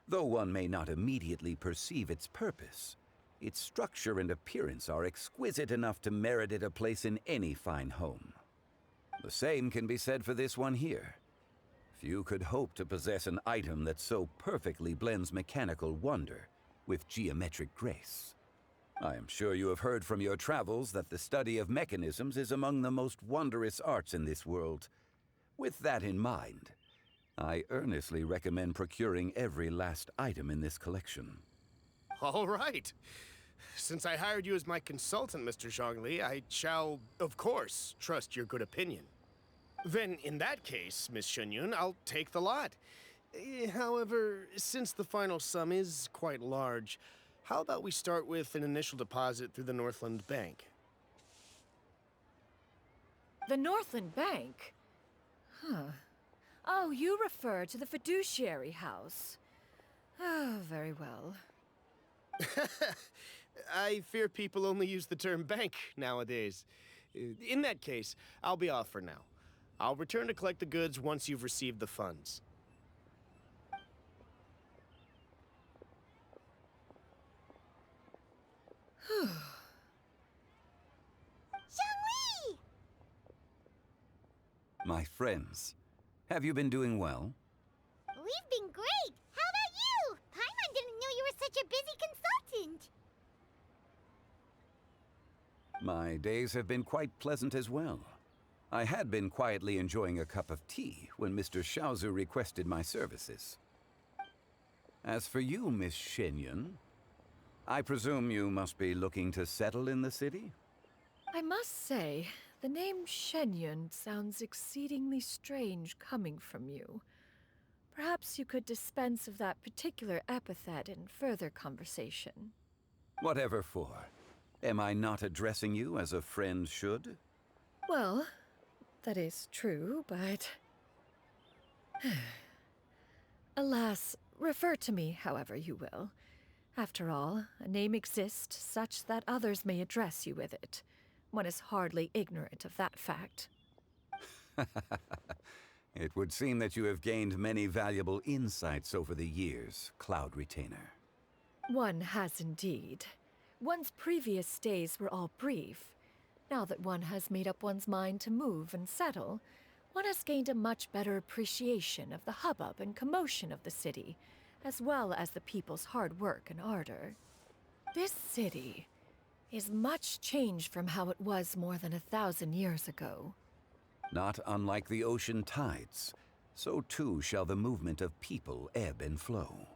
Though one may not immediately perceive its purpose, its structure and appearance are exquisite enough to merit it a place in any fine home. The same can be said for this one here. Few could hope to possess an item that so perfectly blends mechanical wonder with geometric grace. I am sure you have heard from your travels that the study of mechanisms is among the most wondrous arts in this world. With that in mind, I earnestly recommend procuring every last item in this collection. All right. Since I hired you as my consultant, Mr. Zhongli, I shall, of course, trust your good opinion. Then, in that case, Miss Shenyun, I'll take the lot. However, since the final sum is quite large, how about we start with an initial deposit through the Northland Bank? The Northland Bank? Huh. Oh, you refer to the fiduciary house. Oh, very well. I fear people only use the term bank nowadays. In that case, I'll be off for now. I'll return to collect the goods once you've received the funds. Zhongli! My friends, have you been doing well? We've been great! How about you? Paimon didn't know you were such a busy consultant! My days have been quite pleasant as well. I had been quietly enjoying a cup of tea when Mr. Xiaozu requested my services. As for you, Miss Shenyun, I presume you must be looking to settle in the city? I must say, the name Shenyun sounds exceedingly strange coming from you. Perhaps you could dispense of that particular epithet in further conversation. Whatever for. Am I not addressing you as a friend should? Well, that is true, but... Alas, refer to me however you will. After all, a name exists such that others may address you with it. One is hardly ignorant of that fact. It would seem that you have gained many valuable insights over the years, Cloud Retainer. One has indeed. One's previous stays were all brief. Now that one has made up one's mind to move and settle, one has gained a much better appreciation of the hubbub and commotion of the city, as well as the people's hard work and ardor. This city is much changed from how it was more than 1,000 years ago. Not unlike the ocean tides, so too shall the movement of people ebb and flow.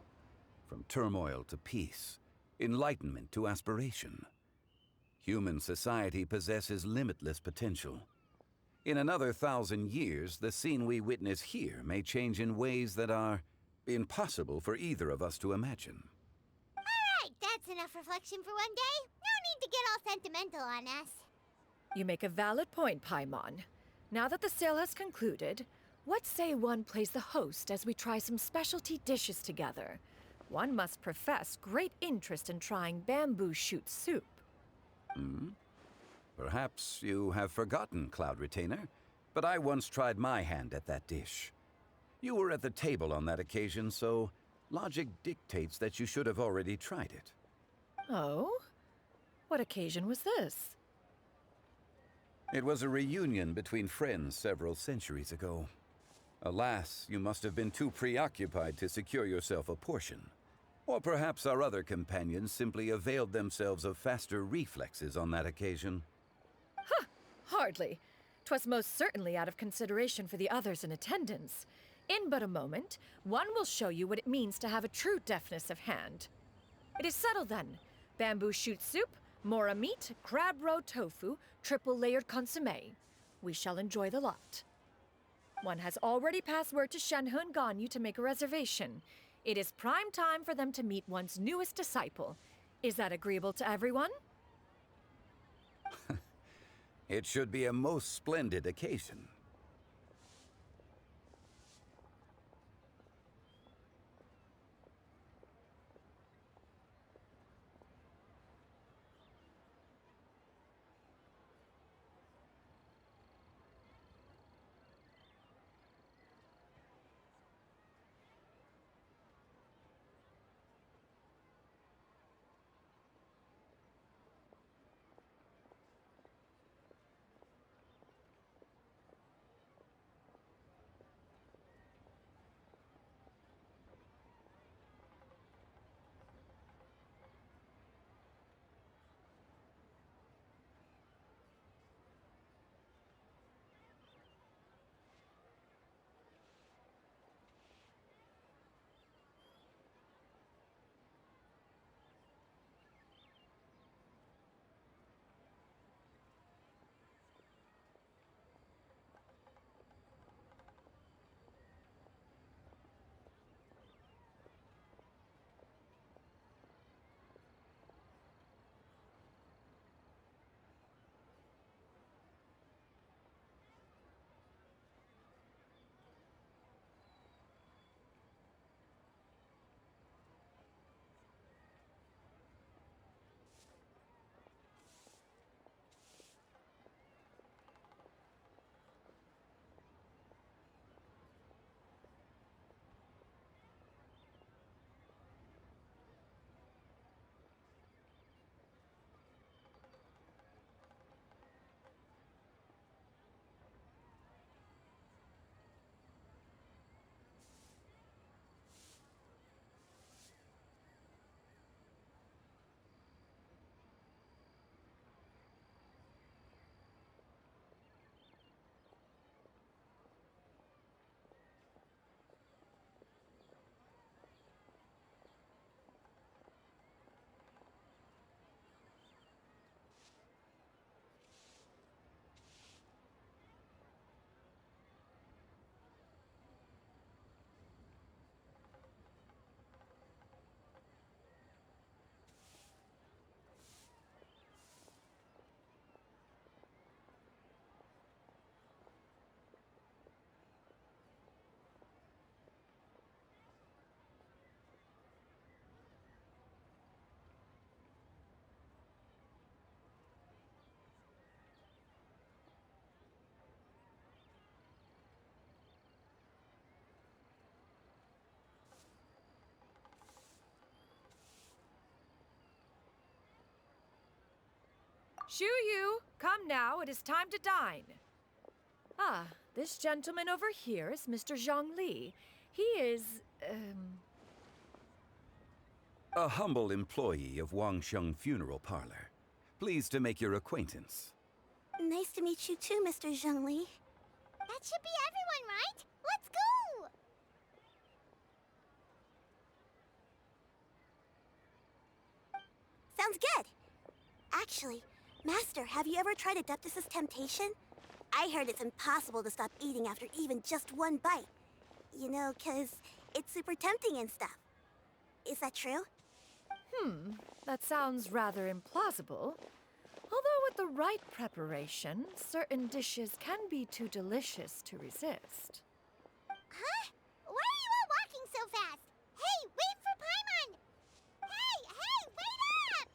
From turmoil to peace, enlightenment to aspiration. Human society possesses limitless potential. In another 1,000 years, the scene we witness here may change in ways that are impossible for either of us to imagine. Alright, that's enough reflection for one day. No need to get all sentimental on us. You make a valid point, Paimon. Now that the sale has concluded, what say one plays the host as we try some specialty dishes together? One must profess great interest in trying bamboo shoot soup. Perhaps you have forgotten, Cloud Retainer, but I once tried my hand at that dish. You were at the table on that occasion, so logic dictates that you should have already tried it. Oh? What occasion was this? It was a reunion between friends several centuries ago. Alas, you must have been too preoccupied to secure yourself a portion. Or perhaps our other companions simply availed themselves of faster reflexes on that occasion. Hardly. 'Twas most certainly out of consideration for the others in attendance. In but a moment, one will show you what it means to have a true deftness of hand. It is settled then. Bamboo shoot soup, mora meat, crab roe tofu, triple-layered consommé. We shall enjoy the lot. One has already passed word to Shenhe and Ganyu to make a reservation. It is prime time for them to meet one's newest disciple. Is that agreeable to everyone? It should be a most splendid occasion. Shu Yu, come now, it is time to dine. Ah, this gentleman over here is Mr. Zhang Li. He is, A humble employee of Wangsheng Funeral Parlor. Pleased to make your acquaintance. Nice to meet you too, Mr. Zhengli. That should be everyone, right? Let's go! Sounds good. Actually, Master, have you ever tried Adeptus' temptation? I heard it's impossible to stop eating after even just one bite. You know, 'cause it's super tempting and stuff. Is that true? That sounds rather implausible. Although with the right preparation, certain dishes can be too delicious to resist. Huh? Why are you all walking so fast? Hey, wait for Paimon! Hey, wait up!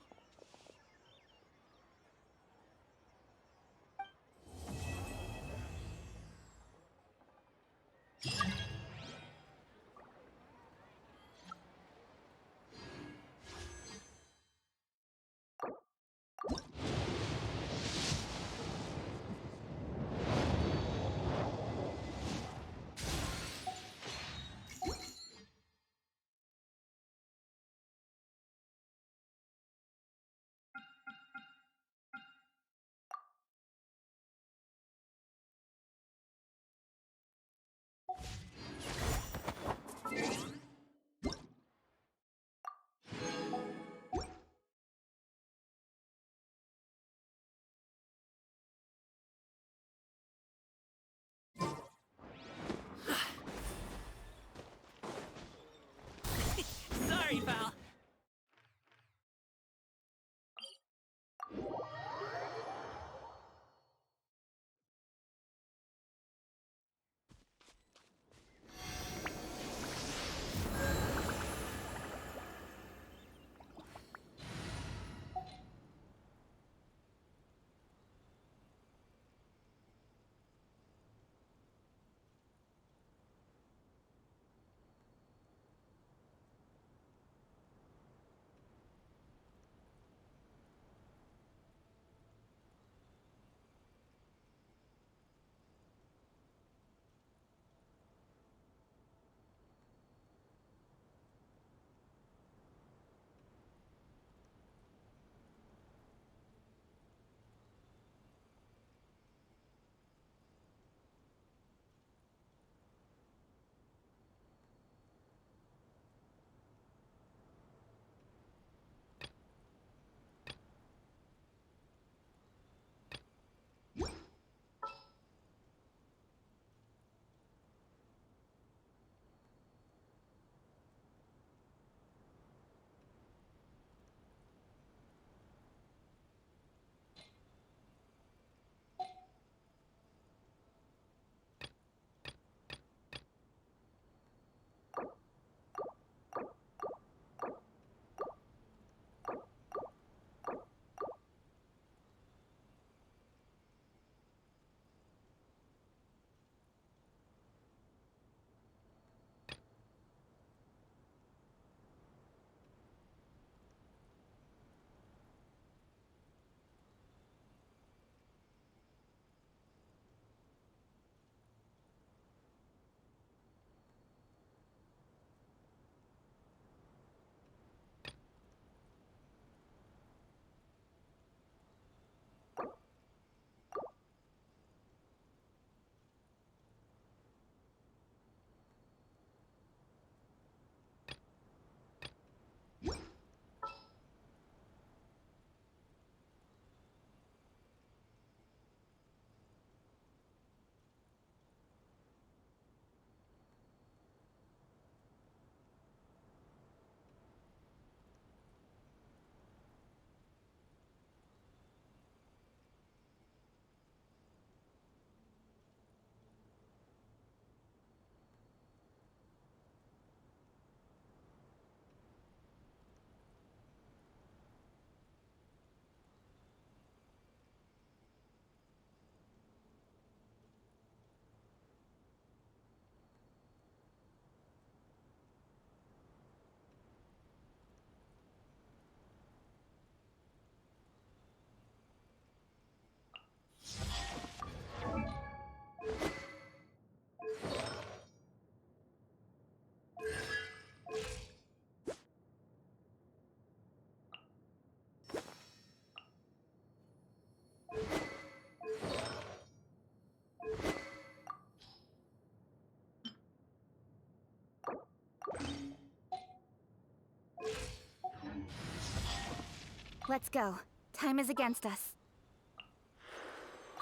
Let's go. Time is against us.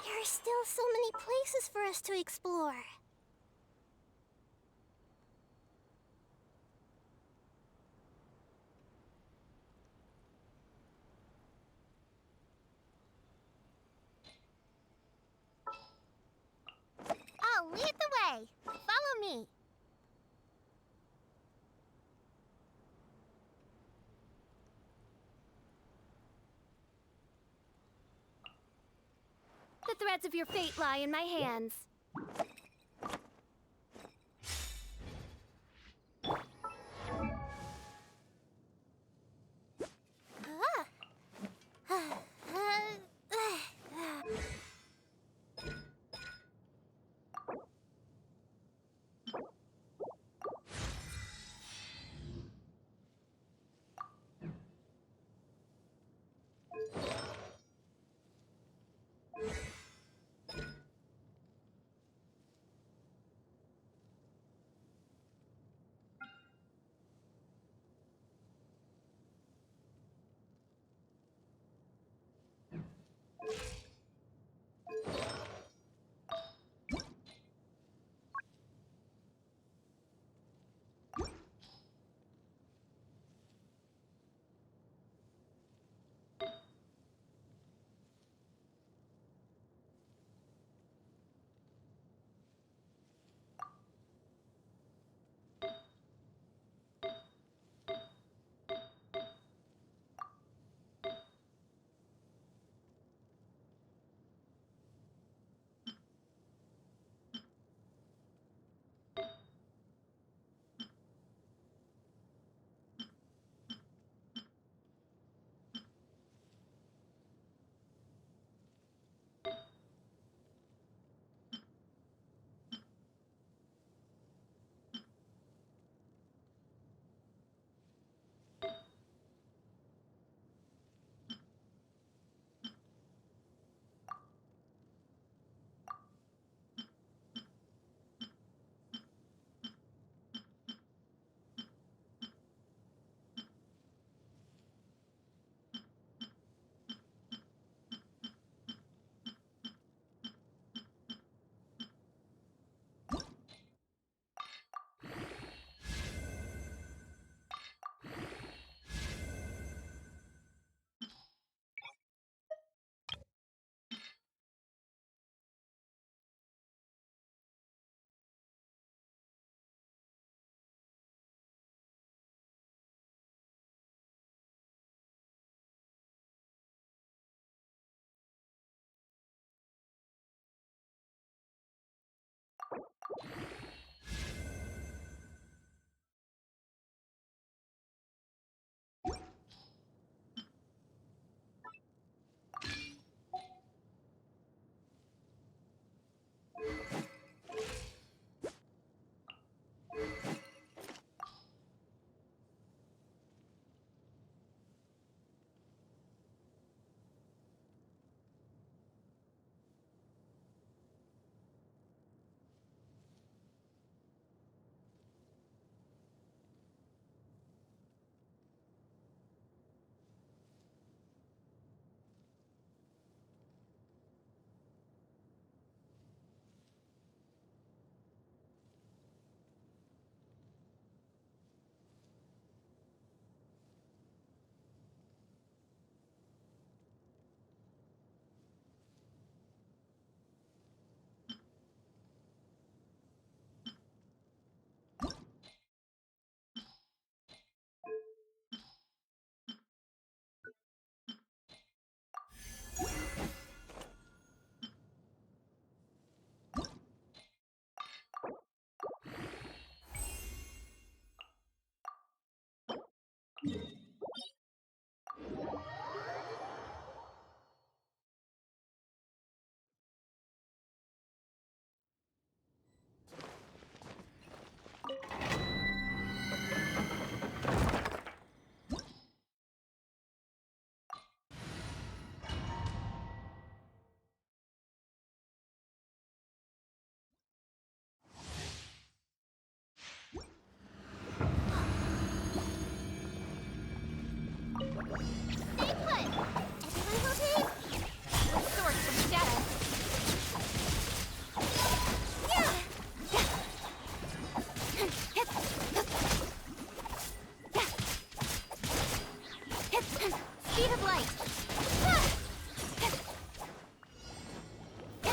There are still so many places for us to explore. I'll lead the way. Follow me. The threads of your fate lie in my hands.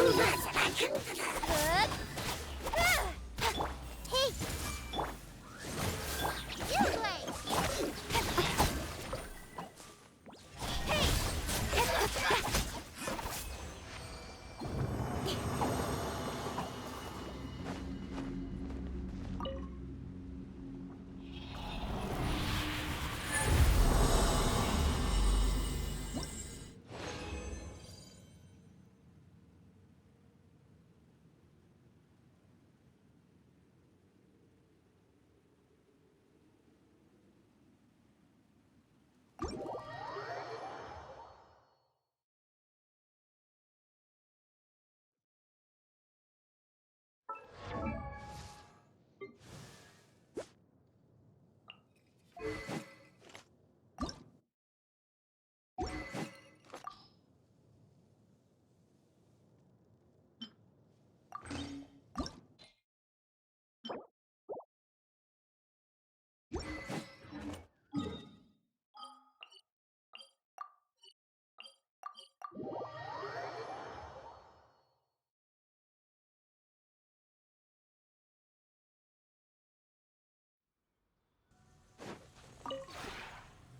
Hey! You Blade!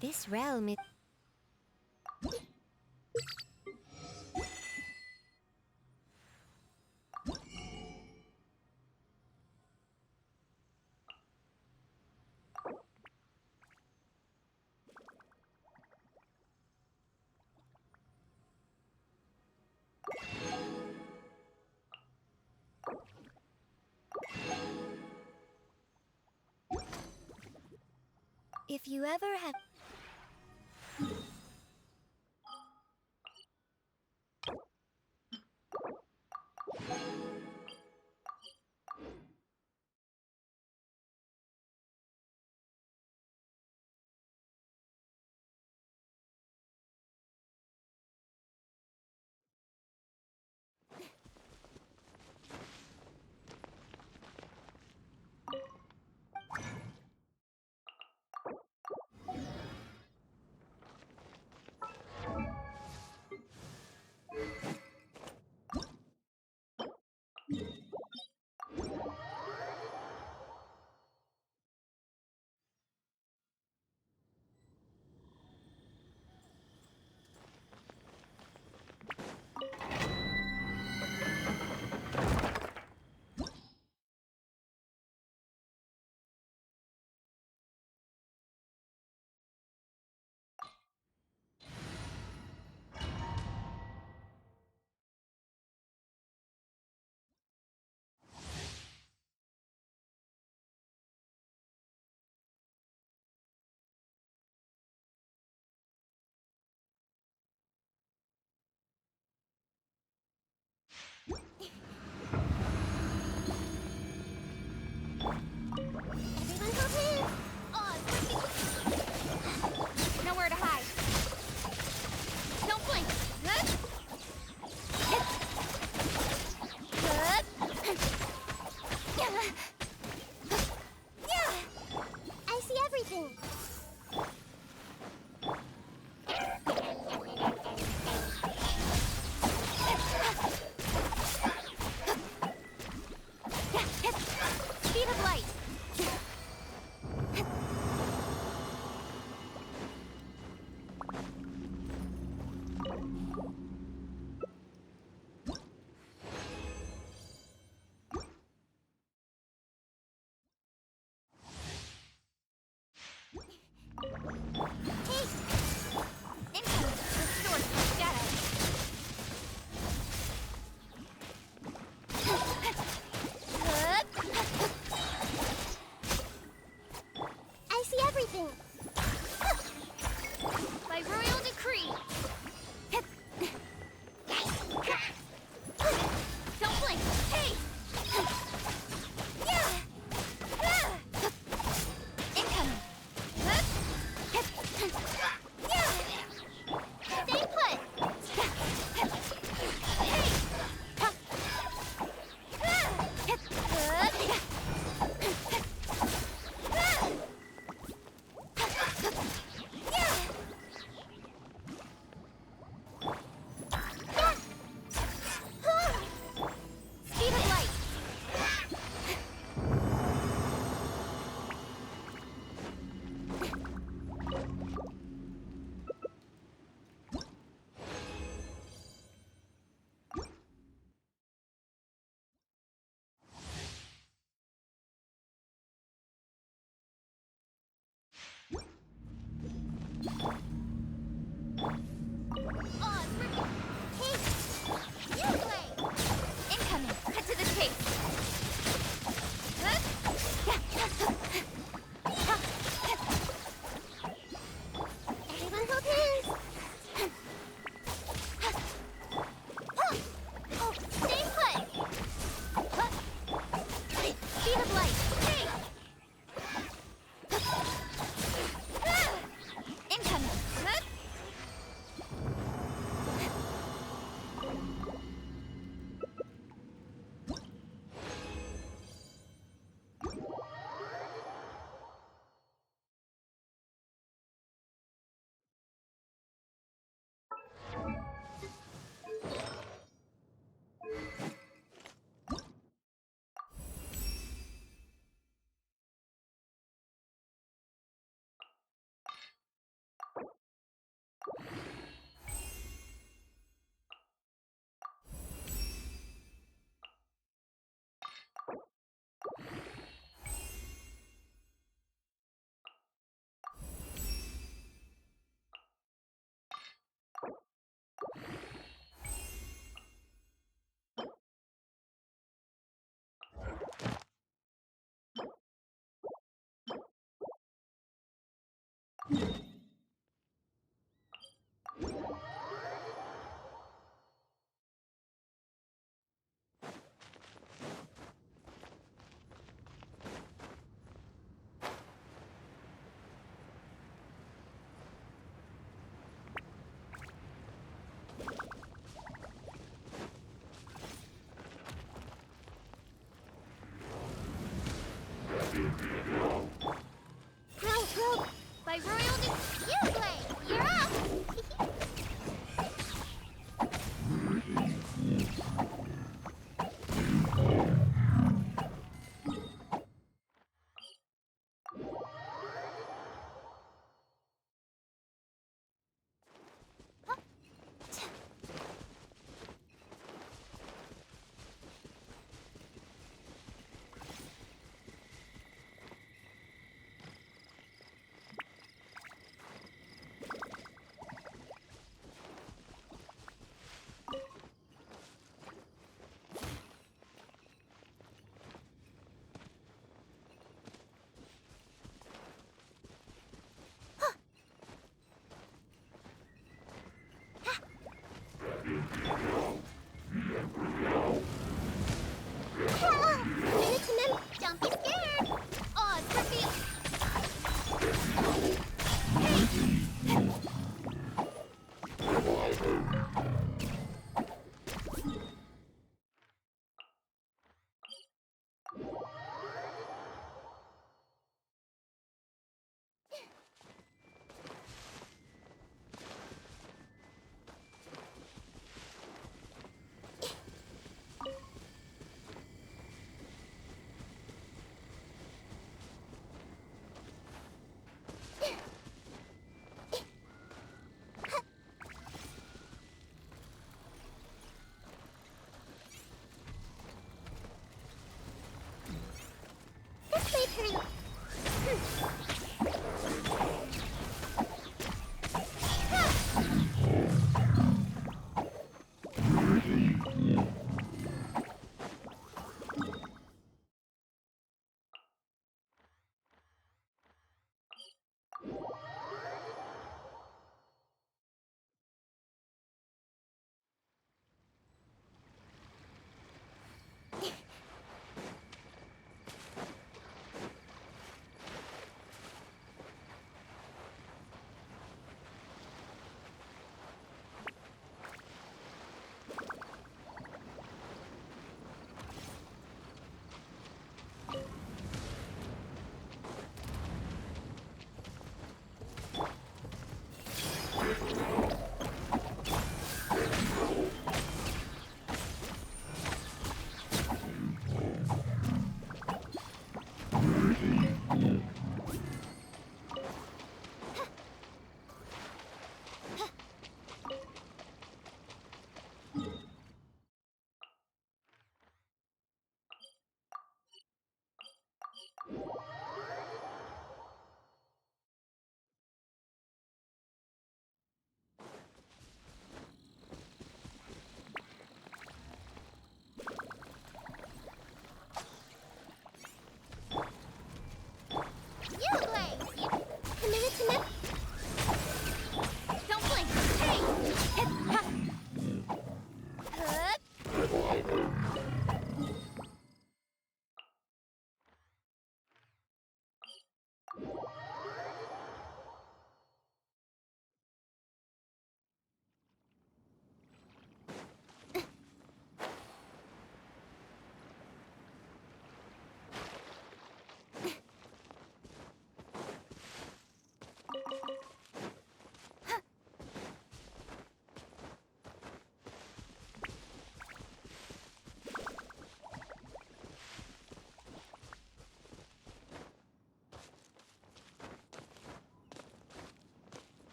This realm is... If you ever have...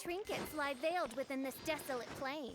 trinkets lie veiled within this desolate plain?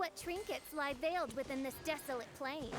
What trinkets lie veiled within this desolate plain?